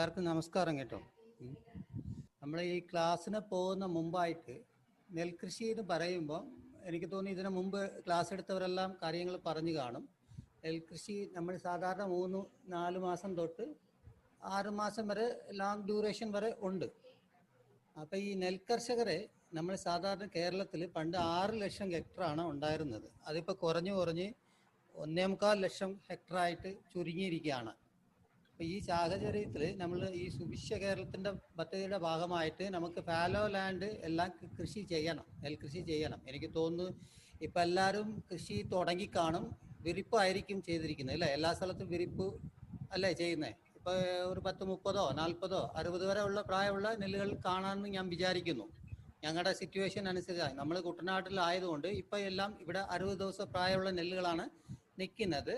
എല്ലാവർക്കും നമസ്കാരം കേട്ടോ. നമ്മൾ ഈ ക്ലാസ്സിന് പോകുന്ന മുമ്പായിട്ട് നെൽകൃഷി എന്ന് പറയുമ്പോൾ എനിക്ക് തോന്നി ഇതിനു മുമ്പ് ക്ലാസ് എടുത്തവരെല്ലാം കാര്യങ്ങൾ പറഞ്ഞു കാണും. നെൽകൃഷി നമ്മൾ സാധാരണ 3-4 മാസം തൊട്ട് 6 മാസം വരെ ലോങ് ഡ്യൂറേഷൻ വരെ ഉണ്ട്. അപ്പോൾ ഈ നെൽകർഷകരെ നമ്മൾ സാധാരണ കേരളത്തിൽ പണ്ട് 6 ലക്ഷം ഹെക്ടറാണ് ഉണ്ടായിരുന്നത്. അതിപ്പോൾ കുറഞ്ഞ് 1.25 ലക്ഷം ഹെക്ടറായിട്ട് ചുരുങ്ങിയിരിക്കുകയാണ്. അപ്പോൾ ഈ സാഹചര്യത്തിൽ നമ്മൾ ഈ സുഭിക്ഷ കേരളത്തിൻ്റെ പദ്ധതിയുടെ ഭാഗമായിട്ട് നമുക്ക് ഫാലോ ലാൻഡ് എല്ലാം കൃഷി ചെയ്യണം, നെൽകൃഷി ചെയ്യണം. എനിക്ക് തോന്നുന്നു ഇപ്പം എല്ലാവരും കൃഷി തുടങ്ങിക്കാണും, വിരിപ്പായിരിക്കും ചെയ്തിരിക്കുന്നത് അല്ലേ? എല്ലാ സ്ഥലത്തും വിരിപ്പ് അല്ലേ ചെയ്യുന്നത്? ഇപ്പോൾ ഒരു 10, 30, 40, 60 വരെ ഉള്ള പ്രായമുള്ള നെല്ലുകൾ കാണാമെന്ന് ഞാൻ വിചാരിക്കുന്നു. ഞങ്ങളുടെ സിറ്റുവേഷൻ അനുസരിച്ചാണ്. നമ്മൾ കുട്ടനാട്ടിലായതുകൊണ്ട് ഇപ്പം എല്ലാം ഇവിടെ 60 ദിവസം പ്രായമുള്ള നെല്ലുകളാണ് നിൽക്കുന്നത്.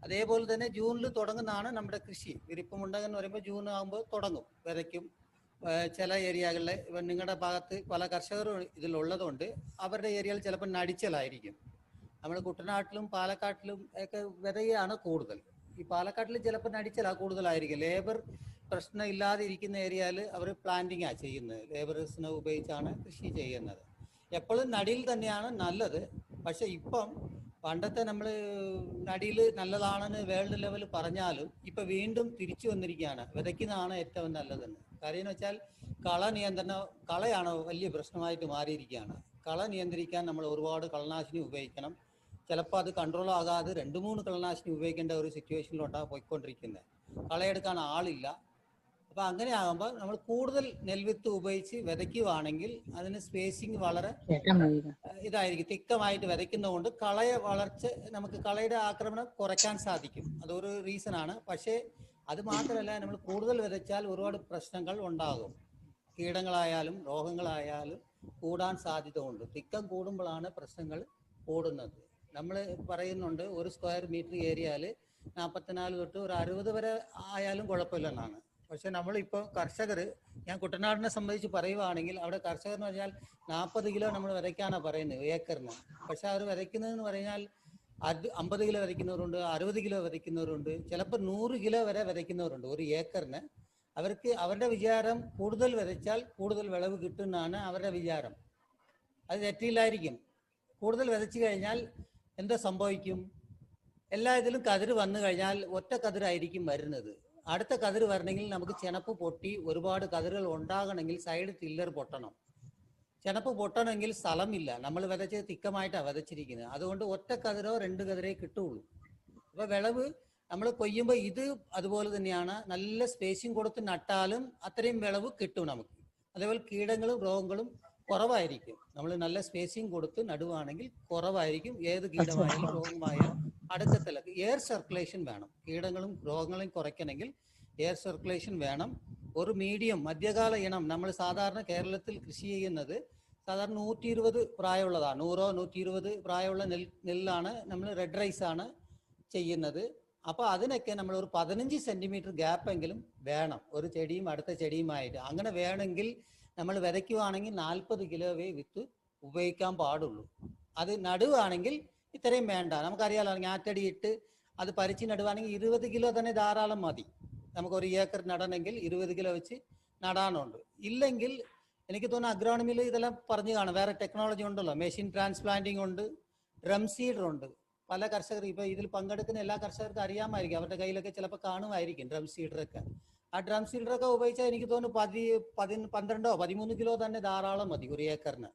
അതേപോലെ തന്നെ ജൂണിൽ തുടങ്ങുന്നതാണ് നമ്മുടെ കൃഷി. വിരിപ്പുമുണ്ടെന്ന് പറയുമ്പോൾ ജൂൺ ആകുമ്പോൾ തുടങ്ങും, വിതയ്ക്കും. ചില ഏരിയകളിൽ ഇപ്പം നിങ്ങളുടെ ഭാഗത്ത് പല കർഷകരും ഇതിലുള്ളതുകൊണ്ട് അവരുടെ ഏരിയയിൽ ചിലപ്പോൾ നടിച്ചലായിരിക്കും. നമ്മൾ കുട്ടനാട്ടിലും പാലക്കാട്ടിലും ഒക്കെ വിതയാണ് കൂടുതൽ. ഈ പാലക്കാട്ടിൽ ചിലപ്പോൾ നടിച്ചലാണ് കൂടുതലായിരിക്കും. ലേബർ പ്രശ്നം ഇല്ലാതെ ഇരിക്കുന്ന ഏരിയയിൽ അവർ പ്ലാന്റിങ്ങാണ് ചെയ്യുന്നത്, ലേബേഴ്സിനെ ഉപയോഗിച്ചാണ് കൃഷി ചെയ്യുന്നത്. എപ്പോഴും നടിയിൽ തന്നെയാണ് നല്ലത്. പക്ഷെ ഇപ്പം പണ്ടത്തെ നമ്മൾ നടിയിൽ നല്ലതാണെന്ന് വേൾഡ് ലെവൽ പറഞ്ഞാലും ഇപ്പം വീണ്ടും തിരിച്ചു വന്നിരിക്കുകയാണ്, വിതയ്ക്കുന്നതാണ് ഏറ്റവും നല്ലതെന്ന്. കാര്യം എന്ന് വെച്ചാൽ കളയാണ് വലിയ പ്രശ്നമായിട്ട് മാറിയിരിക്കുകയാണ്. കള നിയന്ത്രിക്കാൻ നമ്മൾ ഒരുപാട് കളനാശിനി ഉപയോഗിക്കണം. ചിലപ്പോൾ അത് കൺട്രോൾ ആകാതെ 2-3 കളനാശിനി ഉപയോഗിക്കേണ്ട ഒരു സിറ്റുവേഷനിലോട്ടാണ് പോയിക്കൊണ്ടിരിക്കുന്നത്. കളയെടുക്കാൻ ആളില്ല. അപ്പോൾ അങ്ങനെ ആകുമ്പോൾ നമ്മൾ കൂടുതൽ നെൽവിത്ത് ഉപയോഗിച്ച് വിതയ്ക്കുകയാണെങ്കിൽ അതിന് സ്പേസിങ് വളരെ ഇതായിരിക്കും. തിക്കമായിട്ട് വിതയ്ക്കുന്നതുകൊണ്ട് നമുക്ക് കളയുടെ ആക്രമണം കുറയ്ക്കാൻ സാധിക്കും. അതൊരു റീസണാണ്. പക്ഷേ അത് മാത്രമല്ല, നമ്മൾ കൂടുതൽ വിതച്ചാൽ ഒരുപാട് പ്രശ്നങ്ങൾ ഉണ്ടാകും. കീടങ്ങളായാലും രോഗങ്ങളായാലും കൂടാൻ സാധ്യത ഉണ്ട്. തിക്കം കൂടുമ്പോഴാണ് പ്രശ്നങ്ങൾ കൂടുന്നത്. നമ്മൾ പറയുന്നുണ്ട് ഒരു സ്ക്വയർ മീറ്റർ ഏരിയയിൽ 44 തൊട്ട് ഒരു 60 വരെ ആയാലും കുഴപ്പമില്ലെന്നാണ്. പക്ഷെ നമ്മളിപ്പോൾ കർഷകർ, ഞാൻ കുട്ടനാടിനെ സംബന്ധിച്ച് പറയുവാണെങ്കിൽ അവിടെ കർഷകർ എന്ന് പറഞ്ഞാൽ 40 കിലോ നമ്മൾ വിതയ്ക്കാനാണ് പറയുന്നത് ഏക്കറിന്. പക്ഷെ അവർ വിതയ്ക്കുന്നതെന്ന് പറഞ്ഞാൽ 50 കിലോ വിതയ്ക്കുന്നവരുണ്ട്, 60 കിലോ വിതയ്ക്കുന്നവരുണ്ട്, ചിലപ്പോൾ 100 കിലോ വരെ വിതയ്ക്കുന്നവരുണ്ട് ഒരു ഏക്കറിന്. അവരുടെ വിചാരം കൂടുതൽ വിതച്ചാൽ കൂടുതൽ വിളവ് കിട്ടുമെന്നാണ് അവരുടെ വിചാരം. അത് തെറ്റില്ലായിരിക്കും. കൂടുതൽ വിതച്ചു കഴിഞ്ഞാൽ എന്താ സംഭവിക്കും? എല്ലാ ഇതിലും കതിര് വന്നു കഴിഞ്ഞാൽ ഒറ്റ കതിരായിരിക്കും വരുന്നത്. അടുത്ത കതിര് വരണമെങ്കിൽ നമുക്ക് ചെനപ്പ് പൊട്ടി ഒരുപാട് കതിരുകൾ ഉണ്ടാകണമെങ്കിൽ സൈഡ് ടില്ലർ പൊട്ടണം. ചെനപ്പ് പൊട്ടണമെങ്കിൽ സ്ഥലമില്ല. നമ്മൾ വിതച്ച് തിക്കമായിട്ടാണ് വിതച്ചിരിക്കുന്നത്. അതുകൊണ്ട് ഒറ്റ കതിരോ 2 കതിരേ കിട്ടുള്ളൂ. അപ്പോൾ വിളവ് നമ്മൾ കൊയ്യുമ്പോൾ ഇത് അതുപോലെ തന്നെയാണ്. നല്ല സ്പേസിങ് കൊടുത്ത് നട്ടാലും അത്രയും വിളവ് കിട്ടും നമുക്ക്. അതേപോലെ കീടങ്ങളും രോഗങ്ങളും കുറവായിരിക്കും. നമ്മൾ നല്ല സ്പേസിങ് കൊടുത്ത് നടുവാണെങ്കിൽ കുറവായിരിക്കും. ഏത് കീടമായാലും രോഗമായാലും അടുക്കത്തില്ല. എയർ സർക്കുലേഷൻ വേണം. കീടങ്ങളും രോഗങ്ങളും കുറയ്ക്കണമെങ്കിൽ എയർ സർക്കുലേഷൻ വേണം. ഒരു മീഡിയം മധ്യകാല ഇനം നമ്മൾ സാധാരണ കേരളത്തിൽ കൃഷി ചെയ്യുന്നത് സാധാരണ 120 പ്രായമുള്ളതാണ്. 100-120 പ്രായമുള്ള നെല്ലാണ് നമ്മൾ റെഡ് റൈസ് ആണ് ചെയ്യുന്നത്. അപ്പോൾ അതിനൊക്കെ നമ്മൾ ഒരു 15 സെന്റിമീറ്റർ ഗ്യാപ്പെങ്കിലും വേണം ഒരു ചെടിയും അടുത്ത ചെടിയുമായിട്ട്. അങ്ങനെ വേണമെങ്കിൽ നമ്മൾ വിതയ്ക്കുവാണെങ്കിൽ 40 കിലോവേ വിത്ത് ഉപയോഗിക്കാൻ പാടുള്ളൂ. അത് നടുവാണെങ്കിൽ ഇത്രയും വേണ്ട. നമുക്കറിയാലോ, ഞാറ്റടി ഇട്ട് അത് പരിച്ച് നടുവാണെങ്കിൽ 20 കിലോ തന്നെ ധാരാളം മതി. നമുക്കൊരു ഏക്കർ നടണമെങ്കിൽ 20 കിലോ വെച്ച് നടാനുണ്ട്. ഇല്ലെങ്കിൽ എനിക്ക് തോന്നുന്നു അഗ്രോണമിയിൽ ഇതെല്ലാം പറഞ്ഞു കാണും. വേറെ ടെക്നോളജി ഉണ്ടല്ലോ, മെഷീൻ ട്രാൻസ്പ്ലാന്റിംഗ് ഉണ്ട്, ഡ്രം സീഡർ ഉണ്ട്. പല കർഷകർ ഇപ്പോൾ ഇതിൽ പങ്കെടുക്കുന്ന എല്ലാ കർഷകർക്കും അറിയാമായിരിക്കും. അവരുടെ കയ്യിലൊക്കെ ചിലപ്പോൾ കാണുമായിരിക്കും ഡ്രം സീഡറൊക്കെ. ആ ഡ്രം സീഡറൊക്കെ ഉപയോഗിച്ചാൽ എനിക്ക് തോന്നുന്നു 12-13 കിലോ തന്നെ ധാരാളം മതി ഒരു ഏക്കറിന്.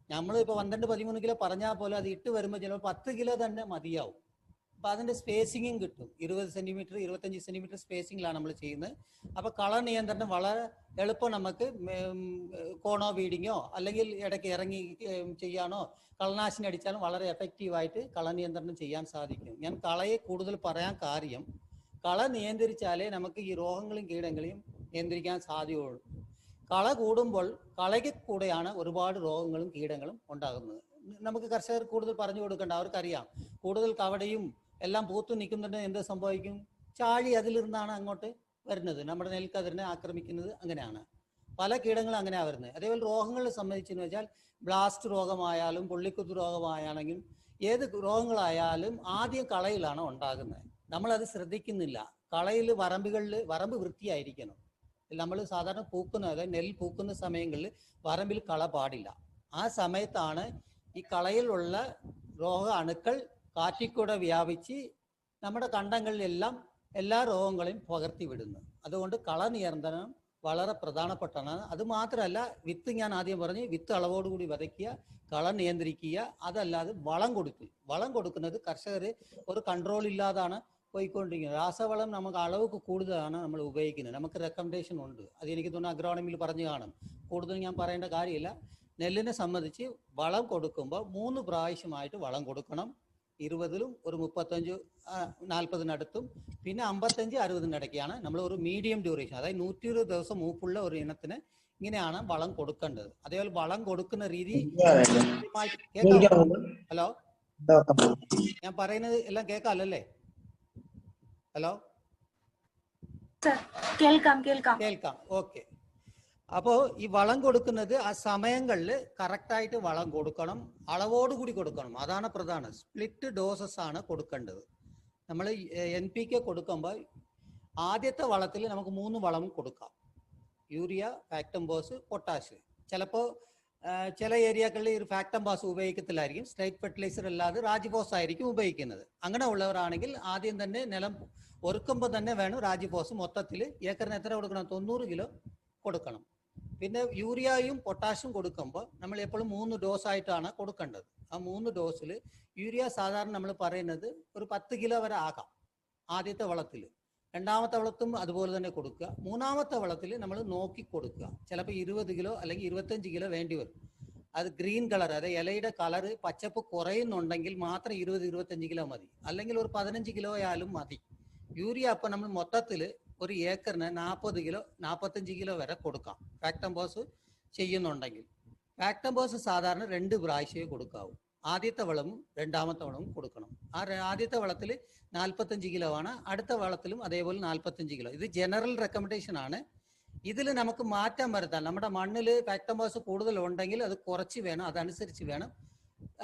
നമ്മളിപ്പോൾ 12-13 കിലോ പറഞ്ഞാൽ പോലും അത് ഇട്ട് വരുമ്പോൾ ചിലപ്പോൾ 10 കിലോ തന്നെ മതിയാവും. അപ്പോൾ അതിൻ്റെ സ്പേസിങ്ങും കിട്ടും. 20 സെന്റിമീറ്റർ 25 സെന്റിമീറ്റർ സ്പേസിങ്ങിലാണ് നമ്മൾ ചെയ്യുന്നത്. അപ്പോൾ കള നിയന്ത്രണം വളരെ എളുപ്പം. നമുക്ക് കോണോ വീഡിങ്ങോ അല്ലെങ്കിൽ ഇടയ്ക്ക് ഇറങ്ങി ചെയ്യാനോ കളനാശിനി അടിച്ചാലും വളരെ എഫക്റ്റീവായിട്ട് കള നിയന്ത്രണം ചെയ്യാൻ സാധിക്കും. ഞാൻ കളയെ കൂടുതൽ പറയാൻ കാര്യം, കള നിയന്ത്രിച്ചാലേ നമുക്ക് ഈ രോഗങ്ങളും കീടങ്ങളെയും നിയന്ത്രിക്കാൻ സാധ്യതയുള്ളൂ. കള കൂടുമ്പോൾ കളയ്ക്ക് കൂടെയാണ് ഒരുപാട് രോഗങ്ങളും കീടങ്ങളും ഉണ്ടാകുന്നത്. നമുക്ക് കർഷകർ കൂടുതൽ പറഞ്ഞു കൊടുക്കേണ്ട, അവർക്കറിയാം. കൂടുതൽ കവടയും എല്ലാം പൂത്തു നിൽക്കുന്നുണ്ടെങ്കിൽ എന്ത് സംഭവിക്കും? ചാഴി അതിലിരുന്നാണ് അങ്ങോട്ട് വരുന്നത്, നമ്മുടെ നെൽക്കതിരിനെ ആക്രമിക്കുന്നത്. അങ്ങനെയാണ് പല കീടങ്ങളും അങ്ങനെയാണ് വരുന്നത്. അതേപോലെ രോഗങ്ങളെ സംബന്ധിച്ചെന്ന് വെച്ചാൽ ബ്ലാസ്റ്റ് രോഗമായാലും പുള്ളിക്കുത്ത് രോഗമായാണെങ്കിലും ഏത് രോഗങ്ങളായാലും ആദ്യം കളയിലാണ് ഉണ്ടാകുന്നത്. നമ്മളത് ശ്രദ്ധിക്കുന്നില്ല. കളയിൽ വരമ്പ് വൃത്തിയായിരിക്കണം. നമ്മൾ സാധാരണ പൂക്കുന്ന, അതായത് നെൽ പൂക്കുന്ന സമയങ്ങളിൽ പറമ്പിൽ കള പാടില്ല. ആ സമയത്താണ് ഈ കളയിലുള്ള രോഗ അണുക്കൾ കാറ്റിക്കൂടെ വ്യാപിച്ച് നമ്മുടെ കണ്ടങ്ങളിലെല്ലാം എല്ലാ രോഗങ്ങളെയും പകർത്തി വിടുന്നു. അതുകൊണ്ട് കള നിയന്ത്രണം വളരെ പ്രധാനപ്പെട്ടാണ്. അത് മാത്രമല്ല, വിത്ത് ഞാൻ ആദ്യം പറഞ്ഞു, വിത്ത് അളവോടുകൂടി വിതയ്ക്കുക, കള നിയന്ത്രിക്കുക. അതല്ലാതെ വളം കൊടുക്കുക. വളം കൊടുക്കുന്നത് കർഷകർ ഒരു കൺട്രോൾ ഇല്ലാതാണ് പോയിക്കൊണ്ടിരിക്കുന്നത്. രാസവളം നമുക്ക് അളവ് കൂടുതലാണ് നമ്മൾ ഉപയോഗിക്കുന്നത്. നമുക്ക് റെക്കമെൻഡേഷൻ ഉണ്ട്, അത് എനിക്ക് തോന്നുന്നു അഗ്രോണമിയിൽ പറഞ്ഞു കാണും. കൂടുതൽ ഞാൻ പറയേണ്ട കാര്യമില്ല. നെല്ലിനെ സംബന്ധിച്ച് വളം കൊടുക്കുമ്പോൾ 3 പ്രാവശ്യമായിട്ട് വളം കൊടുക്കണം. 20-ലും ഒരു 35-40-നടുത്തും പിന്നെ 55-60-നിടയ്ക്കാണ് നമ്മൾ ഒരു മീഡിയം ഡ്യൂറേഷൻ, അതായത് 120 ദിവസം മൂപ്പുള്ള ഒരു ഇനത്തിന് ഇങ്ങനെയാണ് വളം കൊടുക്കേണ്ടത്. അതേപോലെ വളം കൊടുക്കുന്ന രീതി കേൾക്കാം. ഹലോ, ഞാൻ പറയുന്നത് എല്ലാം കേൾക്കാമല്ലേ? ഹലോ, കേൾക്കാം. ഓക്കെ. അപ്പോൾ ഈ വളം കൊടുക്കുന്നത് ആ സമയങ്ങളിൽ കറക്റ്റായിട്ട് വളം കൊടുക്കണം, അളവോടുകൂടി കൊടുക്കണം. അതാണ് പ്രധാനം. സ്പ്ലിറ്റ് ഡോസസ് ആണ് കൊടുക്കേണ്ടത്. നമ്മൾ NPK കൊടുക്കുമ്പോൾ ആദ്യത്തെ വളത്തിൽ നമുക്ക് 3 വളം കൊടുക്കാം: യൂറിയ, ഫാക്ടംബോസ്, പൊട്ടാഷ്. ചിലപ്പോൾ ചില ഏരിയകളിൽ ഒരു ഫാക്ടംബോസ് ഉപയോഗിക്കത്തില്ലായിരിക്കും, സ്ട്രൈറ്റ് ഫെർട്ടിലൈസർ അല്ലാതെ രാജിഫോസ് ആയിരിക്കും ഉപയോഗിക്കുന്നത്. അങ്ങനെ ഉള്ളവരാണെങ്കിൽ ആദ്യം തന്നെ നിലം ഒരുക്കുമ്പോൾ തന്നെ വേണം രാജിഫോസ്. മൊത്തത്തിൽ ഏക്കറിന് എത്ര കൊടുക്കണം? 90 കിലോ കൊടുക്കണം. പിന്നെ യൂറിയയും പൊട്ടാഷും കൊടുക്കുമ്പോൾ നമ്മൾ എപ്പോഴും 3 ഡോസ് ആയിട്ടാണ് കൊടുക്കേണ്ടത്. ആ 3 ഡോസിൽ യൂറിയ സാധാരണ നമ്മൾ പറയുന്നത് ഒരു 10 കിലോ വരെ ആകാം ആദ്യത്തെ വളത്തിൽ. രണ്ടാമത്തെ വളത്തും അതുപോലെ തന്നെ കൊടുക്കുക. മൂന്നാമത്തെ വളത്തിൽ നമ്മൾ നോക്കി കൊടുക്കുക. ചിലപ്പോൾ 20 കിലോ അല്ലെങ്കിൽ 25 കിലോ വേണ്ടി വരും. അത് ഗ്രീൻ കളർ, അതായത് ഇലയുടെ കളറ് പച്ചപ്പ് കുറയുന്നുണ്ടെങ്കിൽ മാത്രം 20-25 കിലോ മതി, അല്ലെങ്കിൽ ഒരു 15 കിലോ ആയാലും മതി. യൂറിയ അപ്പം നമ്മൾ മൊത്തത്തിൽ ഒരു ഏക്കറിന് 40 കിലോ 45 കിലോ വരെ കൊടുക്കാം ഫാക്ടംബോസ് ചെയ്യുന്നുണ്ടെങ്കിൽ. ഫാക്ടംബോസ് സാധാരണ 2 പ്രാവശ്യമേ കൊടുക്കാവൂ. ആദ്യത്തെ വളവും രണ്ടാമത്തെ വളവും കൊടുക്കണം. ആദ്യത്തെ വളത്തിൽ 45 കിലോ ആണ്, അടുത്ത വളത്തിലും അതേപോലെ 45 കിലോ. ഇത് ജനറൽ റെക്കമെൻഡേഷൻ ആണ്. ഇതിൽ നമുക്ക് മാറ്റം വരുത്താൻ, നമ്മുടെ മണ്ണിൽ ഫാക്ടംബോസ് കൂടുതൽ ഉണ്ടെങ്കിൽ അത് കുറച്ച് വേണം, അതനുസരിച്ച് വേണം.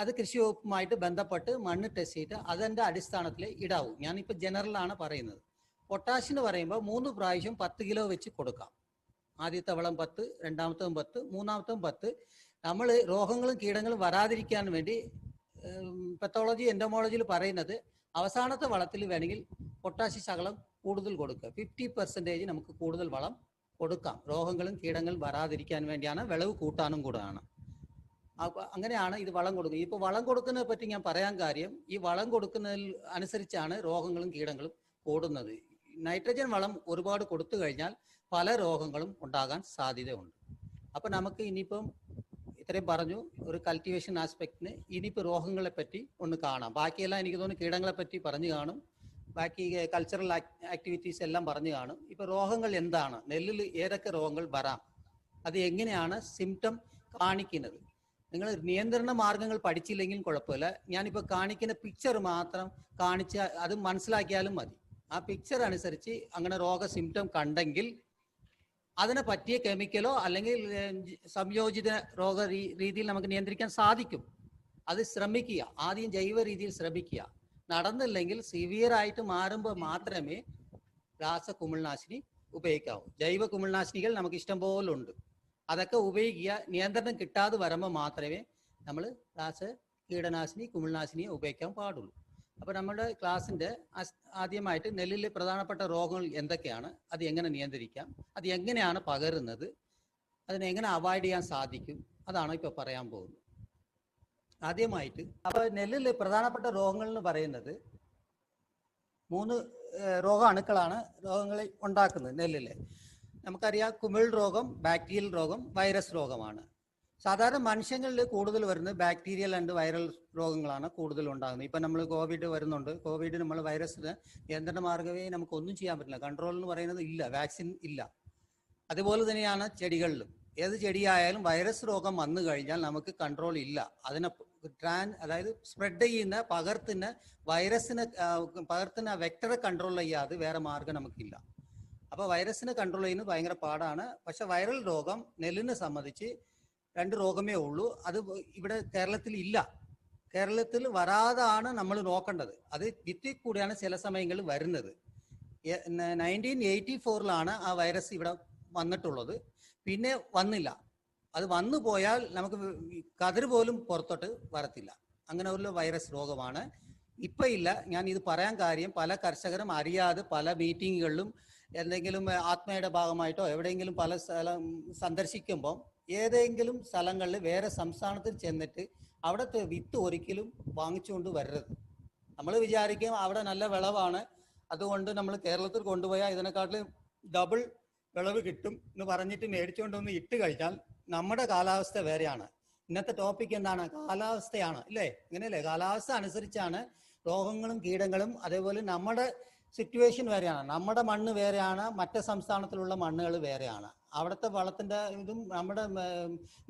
അത് കൃഷി വകുപ്പുമായിട്ട് ബന്ധപ്പെട്ട് മണ്ണ് ടെസ്റ്റ് ചെയ്തിട്ട് അതിൻ്റെ അടിസ്ഥാനത്തിൽ ഇടാവൂ. ഞാനിപ്പോൾ ജനറലാണ് പറയുന്നത്. പൊട്ടാഷിന് പറയുമ്പോൾ 3 പ്രാവശ്യം 10 കിലോ വെച്ച് കൊടുക്കാം. ആദ്യത്തെ വളം 10, രണ്ടാമത്തതും 10, മൂന്നാമത്തതും 10. നമ്മൾ രോഗങ്ങളും കീടങ്ങളും വരാതിരിക്കാൻ വേണ്ടി പെത്തോളജി എൻഡോമോളജിയിൽ പറയുന്നത് അവസാനത്തെ വളത്തിൽ വേണമെങ്കിൽ പൊട്ടാഷ് ശകലം കൂടുതൽ കൊടുക്കുക. 50% നമുക്ക് കൂടുതൽ വളം കൊടുക്കാം. രോഗങ്ങളും കീടങ്ങളും വരാതിരിക്കാൻ വേണ്ടിയാണ്, വിളവ് കൂട്ടാനും കൂടെയാണ്. അപ്പോൾ അങ്ങനെയാണ് ഇത് വളം കൊടുക്കുന്നത്. ഇപ്പോൾ വളം കൊടുക്കുന്നതിനെ പറ്റി ഞാൻ പറയാൻ കാര്യം, ഈ വളം കൊടുക്കുന്നതിൽ അനുസരിച്ചാണ് രോഗങ്ങളും കീടങ്ങളും കൂടുന്നത്. നൈട്രജൻ വളം ഒരുപാട് കൊടുത്തു കഴിഞ്ഞാൽ പല രോഗങ്ങളും ഉണ്ടാകാൻ സാധ്യതയുണ്ട്. അപ്പം നമുക്ക് ഇനിയിപ്പം ഇത്രയും പറഞ്ഞു ഒരു കൾട്ടിവേഷൻ ആസ്പെക്റ്റിന്. ഇനിയിപ്പോൾ രോഗങ്ങളെ പറ്റി ഒന്ന് കാണാം. ബാക്കിയെല്ലാം എനിക്ക് തോന്നുന്നു കീടങ്ങളെ പറ്റി പറഞ്ഞു കാണും, ബാക്കി കൾച്ചറൽ ആക്ടിവിറ്റീസ് എല്ലാം പറഞ്ഞു കാണും. ഇപ്പോൾ രോഗങ്ങൾ എന്താണ്, നെല്ലിൽ ഏതൊക്കെ രോഗങ്ങൾ വരാം, അത് എങ്ങനെയാണ് സിംറ്റം കാണിക്കുന്നത്. നിങ്ങൾ നിയന്ത്രണ മാർഗങ്ങൾ പഠിച്ചില്ലെങ്കിലും കുഴപ്പമില്ല. ഞാനിപ്പോൾ കാണിക്കുന്ന പിക്ചർ മാത്രം കാണിച്ച് അത് മനസ്സിലാക്കിയാലും മതി. ആ പിക്ചർ അനുസരിച്ച് അങ്ങനെ രോഗ സിംറ്റം കണ്ടെങ്കിൽ അതിനെ പറ്റിയ കെമിക്കലോ അല്ലെങ്കിൽ സംയോജിത രോഗ രീതിയിൽ നമുക്ക് നിയന്ത്രിക്കാൻ സാധിക്കും. അത് ശ്രമിക്കുക, ആദ്യം ജൈവ രീതിയിൽ ശ്രമിക്കുക. നടന്നില്ലെങ്കിൽ സിവിയർ ആയിട്ട് മാറുമ്പോൾ മാത്രമേ രാസകുമിൾനാശിനി ഉപയോഗിക്കാവൂ. ജൈവ കുമിൾനാശിനികൾ നമുക്ക് ഇഷ്ടം പോലെ ഉണ്ട്, അതൊക്കെ ഉപയോഗിക്കുക. നിയന്ത്രണം കിട്ടാതെ വരുമ്പോൾ മാത്രമേ നമ്മൾ കീടനാശിനി കുമിൾനാശിനി ഉപയോഗിക്കാൻ പാടുള്ളൂ. അപ്പോൾ നമ്മുടെ ക്ലാസ്സിൻ്റെ ആദ്യമായിട്ട് നെല്ലിലെ പ്രധാനപ്പെട്ട രോഗങ്ങൾ എന്തൊക്കെയാണ്, അത് എങ്ങനെ നിയന്ത്രിക്കാം, അത് എങ്ങനെയാണ് പകരുന്നത്, അതിനെ എങ്ങനെ അവോയ്ഡ് ചെയ്യാൻ സാധിക്കും, അതാണ് ഇപ്പോൾ പറയാൻ പോകുന്നത്. ആദ്യമായിട്ട് അപ്പോൾ നെല്ലിലെ പ്രധാനപ്പെട്ട രോഗങ്ങൾ എന്ന് പറയുന്നത് 3 രോഗാണുക്കളാണ് രോഗങ്ങളെ ഉണ്ടാക്കുന്നത് നെല്ലിലെ. നമുക്കറിയാം, കുമിൾ രോഗം, ബാക്ടീരിയൽ രോഗം, വൈറസ് രോഗമാണ്. സാധാരണ മനുഷ്യങ്ങളിൽ കൂടുതൽ വരുന്നത് ബാക്ടീരിയൽ ആൻഡ് വൈറൽ രോഗങ്ങളാണ് കൂടുതൽ ഉണ്ടാകുന്നത്. ഇപ്പം നമ്മൾ കോവിഡ് വരുന്നുണ്ട്. കോവിഡ് നമ്മൾ വൈറസിന് നിയന്ത്രണ മാർഗ്ഗമേ നമുക്കൊന്നും ചെയ്യാൻ പറ്റില്ല. കൺട്രോൾ എന്ന് പറയുന്നത് ഇല്ല, വാക്സിൻ ഇല്ല. അതുപോലെ തന്നെയാണ് ചെടികളിലും. ഏത് ചെടിയായാലും വൈറസ് രോഗം വന്നു കഴിഞ്ഞാൽ നമുക്ക് കൺട്രോൾ ഇല്ല. അതിനെ അതായത് സ്പ്രെഡ് ചെയ്യുന്ന പകർത്തുന്ന വെക്ടറെ കൺട്രോൾ ചെയ്യാതെ വേറെ മാർഗം നമുക്കില്ല. അപ്പോൾ വൈറസിനെ കൺട്രോൾ ചെയ്യുന്നത് ഭയങ്കര പാടാണ്. പക്ഷെ വൈറൽ രോഗം നെല്ലിനെ സംബന്ധിച്ച് 2 രോഗമേ ഉള്ളൂ. അത് ഇവിടെ കേരളത്തിൽ ഇല്ല. കേരളത്തിൽ വരാതാണ് നമ്മൾ നോക്കേണ്ടത്. അത് വിത്തിൽ കൂടിയാണ് ചില സമയങ്ങളിൽ വരുന്നത്. 1984 ആ വൈറസ് ഇവിടെ വന്നിട്ടുള്ളത്. പിന്നെ വന്നില്ല. അത് വന്നു പോയാൽ നമുക്ക് കതിർ പോലും പുറത്തോട്ട് വരത്തില്ല. അങ്ങനെ ഒരു വൈറസ് രോഗമാണ്. ഇപ്പം ഇല്ല. ഞാൻ ഇത് പറയാൻ കാര്യം, പല കർഷകരും അറിയാതെ പല മീറ്റിങ്ങുകളിലും എന്തെങ്കിലും ആത്മയുടെ ഭാഗമായിട്ടോ എവിടെയെങ്കിലും പല സ്ഥലം സന്ദർശിക്കുമ്പം ഏതെങ്കിലും സ്ഥലങ്ങളിൽ വേറെ സംസ്ഥാനത്തിൽ ചെന്നിട്ട് അവിടുത്തെ വിത്ത് ഒരിക്കലും വാങ്ങിച്ചുകൊണ്ട് വരരുത്. നമ്മൾ വിചാരിക്കും അവിടെ നല്ല വിളവാണ്, അതുകൊണ്ട് നമ്മൾ കേരളത്തിൽ കൊണ്ടുപോയാൽ ഇതിനെക്കാട്ടിലും ഡബിൾ വിളവ് കിട്ടും എന്ന് പറഞ്ഞിട്ട് മേടിച്ചുകൊണ്ടൊന്ന് ഇട്ട് കഴിഞ്ഞാൽ നമ്മുടെ കാലാവസ്ഥ വേറെയാണ്. ഇന്നത്തെ ടോപ്പിക് എന്താണ്? കാലാവസ്ഥയാണ്, ഇല്ലേ? ഇങ്ങനെയല്ലേ? കാലാവസ്ഥ അനുസരിച്ചാണ് രോഗങ്ങളും കീടങ്ങളും. അതേപോലെ നമ്മുടെ സിറ്റുവേഷൻ വേറെയാണ്. നമ്മുടെ മണ്ണ് വേറെയാണ്, മറ്റു സംസ്ഥാനത്തിലുള്ള മണ്ണുകൾ വേറെയാണ്. അവിടുത്തെ വളത്തിൻ്റെ ഇതും നമ്മുടെ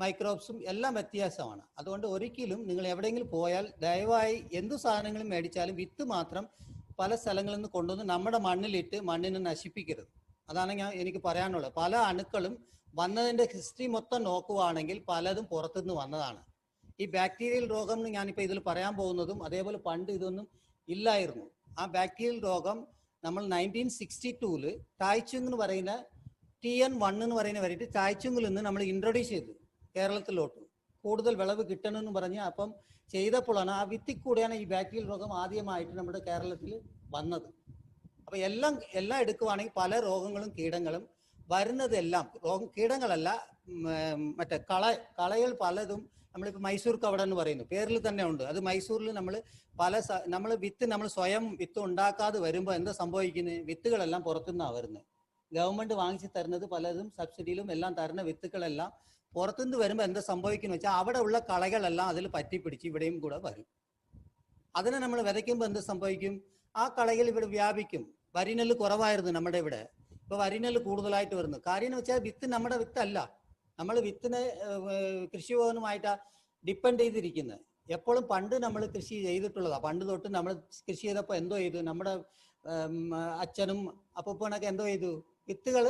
മൈക്രോബ്സും എല്ലാം വ്യത്യാസമാണ്. അതുകൊണ്ട് ഒരിക്കലും നിങ്ങൾ എവിടെയെങ്കിലും പോയാൽ ദയവായി എന്തു സാധനങ്ങളും മേടിച്ചാലും വിത്ത് മാത്രം പല സ്ഥലങ്ങളിൽ നിന്ന് കൊണ്ടുവന്ന് നമ്മുടെ മണ്ണിലിട്ട് മണ്ണിനെ നശിപ്പിക്കരുത്. അതാണ് എനിക്ക് പറയാനുള്ളത്. പല അണുക്കളും വന്നതിൻ്റെ ഹിസ്റ്ററി മൊത്തം നോക്കുവാണെങ്കിൽ പലതും പുറത്തുനിന്ന് വന്നതാണ്. ഈ ബാക്ടീരിയൽ രോഗം ഞാനിപ്പോൾ ഇതിൽ പറയാൻ പോകുന്നതും അതേപോലെ പണ്ട് ഇതൊന്നും ഇല്ലായിരുന്നു. ആ ബാക്ടീരിയൽ രോഗം നമ്മൾ 1962 ടായ്ചുങ് എന്ന് പറയുന്ന TN1 എന്ന് പറയുന്ന വരെയിട്ട് ടായ്ചുങ്ങിൽ നിന്ന് നമ്മൾ ഇൻട്രൊഡ്യൂസ് ചെയ്തു കേരളത്തിലോട്ട്. കൂടുതൽ വിളവ് കിട്ടണമെന്ന് പറഞ്ഞ് അപ്പം ചെയ്തപ്പോഴാണ് ആ വിത്തിൽ കൂടെയാണ് ഈ ബാക്ടീരിയൽ രോഗം ആദ്യമായിട്ട് നമ്മുടെ കേരളത്തിൽ വന്നത്. അപ്പോൾ എല്ലാം എടുക്കുവാണെങ്കിൽ പല രോഗങ്ങളും കീടങ്ങളും വരുന്നതെല്ലാം കീടങ്ങളല്ല, മറ്റേ കളകൾ പലതും. നമ്മളിപ്പോൾ മൈസൂർ കവട എന്ന് പറയുന്നു, പേരിൽ തന്നെ ഉണ്ട്. അത് മൈസൂരിൽ നമ്മൾ വിത്ത് നമ്മൾ സ്വയം വിത്ത് ഉണ്ടാക്കാതെ വരുമ്പോൾ എന്താ സംഭവിക്കുന്നത്? വിത്തുകളെല്ലാം പുറത്തുനിന്നാണ് വരുന്നത്. ഗവൺമെന്റ് വാങ്ങിച്ച് തരുന്നത് പലതും സബ്സിഡിയിലും എല്ലാം തരുന്ന വിത്തുകളെല്ലാം പുറത്തുനിന്ന് വരുമ്പോൾ എന്താ സംഭവിക്കുന്നു വെച്ചാൽ അവിടെ ഉള്ള കളകളെല്ലാം അതിൽ പറ്റിപ്പിടിച്ച് ഇവിടെയും കൂടെ വരും. അതിനെ നമ്മൾ വിതയ്ക്കുമ്പോൾ എന്ത് സംഭവിക്കും? ആ കളകൾ ഇവിടെ വ്യാപിക്കും. വരിനെല്ല് കുറവായിരുന്നു നമ്മുടെ ഇവിടെ, ഇപ്പോൾ വരിനെല്ല് കൂടുതലായിട്ട് വരുന്നു. കാര്യം എന്ന് വെച്ചാൽ വിത്ത് നമ്മുടെ വിത്തല്ല. നമ്മൾ വിത്തിനെ കൃഷിഭവനുമായിട്ടാണ് ഡിപ്പെൻഡ് ചെയ്തിരിക്കുന്നത്. എപ്പോഴും പണ്ട് നമ്മൾ കൃഷി ചെയ്തിട്ടുള്ളതാണ്. പണ്ട് തൊട്ട് നമ്മൾ കൃഷി ചെയ്തപ്പോൾ എന്തോ ചെയ്തു? നമ്മുടെ അച്ഛനും അപ്പൂപ്പനൊക്കെ എന്തോ ചെയ്തു? വിത്തുകൾ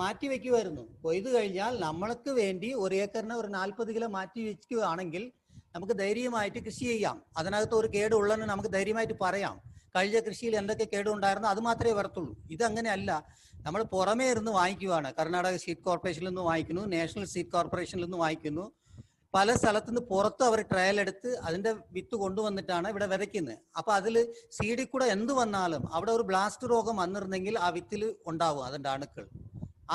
മാറ്റി വയ്ക്കുമായിരുന്നു. കൊയ്ത് കഴിഞ്ഞാൽ നമ്മൾക്ക് വേണ്ടി ഒരു ഏക്കറിന് ഒരു 40 കിലോ മാറ്റി വയ്ക്കുകയാണെങ്കിൽ നമുക്ക് ധൈര്യമായിട്ട് കൃഷി ചെയ്യാം. അതിനകത്ത് ഒരു കേടുള്ളെന്ന് നമുക്ക് ധൈര്യമായിട്ട് പറയാം. കഴിഞ്ഞ കൃഷിയിൽ എന്തൊക്കെ കേടുണ്ടായിരുന്നോ അത് മാത്രമേ വരത്തുള്ളൂ. ഇതങ്ങനെയല്ല. നമ്മൾ പുറമേ ഇരുന്ന് വാങ്ങിക്കുവാണ്. കർണാടക സീഡ് കോർപ്പറേഷനിൽ നിന്ന് വാങ്ങിക്കുന്നു, നാഷണൽ സീഡ് കോർപ്പറേഷനിൽ നിന്ന് വാങ്ങിക്കുന്നു. പല സ്ഥലത്തുനിന്ന് പുറത്ത് അവർ ട്രയൽ എടുത്ത് അതിൻ്റെ വിത്ത് കൊണ്ടുവന്നിട്ടാണ് ഇവിടെ വിതയ്ക്കുന്നത്. അപ്പോൾ അതിൽ സീഡിൽ കൂടെ എന്ത് വന്നാലും അവിടെ ഒരു ബ്ലാസ്റ്റ് രോഗം വന്നിരുന്നെങ്കിൽ ആ വിത്തിൽ ഉണ്ടാവും അതിൻ്റെ അണുക്കൾ.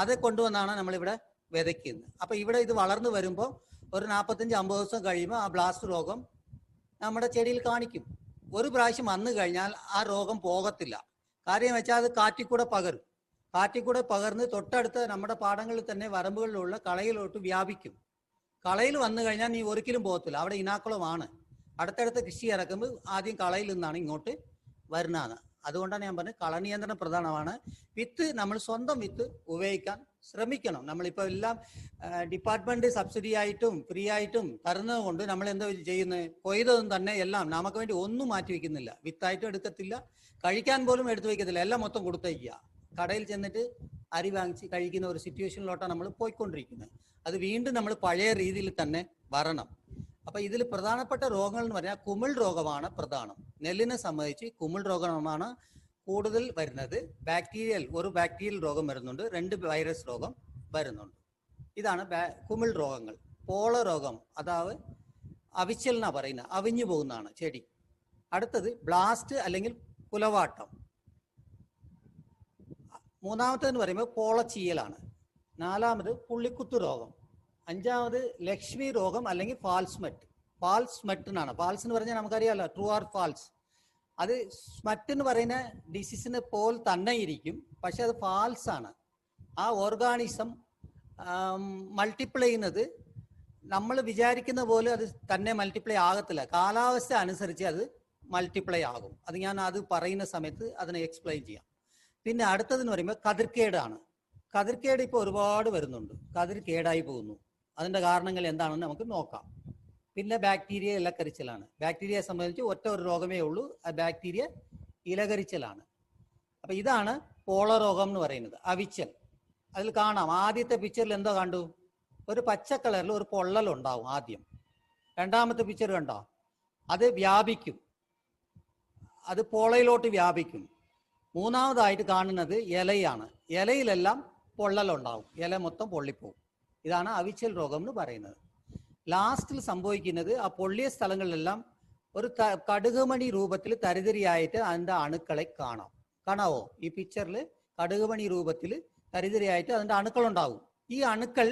അത് കൊണ്ടുവന്നാണ് നമ്മളിവിടെ വിതയ്ക്കുന്നത്. അപ്പോൾ ഇവിടെ ഇത് വളർന്നു വരുമ്പോൾ ഒരു 45-50 ദിവസം കഴിയുമ്പോൾ ആ ബ്ലാസ്റ്റ് രോഗം നമ്മുടെ ചെടിയിൽ കാണിക്കും. ഒരു പ്രാവശ്യം വന്നു കഴിഞ്ഞാൽ ആ രോഗം പോകത്തില്ല. കാര്യം വെച്ചാൽ അത് കാറ്റിക്കൂടെ പകരും. കാറ്റിക്കൂടെ പകർന്ന് തൊട്ടടുത്ത് നമ്മുടെ പാടങ്ങളിൽ തന്നെ വരമ്പുകളിലുള്ള കളയിലോട്ട് വ്യാപിക്കും. കളയിൽ വന്നു കഴിഞ്ഞാൽ നീ ഒരിക്കലും പോകത്തില്ല. അവിടെ ഇനാക്കുളമാണ്. അടുത്തടുത്ത കൃഷി ഇറക്കുമ്പോൾ ആദ്യം കളയിൽ നിന്നാണ് ഇങ്ങോട്ട് വരുന്നതാണ്. അതുകൊണ്ടാണ് ഞാൻ പറഞ്ഞത് കളനിയന്ത്രണം പ്രധാനമാണ്. വിത്ത് നമ്മൾ സ്വന്തം വിത്ത് ഉപയോഗിക്കാൻ ശ്രമിക്കണം. നമ്മളിപ്പോൾ എല്ലാം ഡിപ്പാർട്ട്മെന്റ് സബ്സിഡി ആയിട്ടും ഫ്രീ ആയിട്ടും തരുന്നത് കൊണ്ട് നമ്മൾ എന്താ ചെയ്യുന്നത്? കൊയ്തതും തന്നെ എല്ലാം നമുക്ക് വേണ്ടി ഒന്നും മാറ്റി വയ്ക്കുന്നില്ല. വിത്തായിട്ടും എടുക്കത്തില്ല, കഴിക്കാൻ പോലും എടുത്തു വയ്ക്കത്തില്ല. എല്ലാം മൊത്തം കൊടുത്തയക്കുക. കടയിൽ ചെന്നിട്ട് അരി വാങ്ങിച്ച് കഴിക്കുന്ന ഒരു സിറ്റുവേഷനിലോട്ടാണ് നമ്മൾ പോയിക്കൊണ്ടിരിക്കുന്നത്. അത് വീണ്ടും നമ്മൾ പഴയ രീതിയിൽ തന്നെ വരണം. അപ്പൊ ഇതിൽ പ്രധാനപ്പെട്ട രോഗങ്ങൾ എന്ന് പറഞ്ഞാൽ കുമിൾ രോഗമാണ് പ്രധാനം. നെല്ലിനെ സംബന്ധിച്ച് കുമിൾ രോഗമാണ് കൂടുതൽ വരുന്നത്. ഒരു ബാക്ടീരിയൽ രോഗം വരുന്നുണ്ട്, 2 വൈറസ് രോഗം വരുന്നുണ്ട്. ഇതാണ് കുമിൾ രോഗങ്ങൾ. പോള രോഗം അതായത് അവിച്ചൽ എന്നാ പറയുന്നത്, അവിഞ്ഞു പോകുന്നതാണ് ചെടി. അടുത്തത് ബ്ലാസ്റ്റ് അല്ലെങ്കിൽ കുലവാട്ടം. മൂന്നാമത്തേന്ന് പറയുമ്പോൾ പോളച്ചീയലാണ്. 4ാമത് പുള്ളിക്കുത്തു രോഗം. 5ാമത് ലക്ഷ്മി രോഗം അല്ലെങ്കിൽ ഫാൾസ് എന്നാണ്. ഫാൾസ് എന്ന് പറഞ്ഞാൽ നമുക്കറിയാമല്ലോ, ട്രൂ ആർ ഫാൾസ്. അത് സ്മറ്റ് എന്ന് പറയുന്ന ഡിസീസിനെ പോലെ തന്നെ ഇരിക്കും, പക്ഷെ അത് ഫാൾസ് ആണ്. ആ ഓർഗാനിസം മൾട്ടിപ്ലൈ ചെയ്യുന്നത് നമ്മൾ വിചാരിക്കുന്ന പോലെ അത് തന്നെ മൾട്ടിപ്ലൈ ആകത്തില്ല. കാലാവസ്ഥ അനുസരിച്ച് അത് മൾട്ടിപ്ലൈ ആകും. അത് ഞാൻ പറയുന്ന സമയത്ത് അതിനെ എക്സ്പ്ലെയിൻ ചെയ്യാം. പിന്നെ അടുത്തതെന്ന് പറയുമ്പോൾ കതിർക്കേടാണ്. കതിർക്കേട് ഇപ്പോൾ ഒരുപാട് വരുന്നുണ്ട്. കതിർ കേടായി പോകുന്നു. അതിൻ്റെ കാരണങ്ങൾ എന്താണെന്ന് നമുക്ക് നോക്കാം. പിന്നെ ബാക്ടീരിയ ഇലക്കരിച്ചലാണ്. ബാക്ടീരിയയെ സംബന്ധിച്ച് ഒറ്റ ഒരു രോഗമേ ഉള്ളൂ, ആ ബാക്ടീരിയ ഇലകരിച്ചലാണ്. അപ്പം ഇതാണ് പോള രോഗം എന്ന് പറയുന്നത്, അവിച്ചൽ. അതിൽ കാണാം, ആദ്യത്തെ പിക്ചറിൽ എന്തോ കണ്ടു? ഒരു പച്ച കളറിൽ ഒരു പൊള്ളലുണ്ടാവും ആദ്യം. 2ാമത്തെ പിക്ചർ കണ്ടോ? അത് വ്യാപിക്കും, അത് പോളയിലോട്ട് വ്യാപിക്കും. 3ാമതായിട്ട് കാണുന്നത് ഇലയാണ്. ഇലയിലെല്ലാം പൊള്ളലുണ്ടാവും, ഇല മൊത്തം പൊള്ളിപ്പോവും. ഇതാണ് അവിച്ചൽ രോഗം എന്ന് പറയുന്നത്. ലാസ്റ്റിൽ സംഭവിക്കുന്നത് ആ പൊള്ളിയ സ്ഥലങ്ങളിലെല്ലാം ഒരു കടുകുമണി രൂപത്തിൽ തരിതരിയായിട്ട് അതിൻ്റെ അണുക്കളെ കാണാവോ? ഈ പിക്ചറിൽ കടുകുമണി രൂപത്തിൽ തരിതരിയായിട്ട് അതിൻ്റെ അണുക്കളുണ്ടാവും. ഈ അണുക്കൾ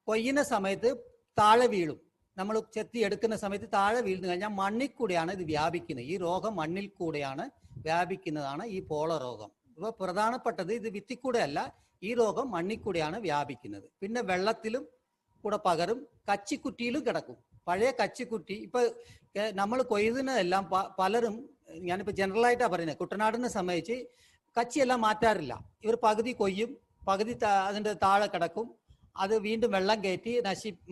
കൊയ്യുന്ന സമയത്ത് താഴെ വീഴും. നമ്മൾ ചെത്തി എടുക്കുന്ന സമയത്ത് താഴെ വീഴുന്നു കഴിഞ്ഞാൽ മണ്ണിൽ കൂടെയാണ് ഇത് വ്യാപിക്കുന്നത്. ഈ രോഗം മണ്ണിൽ കൂടെയാണ് വ്യാപിക്കുന്നതാണ് ഈ പോള രോഗം. ഇപ്പോൾ പ്രധാനപ്പെട്ടത് ഇത് വിത്തിക്കൂടെ അല്ല, ഈ രോഗം മണ്ണിൽ കൂടെയാണ് വ്യാപിക്കുന്നത്. പിന്നെ വെള്ളത്തിലും കൂടെ പകരും, കച്ചിക്കുറ്റിയിലും കിടക്കും. പഴയ കച്ചിക്കുറ്റി ഇപ്പൊ നമ്മൾ കൊയ്യുന്നതെല്ലാം പലരും, ഞാനിപ്പോൾ ജനറലായിട്ടാണ് പറയുന്നത്, കുട്ടനാടിനെ സംബന്ധിച്ച് കച്ചിയെല്ലാം മാറ്റാറില്ല. ഇവർ പകുതി കൊയ്യും, പകുതി അതിൻ്റെ താഴെ കിടക്കും. അത് വീണ്ടും വെള്ളം കയറ്റി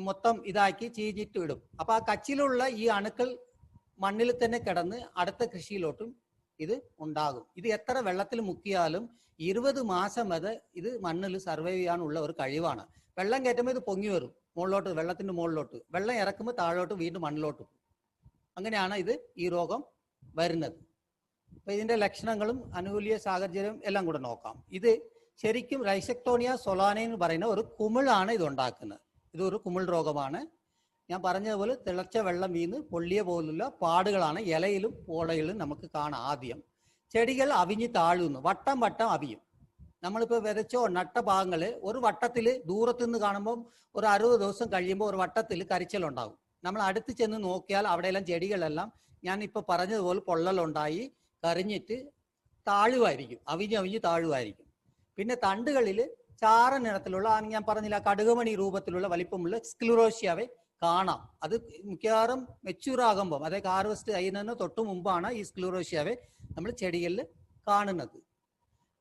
മൊത്തം ഇതാക്കി ചീഞ്ഞിട്ട് ഇടും. അപ്പൊ ആ കച്ചിലുള്ള ഈ അണുക്കൾ മണ്ണിൽ തന്നെ കിടന്ന് അടുത്ത കൃഷിയിലോട്ടും ഇത് ഉണ്ടാകും. ഇത് എത്ര വെള്ളത്തിൽ മുക്കിയാലും 20 മാസം വരെ ഇത് മണ്ണിൽ സർവൈവ് ചെയ്യാനുള്ള ഒരു കഴിവാണ്. വെള്ളം കയറ്റുമ്പോൾ ഇത് പൊങ്ങി വരും മുകളിലോട്ട്, വെള്ളത്തിന്റെ മുകളിലോട്ട്. വെള്ളം ഇറക്കുമ്പോൾ താഴോട്ട് വീണ്ടും മണ്ണിലോട്ട് പോകും. അങ്ങനെയാണ് ഈ രോഗം വരുന്നത്. അപ്പൊ ഇതിന്റെ ലക്ഷണങ്ങളും അനുകൂല സാഹചര്യം എല്ലാം കൂടെ നോക്കാം. ഇത് ശരിക്കും റൈസെക്ടോണിയ സൊലാന എന്ന് പറയുന്ന ഒരു കുമിളാണ് ഇത് ഉണ്ടാക്കുന്നത്. ഇതൊരു കുമിൾ രോഗമാണ്. ഞാൻ പറഞ്ഞതുപോലെ തിളച്ച വെള്ളം വീണ് പൊള്ളിയ പോലുള്ള പാടുകളാണ് ഇലയിലും പോളയിലും നമുക്ക് കാണാം. ആദ്യം ചെടികൾ അവിഞ്ഞ് താഴുന്നു, വട്ടം വട്ടം അവിയും. നമ്മളിപ്പോൾ വിതച്ചോ നട്ട ഭാഗങ്ങൾ ഒരു വട്ടത്തിൽ ദൂരത്തുനിന്ന് കാണുമ്പോൾ ഒരു 60 ദിവസം കഴിയുമ്പോൾ ഒരു വട്ടത്തിൽ കരിച്ചലുണ്ടാകും. നമ്മൾ അടുത്ത് ചെന്ന് നോക്കിയാൽ അവിടെയെല്ലാം ചെടികളെല്ലാം ഞാനിപ്പോൾ പറഞ്ഞതുപോലെ പൊള്ളലുണ്ടായി കറിഞ്ഞിട്ട് താഴുമായിരിക്കും, അവിഞ്ഞ് താഴുമായിരിക്കും. പിന്നെ തണ്ടുകളിൽ ചാര നിറത്തിലുള്ള, ഞാൻ പറഞ്ഞില്ല, കടുകുമണി രൂപത്തിലുള്ള വലിപ്പമുള്ള സ്ക്ലിറോഷ്യാവെ കാണാം. അത് മിക്കവാറും മെച്യൂർ ആകുമ്പോൾ, അതായത് ഹാർവെസ്റ്റ് ചെയ്യുന്നതിന് തൊട്ട് മുമ്പാണ് ഈ സ്ക്ലിറോഷ്യാവെ നമ്മൾ ചെടികളിൽ കാണുന്നത്.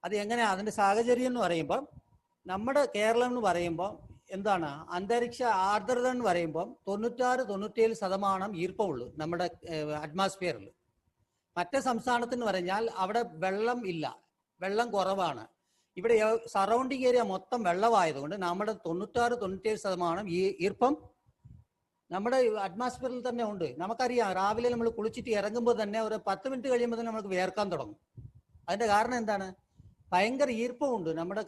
അത് എങ്ങനെയാണ് അതിൻ്റെ സാഹചര്യം എന്ന് പറയുമ്പോൾ, നമ്മുടെ കേരളം എന്ന് പറയുമ്പോൾ എന്താണ്, അന്തരീക്ഷ ആർദ്രത എന്ന് പറയുമ്പോൾ 96-97% ഈർപ്പമുള്ളൂ നമ്മുടെ അറ്റ്മോസ്ഫിയറിൽ. മറ്റേ സംസ്ഥാനത്തിന് പറഞ്ഞാൽ അവിടെ വെള്ളം ഇല്ല, വെള്ളം കുറവാണ്. ഇവിടെ സറൗണ്ടിങ് ഏരിയ മൊത്തം വെള്ളമായതുകൊണ്ട് നമ്മുടെ 96-97% ഈ ഈർപ്പം നമ്മുടെ അറ്റ്മോസ്ഫിയറിൽ തന്നെ ഉണ്ട്. നമുക്കറിയാം, രാവിലെ നമ്മൾ കുളിച്ചിട്ട് ഇറങ്ങുമ്പോൾ തന്നെ ഒരു 10 മിനിറ്റ് കഴിയുമ്പോൾ തന്നെ നമുക്ക് വിയർക്കാൻ തുടങ്ങും. അതിന്റെ കാരണം എന്താണ്? ഭയങ്കര ഈർപ്പമുണ്ട് നമ്മുടെ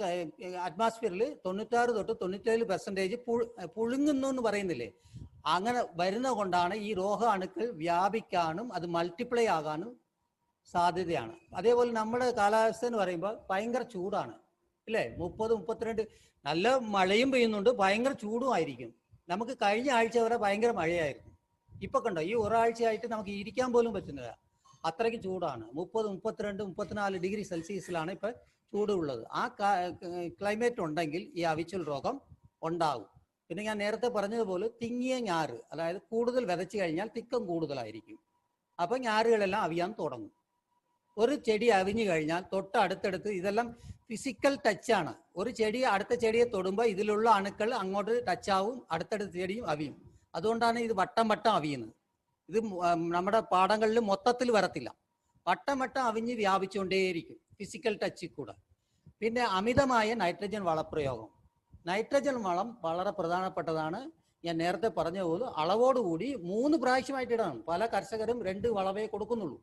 അറ്റ്മോസ്ഫിയറിൽ. 96-97% പുഴുങ്ങുന്നു എന്ന് പറയുന്നില്ലേ, അങ്ങനെ വരുന്ന കൊണ്ടാണ് ഈ രോഗാണുക്കൾ വ്യാപിക്കാനും അത് മൾട്ടിപ്ലൈ ആകാനും സാധ്യതയാണ്. അതേപോലെ നമ്മുടെ കാലാവസ്ഥ എന്ന് പറയുമ്പോൾ ഭയങ്കര ചൂടാണ്, ഇല്ലേ? 30-32, നല്ല മഴയും പെയ്യുന്നുണ്ട്, ഭയങ്കര ചൂടും ആയിരിക്കും. നമുക്ക് കഴിഞ്ഞ ആഴ്ച വരെ ഭയങ്കര മഴയായിരുന്നു. ഇപ്പൊ കണ്ടോ, ഈ ഒരാഴ്ചയായിട്ട് നമുക്ക് ഇരിക്കാൻ പോലും പറ്റുന്നില്ല, അത്രയ്ക്ക് ചൂടാണ്. 30-32-34 ഡിഗ്രി സെൽഷ്യസിലാണ് ഇപ്പൊ ചൂടുള്ളത്. ആ ക്ലൈമറ്റ് ഉണ്ടെങ്കിൽ ഈ അവിച്ചൽ രോഗം ഉണ്ടാകും. പിന്നെ ഞാൻ നേരത്തെ പറഞ്ഞതുപോലെ തിങ്ങിയ ഞാറ്, അതായത് കൂടുതൽ വിതച്ചു കഴിഞ്ഞാൽ തിക്കം കൂടുതലായിരിക്കും. അപ്പൊ ഞാറുകളെല്ലാം അവിയാൻ തുടങ്ങും. ഒരു ചെടി അവിഞ്ഞു കഴിഞ്ഞാൽ തൊട്ടടുത്തടുത്ത്, ഇതെല്ലാം ഫിസിക്കൽ ടച്ചാണ്. ഒരു ചെടി അടുത്ത ചെടിയെ തൊടുമ്പോൾ ഇതിലുള്ള അണുക്കൾ അങ്ങോട്ട് ടച്ചാവും, അടുത്തടുത്ത ചെടിയും അവിയും. അതുകൊണ്ടാണ് ഇത് വട്ടം വട്ടം അവിയുന്നത്. ഇത് നമ്മുടെ പാടങ്ങളിൽ മൊത്തത്തിൽ വരത്തില്ല, വട്ടം വട്ടം അവിഞ്ഞ് വ്യാപിച്ചുകൊണ്ടേയിരിക്കും ഫിസിക്കൽ ടച്ചിൽ കൂടെ. പിന്നെ അമിതമായ നൈട്രജൻ വളപ്രയോഗം. നൈട്രജൻ വളം വളരെ പ്രധാനപ്പെട്ടതാണ്. ഞാൻ നേരത്തെ പറഞ്ഞ പോലെ അളവോടുകൂടി 3 പ്രാവശ്യമായിട്ട് ഇടണം. പല കർഷകരും 2 വളവേ കൊടുക്കുന്നുള്ളൂ.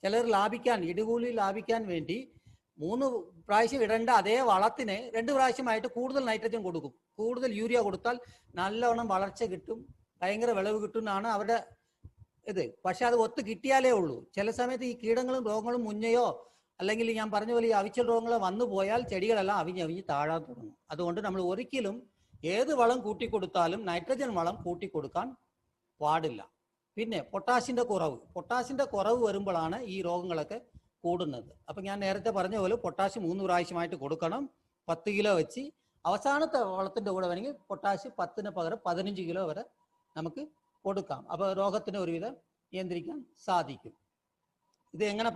ചിലർ ലാഭിക്കാൻ, ഇടുകൂലി ലാഭിക്കാൻ വേണ്ടി 3 പ്രാവശ്യം ഇടേണ്ട അതേ വളത്തിന് 2 പ്രാവശ്യമായിട്ട് കൂടുതൽ നൈട്രജൻ കൊടുക്കും. കൂടുതൽ യൂറിയ കൊടുത്താൽ നല്ലവണ്ണം വളർച്ച കിട്ടും, ഭയങ്കര വിളവ് കിട്ടും എന്നാണ് അവരുടെ ഇത്. പക്ഷെ അത് ഒത്തു കിട്ടിയാലേ ഉള്ളൂ. ചില സമയത്ത് ഈ കീടങ്ങളും രോഗങ്ങളും മുന്നയോ അല്ലെങ്കിൽ ഞാൻ പറഞ്ഞ പോലെ ഈ അവിച്ചൽ രോഗങ്ങൾ വന്നു പോയാൽ ചെടികളെല്ലാം അവിഞ്ഞ് താഴാൻ തുടങ്ങും. അതുകൊണ്ട് നമ്മൾ ഒരിക്കലും ഏത് വളം കൂട്ടിക്കൊടുത്താലും നൈട്രജൻ വളം കൂട്ടിക്കൊടുക്കാൻ പാടില്ല. പിന്നെ പൊട്ടാഷിന്റെ കുറവ് വരുമ്പോഴാണ് ഈ രോഗങ്ങളൊക്കെ കൂടുന്നത്. അപ്പം ഞാൻ നേരത്തെ പറഞ്ഞ പോലെ പൊട്ടാഷ് 3 പ്രാവശ്യമായിട്ട് കൊടുക്കണം, 10 കിലോ വെച്ച്. അവസാനത്തെ വളത്തിന്റെ കൂടെ വേണമെങ്കിൽ പൊട്ടാഷ് 10-ന് പകരം 15 കിലോ വരെ നമുക്ക് കൊടുക്കാം. അപ്പോൾ രോഗത്തിന് ഒരുവിധം നിയന്ത്രിക്കാൻ സാധിക്കും. ഇത് എങ്ങനെ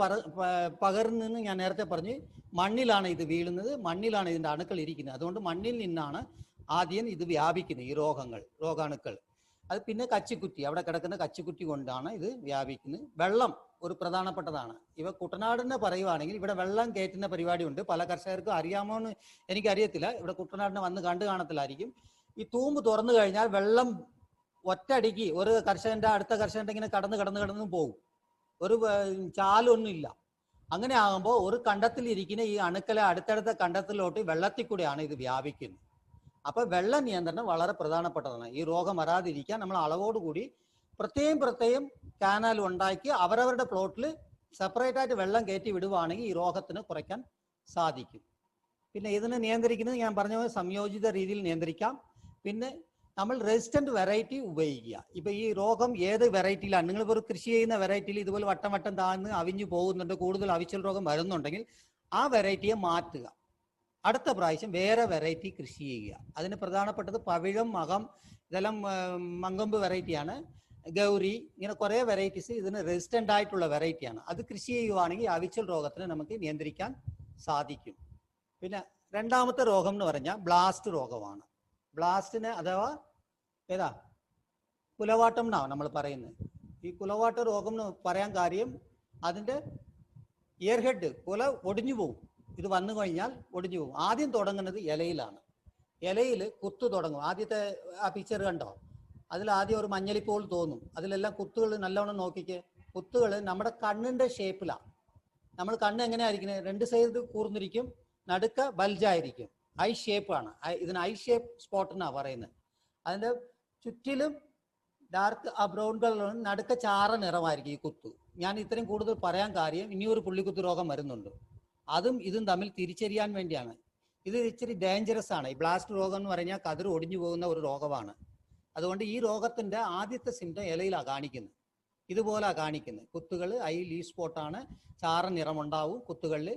പകരുന്നതെന്ന് ഞാൻ നേരത്തെ പറഞ്ഞു. മണ്ണിലാണ് ഇത് വീഴുന്നത്, മണ്ണിലാണ് ഇതിൻ്റെ അണുക്കൾ ഇരിക്കുന്നത്. അതുകൊണ്ട് മണ്ണിൽ നിന്നാണ് ആദ്യം ഇത് വ്യാപിക്കുന്നത്, ഈ രോഗാണുക്കൾ. അത് പിന്നെ കച്ചിക്കുറ്റി, അവിടെ കിടക്കുന്ന കച്ചിക്കുറ്റി കൊണ്ടാണ് ഇത് വ്യാപിക്കുന്നത്. വെള്ളം ഒരു പ്രധാനപ്പെട്ടതാണ്. ഇവ കുട്ടനാടിനെ പറയുവാണെങ്കിൽ ഇവിടെ വെള്ളം കയറ്റുന്ന പരിപാടിയുണ്ട്. പല കർഷകർക്കും അറിയാമോ എന്ന് എനിക്കറിയത്തില്ല. ഇവിടെ കുട്ടനാടിനെ വന്ന് കണ്ടു കാണത്തില്ലായിരിക്കും. ഈ തൂമ്പ് തുറന്നു കഴിഞ്ഞാൽ വെള്ളം ഒറ്റയടിക്ക് ഒരു കർഷകന്റെ അടുത്ത കർഷകന്റെ ഇങ്ങനെ കടന്ന് പോകും. ഒരു ചാലൊന്നും ഇല്ല. അങ്ങനെ ആകുമ്പോൾ ഒരു കണ്ടത്തിലിരിക്കുന്ന ഈ അണുക്കളെ അടുത്തടുത്ത കണ്ടത്തിലോട്ട് വെള്ളത്തിൽ കൂടെയാണ് ഇത് വ്യാപിക്കുന്നത്. അപ്പൊ വെള്ള നിയന്ത്രണം വളരെ പ്രധാനപ്പെട്ടതാണ്. ഈ രോഗം വരാതിരിക്കാൻ നമ്മൾ അളവോടുകൂടി പ്രത്യേകം കാനാൽ ഉണ്ടാക്കി അവരവരുടെ പ്ലോട്ടിൽ സെപ്പറേറ്റ് ആയിട്ട് വെള്ളം കയറ്റി വിടുവാണെങ്കിൽ ഈ രോഗത്തിന് കുറയ്ക്കാൻ സാധിക്കും. പിന്നെ ഇതിനെ നിയന്ത്രിക്കുന്നത് ഞാൻ പറഞ്ഞ പോലെ സംയോജിത രീതിയിൽ നിയന്ത്രിക്കാം. പിന്നെ നമ്മൾ റെസിസ്റ്റന്റ് വെറൈറ്റി ഉപയോഗിക്കുക. ഇപ്പൊ ഈ രോഗം ഏത് വെറൈറ്റിയിലാണ്, നിങ്ങളിപ്പോൾ ഒരു കൃഷി ചെയ്യുന്ന വെറൈറ്റിയിൽ ഇതുപോലെ വട്ടം വട്ടം താഴ്ന്ന് അവിഞ്ഞു പോകുന്നുണ്ട്, കൂടുതൽ അവിച്ചൽ രോഗം വരുന്നുണ്ടെങ്കിൽ ആ വെറൈറ്റിയെ മാറ്റുക. അടുത്ത പ്രാവശ്യം വേറെ വെറൈറ്റി കൃഷി ചെയ്യുക. അതിന് പ്രധാനപ്പെട്ടത് പവിഴം, മകം, ഇതെല്ലാം മങ്കൊമ്പ് വെറൈറ്റിയാണ്. ഗൗരി, ഇങ്ങനെ കുറേ വെറൈറ്റീസ് ഇതിന് റെസിസ്റ്റന്റ് ആയിട്ടുള്ള വെറൈറ്റിയാണ്. അത് കൃഷി ചെയ്യുവാണെങ്കിൽ അവിച്ചൽ രോഗത്തിന് നമുക്ക് നിയന്ത്രിക്കാൻ സാധിക്കും. പിന്നെ രണ്ടാമത്തെ രോഗം എന്ന് പറഞ്ഞാൽ ബ്ലാസ്റ്റ് രോഗമാണ്. ബ്ലാസ്റ്റിന് അഥവാ ഏതാ കുലവാട്ടം എന്നാണ് നമ്മൾ പറയുന്നത്. ഈ കുലവാട്ട രോഗം എന്ന് പറയാൻ കാര്യം അതിൻ്റെ ഇയർ ഹെഡ് കുല ഒടിഞ്ഞു പോകും. ഇത് വന്നു കഴിഞ്ഞാൽ ഒടിഞ്ഞു പോകും. ആദ്യം തുടങ്ങുന്നത് ഇലയിലാണ്. ഇലയിൽ കുത്തു തുടങ്ങും. ആദ്യത്തെ ആ പിക്ചർ കണ്ടോ, അതിൽ ആദ്യം ഒരു മഞ്ഞളിപ്പോൾ തോന്നും. അതിലെല്ലാം കുത്തുകൾ നല്ലവണ്ണം നോക്കിക്ക്. കുത്തുകൾ നമ്മുടെ കണ്ണിൻ്റെ ഷേപ്പിലാണ്. നമ്മൾ കണ്ണ് എങ്ങനെയായിരിക്കുന്നത്, രണ്ട് സൈഡ് കൂർന്നിരിക്കും, നടുക്ക ബൽജായിരിക്കും. ഐ ഷേപ്പാണ്. ഇതിന് ഐ ഷേപ്പ് സ്പോട്ട് എന്നാണ് പറയുന്നത്. അതിൻ്റെ ചുറ്റിലും ഡാർക്ക് ആ ബ്രൗൺ കളറും നടുക്ക ചാര നിറമായിരിക്കും ഈ കുത്തു. ഞാൻ ഇത്രയും കൂടുതൽ പറയാൻ കാര്യം ഇനിയൊരു പുള്ളിക്കുത്ത് രോഗം വരുന്നുണ്ട്. അതും ഇതും തമ്മിൽ തിരിച്ചറിയാൻ വേണ്ടിയാണ്. ഇത് ഇച്ചിരി ഡേഞ്ചറസ് ആണ്. ഈ ബ്ലാസ്റ്റ് രോഗം എന്ന് പറഞ്ഞാൽ കതിർ ഒടിഞ്ഞു പോകുന്ന ഒരു രോഗമാണ്. അതുകൊണ്ട് ഈ രോഗത്തിൻ്റെ ആദ്യത്തെ സിംറ്റം ഇലയിലാണ് കാണിക്കുന്നത്. ഇതുപോലാണ് കാണിക്കുന്നത്. കുത്തുകൾ ഐ ലീഫ് സ്പോട്ടാണ്. ചാര നിറമുണ്ടാവും കുത്തുകളിൽ.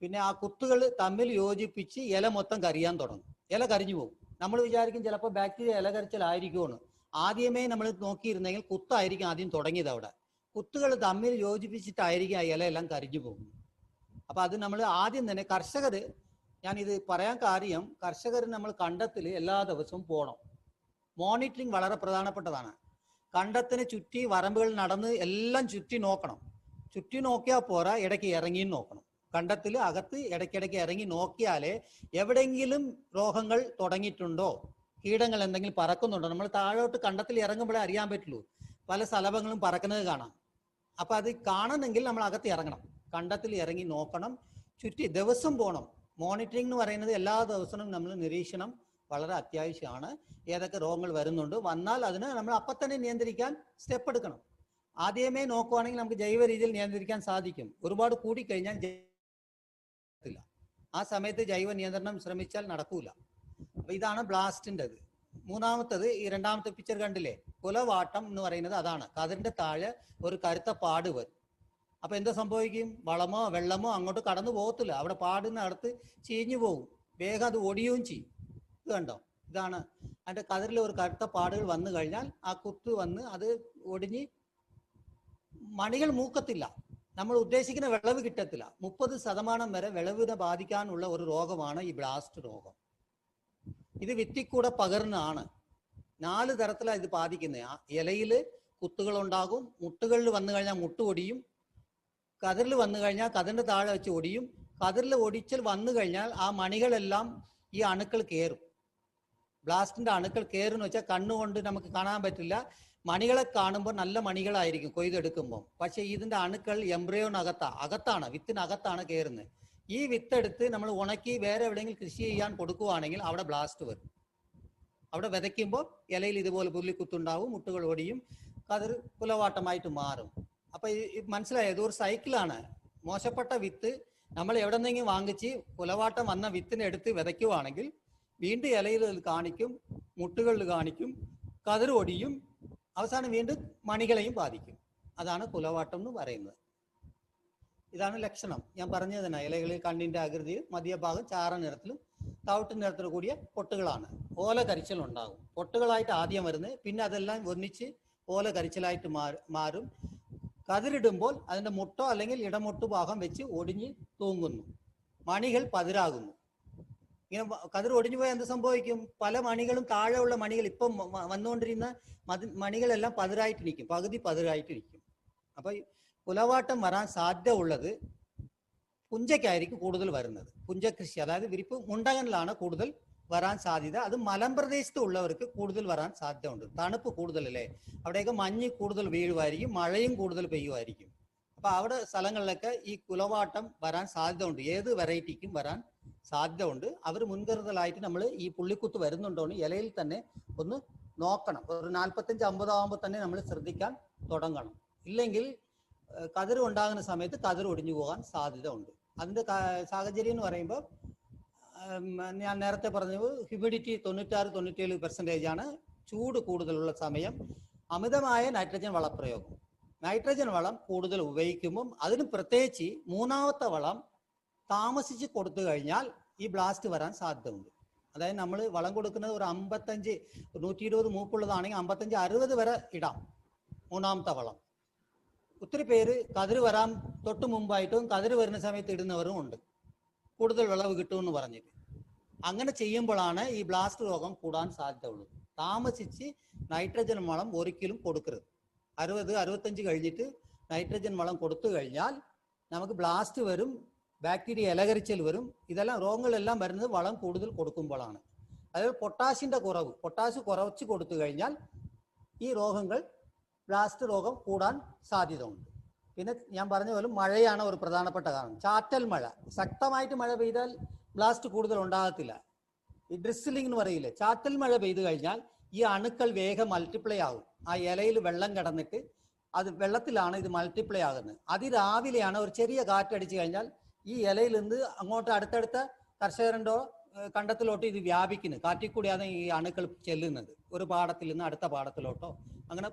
പിന്നെ ആ കുത്തുകൾ തമ്മിൽ യോജിപ്പിച്ച് ഇല മൊത്തം കരിയാൻ തുടങ്ങും. ഇല കരിഞ്ഞു പോകും. നമ്മൾ വിചാരിക്കും ചിലപ്പോൾ ബാക്ടീരിയ ഇല കരിച്ചിലായിരിക്കുമെന്ന്. ആദ്യമേ നമ്മൾ നോക്കിയിരുന്നെങ്കിൽ കുത്തായിരിക്കും ആദ്യം തുടങ്ങിയത്. അവിടെ കുത്തുകൾ തമ്മിൽ യോജിപ്പിച്ചിട്ടായിരിക്കും ആ ഇലയെല്ലാം കരിഞ്ഞു പോകും. അപ്പം അത് നമ്മൾ ആദ്യം തന്നെ കർഷകർ, ഞാനിത് പറയാൻ കാര്യം, കർഷകർ നമ്മൾ കണ്ടത്തിൽ എല്ലാ ദിവസവും പോകണം. മോണിറ്ററിങ് വളരെ പ്രധാനപ്പെട്ടതാണ്. കണ്ടത്തിന് ചുറ്റി വരമ്പുകൾ നടന്ന് എല്ലാം ചുറ്റി നോക്കണം. ചുറ്റി നോക്കിയാൽ പോരാ, ഇടയ്ക്ക് ഇറങ്ങിയും നോക്കണം. കണ്ടത്തിൽ അകത്ത് ഇടയ്ക്കിടയ്ക്ക് ഇറങ്ങി നോക്കിയാലേ എവിടെയെങ്കിലും രോഗങ്ങൾ തുടങ്ങിയിട്ടുണ്ടോ, കീടങ്ങൾ എന്തെങ്കിലും പറക്കുന്നുണ്ടോ. നമ്മൾ താഴോട്ട് കണ്ടത്തിൽ ഇറങ്ങുമ്പോഴേ അറിയാൻ പറ്റുള്ളൂ. പല സ്ഥലങ്ങളും പറക്കുന്നത് കാണാം. അപ്പം അത് കാണണമെങ്കിൽ നമ്മൾ അകത്ത് ഇറങ്ങണം, കണ്ടത്തിൽ ഇറങ്ങി നോക്കണം, ചുറ്റി ദിവസം പോകണം. മോണിറ്ററിംഗ് എന്ന് പറയുന്നത് എല്ലാ ദിവസവും നമ്മൾ നിരീക്ഷണം വളരെ അത്യാവശ്യമാണ്. ഏതൊക്കെ രോഗങ്ങൾ വരുന്നുണ്ട്, വന്നാൽ അതിന് നമ്മൾ അപ്പം തന്നെ നിയന്ത്രിക്കാൻ സ്റ്റെപ്പ് എടുക്കണം. ആദ്യമേ നോക്കുവാണെങ്കിൽ നമുക്ക് ജൈവ രീതിയിൽ നിയന്ത്രിക്കാൻ സാധിക്കും. ഒരുപാട് കൂടിക്കഴിഞ്ഞാൽ ആ സമയത്ത് ജൈവ നിയന്ത്രണം ശ്രമിച്ചാൽ നടക്കൂല. അപ്പൊ ഇതാണ് ബ്ലാസ്റ്റിൻ്റെത്. മൂന്നാമത്തത് ഈ രണ്ടാമത്തെ പിക്ചർ കണ്ടില്ലേ, കുലവാട്ടം എന്ന് പറയുന്നത് അതാണ്. കതിരിന്റെ താഴെ ഒരു കരുത്ത പാട് വരും. അപ്പൊ എന്താ സംഭവിക്കും, വളമോ വെള്ളമോ അങ്ങോട്ട് കടന്നു പോകത്തില്ല. അവിടെ പാടിനടുത്ത് ചീഞ്ഞു പോകും, വേഗം അത് ഒടിയുകയും ചെയ്യും. ഇത് കണ്ടോ, ഇതാണ് അതിന്റെ കതിരിൽ ഒരു കറുത്ത പാടുകൾ വന്നു കഴിഞ്ഞാൽ ആ കുത്ത് വന്ന് അത് ഒടിഞ്ഞ് മണികൾ മൂക്കത്തില്ല, നമ്മൾ ഉദ്ദേശിക്കുന്ന വിളവ് കിട്ടത്തില്ല. 30% വരെ വിളവിനെ ബാധിക്കാനുള്ള ഒരു രോഗമാണ് ഈ ബ്ലാസ്റ്റ് രോഗം. ഇത് വിത്തിക്കൂടെ പകർന്നാണ്. 4 തരത്തിലാണ് ഇത് ബാധിക്കുന്നത്. ഇലയിൽ കുത്തുകൾ ഉണ്ടാകും, മുട്ടുകളിൽ വന്നു കഴിഞ്ഞാൽ മുട്ട് ഒടിയും, കതിരിൽ വന്നു കഴിഞ്ഞാൽ കതിരിന്റെ താഴെ വെച്ച് ഒടിയും. കതിരിൽ ഒടിച്ചൽ വന്നു കഴിഞ്ഞാൽ ആ മണികളെല്ലാം ഈ അണുക്കൾ കയറും. ബ്ലാസ്റ്റിന്റെ അണുക്കൾ കയറുമെന്ന് വെച്ചാൽ കണ്ണുകൊണ്ട് നമുക്ക് കാണാൻ പറ്റില്ല. മണികളെ കാണുമ്പോൾ നല്ല മണികളായിരിക്കും കൊയ്തെടുക്കുമ്പോൾ. പക്ഷേ ഇതിന്റെ അണുക്കൾ അകത്താണ്, വിത്തിനകത്താണ് കയറുന്നത്. ഈ വിത്തെടുത്ത് നമ്മൾ ഉണക്കി വേറെ എവിടെയെങ്കിലും കൃഷി ചെയ്യാൻ കൊടുക്കുവാണെങ്കിൽ അവിടെ ബ്ലാസ്റ്റ് വരും. അവിടെ വിതയ്ക്കുമ്പോൾ ഇലയിൽ ഇതുപോലെ പുല്ലിക്കുത്തുണ്ടാവും, മുട്ടുകൾ ഒടിയും, കതിർ കുലവാട്ടമായിട്ട് മാറും. അപ്പൊ മനസ്സിലായോ, ഇതൊരു സൈക്കിളാണ്. മോശപ്പെട്ട വിത്ത് നമ്മൾ എവിടെ നിന്നെങ്കിലും വാങ്ങിച്ച് കുലവാട്ടം വന്ന വിത്തിനെ എടുത്ത് വിതയ്ക്കുവാണെങ്കിൽ വീണ്ടും ഇലയിൽ കാണിക്കും, മുട്ടുകളിൽ കാണിക്കും, കതിർ ഒടിയും, അവസാനം വീണ്ടും മണികളെയും ബാധിക്കും. അതാണ് കുലവാട്ടം എന്ന് പറയുന്നത്. ഇതാണ് ലക്ഷണം. ഞാൻ പറഞ്ഞത് തന്നെ, ഇലകളിൽ കണ്ണിന്റെ ആകൃതിയിൽ മധ്യഭാഗം ചാര നിറത്തിലും തവിട്ട് നിറത്തിൽ കൂടിയ പൊട്ടുകളാണ്. ഓല കരിച്ചലുണ്ടാകും. പൊട്ടുകളായിട്ട് ആദ്യം വരുന്നത്, പിന്നെ അതെല്ലാം ഒന്നിച്ച് ഓല കരിച്ചലായിട്ട് മാറും. കതിരിടുമ്പോൾ അതിന്റെ മുട്ടോ അല്ലെങ്കിൽ ഇടമുട്ടു ഭാഗം വെച്ച് ഒടിഞ്ഞ് തൂങ്ങുന്നു, മണികൾ പതിരാകുന്നു. ഇങ്ങനെ കതിർ ഒടിഞ്ഞു പോയാൽ എന്ത് സംഭവിക്കും, പല മണികളും താഴെയുള്ള മണികൾ ഇപ്പം വന്നുകൊണ്ടിരുന്ന മണികളെല്ലാം പതിരായിട്ട് നിൽക്കും, പകുതി പതിരായിട്ട് നിൽക്കും. അപ്പൊ കുലവാട്ടം വരാൻ സാധ്യത ഉള്ളത് പുഞ്ചയ്ക്കായിരിക്കും കൂടുതൽ വരുന്നത്. പുഞ്ചകൃഷി, അതായത് വിരിപ്പ് മുണ്ടകനിലാണ് കൂടുതൽ വരാൻ സാധ്യത. അത് മലമ്പ്രദേശത്ത് ഉള്ളവർക്ക് കൂടുതൽ വരാൻ സാധ്യത ഉണ്ട്. തണുപ്പ് കൂടുതലല്ലേ, അവിടെയൊക്കെ മഞ്ഞ് കൂടുതൽ വീഴുമായിരിക്കും, മഴയും കൂടുതൽ പെയ്യുമായിരിക്കും. അപ്പൊ അവിടെ സ്ഥലങ്ങളിലൊക്കെ ഈ കുലവാട്ടം വരാൻ സാധ്യത ഉണ്ട്, ഏത് വെറൈറ്റിക്കും വരാൻ സാധ്യത ഉണ്ട്. അവർ മുൻകരുതലായിട്ട് നമ്മൾ ഈ പുള്ളിക്കുത്ത് വരുന്നുണ്ടോ എന്ന് ഇലയിൽ തന്നെ ഒന്ന് നോക്കണം. ഒരു 45-50 ആകുമ്പോൾ തന്നെ നമ്മൾ ശ്രദ്ധിക്കാൻ തുടങ്ങണം. ഇല്ലെങ്കിൽ കതിർ ഉണ്ടാകുന്ന സമയത്ത് കതിർ ഒടിഞ്ഞു പോകാൻ സാധ്യത ഉണ്ട്. അതിൻ്റെ സാഹചര്യം എന്ന് പറയുമ്പോൾ ഞാൻ നേരത്തെ പറഞ്ഞത് ഹ്യൂമിഡിറ്റി 96-97% ആണ്. ചൂട് കൂടുതലുള്ള സമയം, അമിതമായ നൈട്രജൻ വളപ്രയോഗം. നൈട്രജൻ വളം കൂടുതൽ ഉപയോഗിക്കുമ്പം അതിന് പ്രത്യേകിച്ച് മൂന്നാമത്തെ വളം താമസിച്ച് കൊടുത്തു കഴിഞ്ഞാൽ ഈ ബ്ലാസ്റ്റ് വരാൻ സാധ്യതയുണ്ട്. അതായത് നമ്മൾ വളം കൊടുക്കുന്നത് ഒരു 55, 120 മൂപ്പുള്ളതാണെങ്കിൽ 55-60 വരെ ഇടാം മൂന്നാമത്തെ വളം. ഒത്തിരി പേര് കതിര് വരാൻ തൊട്ട് മുമ്പായിട്ടും കതിര് വരുന്ന സമയത്ത് ഇടുന്നവരും ഉണ്ട്, കൂടുതൽ വിളവ് കിട്ടുമെന്ന് പറഞ്ഞിട്ട്. അങ്ങനെ ചെയ്യുമ്പോഴാണ് ഈ ബ്ലാസ്റ്റ് രോഗം കൂടാൻ സാധ്യതയുള്ളത്. താമസിച്ച് നൈട്രജൻ വളം ഒരിക്കലും കൊടുക്കരുത്. 60-65 കഴിഞ്ഞിട്ട് നൈട്രജൻ വളം കൊടുത്തു കഴിഞ്ഞാൽ നമുക്ക് ബ്ലാസ്റ്റ് വരും, ബാക്ടീരിയ ഇലകരിച്ചൽ വരും. ഇതെല്ലാം രോഗങ്ങളെല്ലാം വരുന്നത് വളം കൂടുതൽ കൊടുക്കുമ്പോഴാണ്. അതായത് പൊട്ടാഷിൻ്റെ കുറവ്, പൊട്ടാഷ് കുറച്ച് കൊടുത്തു കഴിഞ്ഞാൽ ഈ രോഗങ്ങൾ, ബ്ലാസ്റ്റ് രോഗം കൂടാൻ സാധ്യത ഉണ്ട്. പിന്നെ ഞാൻ പറഞ്ഞ പോലെ മഴയാണ് ഒരു പ്രധാനപ്പെട്ട കാരണം. ചാറ്റൽ മഴ, ശക്തമായിട്ട് മഴ പെയ്താൽ ബ്ലാസ്റ്റ് കൂടുതൽ ഉണ്ടാകത്തില്ല. ഈ ഡ്രിസിലിംഗ് എന്ന് പറയില്ലേ, ചാറ്റൽ മഴ പെയ്തു കഴിഞ്ഞാൽ ഈ അണുക്കൾ വേഗം മൾട്ടിപ്ലൈ ആകും. ആ ഇലയിൽ വെള്ളം കിടന്നിട്ട് അത് വെള്ളത്തിലാണ് ഇത് മൾട്ടിപ്ലൈ ആകുന്നത്. അതിരാവിലെയാണ് ഒരു ചെറിയ കാറ്റടിച്ചു കഴിഞ്ഞാൽ ഈ ഇലയിൽ നിന്ന് അങ്ങോട്ട് അടുത്തടുത്ത കർഷകരുടെ കണ്ടത്തിലോട്ട് ഇത് വ്യാപിക്കുന്നത്. കാറ്റിൽ കൂടിയാണ് ഈ അണുക്കൾ ചെല്ലുന്നത്. ഒരു പാടത്തിൽ നിന്ന് അടുത്ത പാടത്തിലോട്ടോ അങ്ങനെ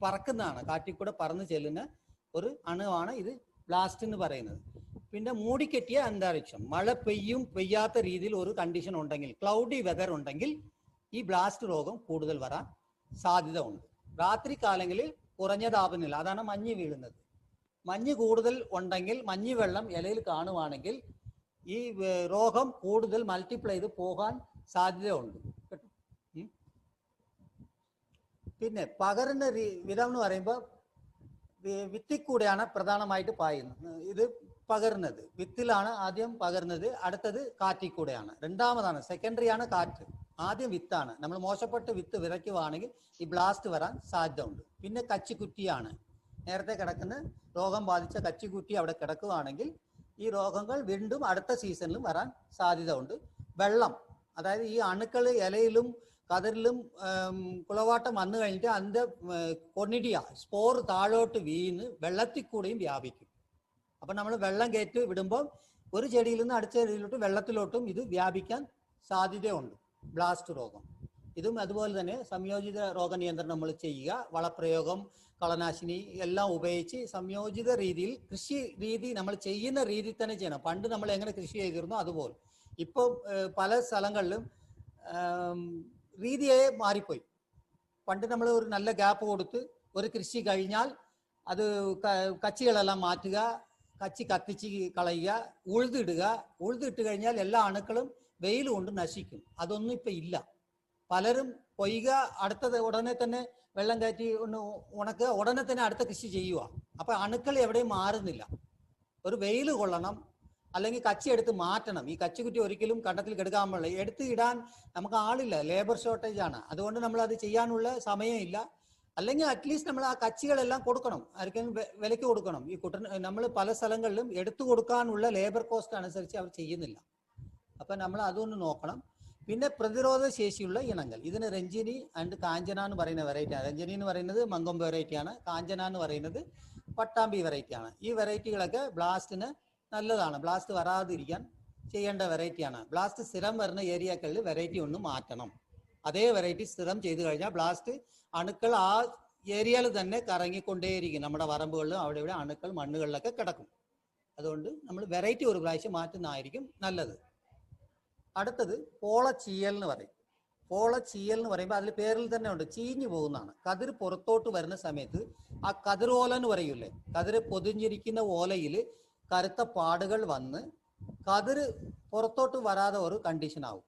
പറക്കുന്നതാണ്, കാറ്റിൽ കൂടെ പറന്ന് ചെല്ലുന്ന ഒരു അണുവാണ് ഇത് ബ്ലാസ്റ്റ് എന്ന് പറയുന്നത്. പിന്നെ മൂടിക്കെട്ടിയ അന്തരീക്ഷം, മഴ പെയ്യാത്ത രീതിയിൽ ഒരു കണ്ടീഷൻ ഉണ്ടെങ്കിൽ, ക്ലൗഡി വെതർ ഉണ്ടെങ്കിൽ ഈ ബ്ലാസ്റ്റ് രോഗം കൂടുതൽ വരാൻ സാധ്യത ഉണ്ട്. രാത്രി കാലങ്ങളിൽ കുറഞ്ഞ താപനില, അതാണ് മഞ്ഞ് വീഴുന്നത്. മഞ്ഞ് കൂടുതൽ ഉണ്ടെങ്കിൽ, മഞ്ഞ് വെള്ളം ഇലയിൽ കാണുവാണെങ്കിൽ ഈ രോഗം കൂടുതൽ മൾട്ടിപ്ലൈ ചെയ്ത് പോകാൻ സാധ്യതയുണ്ട്. പിന്നെ പകരുന്ന വിധം എന്ന് പറയുമ്പോൾ വിത്തിൽ കൂടെയാണ് പ്രധാനമായിട്ട് പായുന്നത്. ഇത് പകരുന്നത് വിത്തിലാണ് ആദ്യം പകരുന്നത്, അടുത്തത് കാറ്റിൽ കൂടെയാണ്. രണ്ടാമതാണ്, സെക്കൻഡറി ആണ് കാറ്റ്. ആദ്യം വിത്താണ്. നമ്മൾ മോശപ്പെട്ട് വിത്ത് വിതയ്ക്കുവാണെങ്കിൽ ഈ ബ്ലാസ്റ്റ് വരാൻ സാധ്യത ഉണ്ട്. പിന്നെ കച്ചിക്കുറ്റിയാണ്, നേരത്തെ കിടക്കുന്ന രോഗം ബാധിച്ച കച്ചിക്കുറ്റി അവിടെ കിടക്കുകയാണെങ്കിൽ ഈ രോഗങ്ങൾ വീണ്ടും അടുത്ത സീസണിലും വരാൻ സാധ്യത ഉണ്ട്. വെള്ളം, അതായത് ഈ അണുക്കൾ ഇലയിലും കതിരിലും കുളവാട്ടം വന്നു കഴിഞ്ഞിട്ട് അതിൻ്റെ കൊണിഡിയ സ്പോർ താഴോട്ട് വീണ് വെള്ളത്തിൽ കൂടെയും വ്യാപിക്കും. അപ്പം നമ്മൾ വെള്ളം കയറ്റി വിടുമ്പോൾ ഒരു ചെടിയിൽ നിന്ന് അടുത്ത ചെടിയിലോട്ടും വെള്ളത്തിലോട്ടും ഇത് വ്യാപിക്കാൻ സാധ്യതയുണ്ട് ബ്ലാസ്റ്റ് രോഗം. ഇതും അതുപോലെ തന്നെ സംയോജിത രോഗനിയന്ത്രണം നമ്മൾ ചെയ്യുക. വളപ്രയോഗം, കളനാശിനി എല്ലാം ഉപയോഗിച്ച് സംയോജിത രീതിയിൽ കൃഷി രീതി നമ്മൾ ചെയ്യുന്ന രീതിയിൽ തന്നെ ചെയ്യണം. പണ്ട് നമ്മൾ എങ്ങനെ കൃഷി ചെയ്തിരുന്നോ അതുപോലെ. ഇപ്പോൾ പല സ്ഥലങ്ങളിലും രീതിയെ മാറിപ്പോയി. പണ്ട് നമ്മൾ ഒരു നല്ല ഗ്യാപ്പ് കൊടുത്ത് ഒരു കൃഷി കഴിഞ്ഞാൽ അത് കച്ചികളെല്ലാം മാറ്റുക, കച്ചി കത്തിച്ച് കളയുക, ഉഴുതിട്ട് കഴിഞ്ഞാൽ എല്ലാ അണുക്കളും വെയിൽ കൊണ്ട് നശിക്കും. അതൊന്നും ഇപ്പം ഇല്ല. പലരും കൊയ്യുക, അടുത്തത് ഉടനെ തന്നെ വെള്ളം കയറ്റി ഒന്ന് ഉണക്കുക, ഉടനെ തന്നെ അടുത്ത കൃഷി ചെയ്യുക. അപ്പം അണുക്കൾ എവിടെയും മാറുന്നില്ല. ഒരു വെയിൽ കൊള്ളണം, അല്ലെങ്കിൽ കച്ചി എടുത്ത് മാറ്റണം. ഈ കച്ചിക്കുറ്റി ഒരിക്കലും കണ്ടത്തിൽ കെടുക്കാൻ പാടില്ല. എടുത്ത് ഇടാൻ നമുക്ക് ആളില്ല, ലേബർ ഷോർട്ടേജ് ആണ്. അതുകൊണ്ട് നമ്മൾ അത് ചെയ്യാനുള്ള സമയമില്ല. അല്ലെങ്കിൽ അറ്റ്ലീസ്റ്റ് നമ്മൾ ആ കച്ചികളെല്ലാം കൊടുക്കണം, ആർക്കെങ്കിലും വിലയ്ക്ക് കൊടുക്കണം. ഈ നമ്മൾ പല സ്ഥലങ്ങളിലും എടുത്തു കൊടുക്കാനുള്ള ലേബർ കോസ്റ്റ് അനുസരിച്ച് അവർ ചെയ്യുന്നില്ല. അപ്പം നമ്മൾ അതൊന്ന് നോക്കണം. പിന്നെ പ്രതിരോധ ശേഷിയുള്ള ഇനങ്ങൾ, ഇതിന് രഞ്ജിനി ആൻഡ് കാഞ്ചന എന്ന് പറയുന്ന വെറൈറ്റിയാണ്. രഞ്ജിനി എന്ന് പറയുന്നത് മങ്കൊമ്പ് വെറൈറ്റിയാണ്, കാഞ്ചന എന്ന് പറയുന്നത് പട്ടാമ്പി വെറൈറ്റിയാണ്. ഈ വെറൈറ്റികളൊക്കെ ബ്ലാസ്റ്റിന് നല്ലതാണ്. ബ്ലാസ്റ്റ് വരാതിരിക്കാൻ ചെയ്യേണ്ട വെറൈറ്റിയാണ്. ബ്ലാസ്റ്റ് സ്ഥിരം വരുന്ന ഏരിയകളിൽ വെറൈറ്റി ഒന്ന് മാറ്റണം. അതേ വെറൈറ്റി സ്ഥിരം ചെയ്തു കഴിഞ്ഞാൽ ബ്ലാസ്റ്റ് അണുക്കൾ ആ ഏരിയയിൽ തന്നെ കറങ്ങിക്കൊണ്ടേയിരിക്കും. നമ്മുടെ പറമ്പുകളിലും അവിടെ ഇവിടെ അണുക്കൾ മണ്ണുകളിലൊക്കെ കിടക്കും. അതുകൊണ്ട് നമ്മൾ വെറൈറ്റി ഒരു പ്രാവശ്യം മാറ്റുന്നതായിരിക്കും നല്ലത്. അടുത്തത് പോളച്ചീയൽ എന്ന് പറയും. പോളച്ചീയൽ എന്ന് പറയുമ്പോൾ അതിൽ പേരിൽ തന്നെ ഉണ്ട്, ചീഞ്ഞു പോകുന്നതാണ്. കതിർ പുറത്തോട്ട് വരുന്ന സമയത്ത് ആ കതിരോല എന്ന് പറയൂലേ, കതിർ പൊതിഞ്ഞിരിക്കുന്ന ഓലയിൽ കറുത്ത പാടുകൾ വന്ന് കതിർ പുറത്തോട്ട് വരാതെ ഒരു കണ്ടീഷൻ ആവും.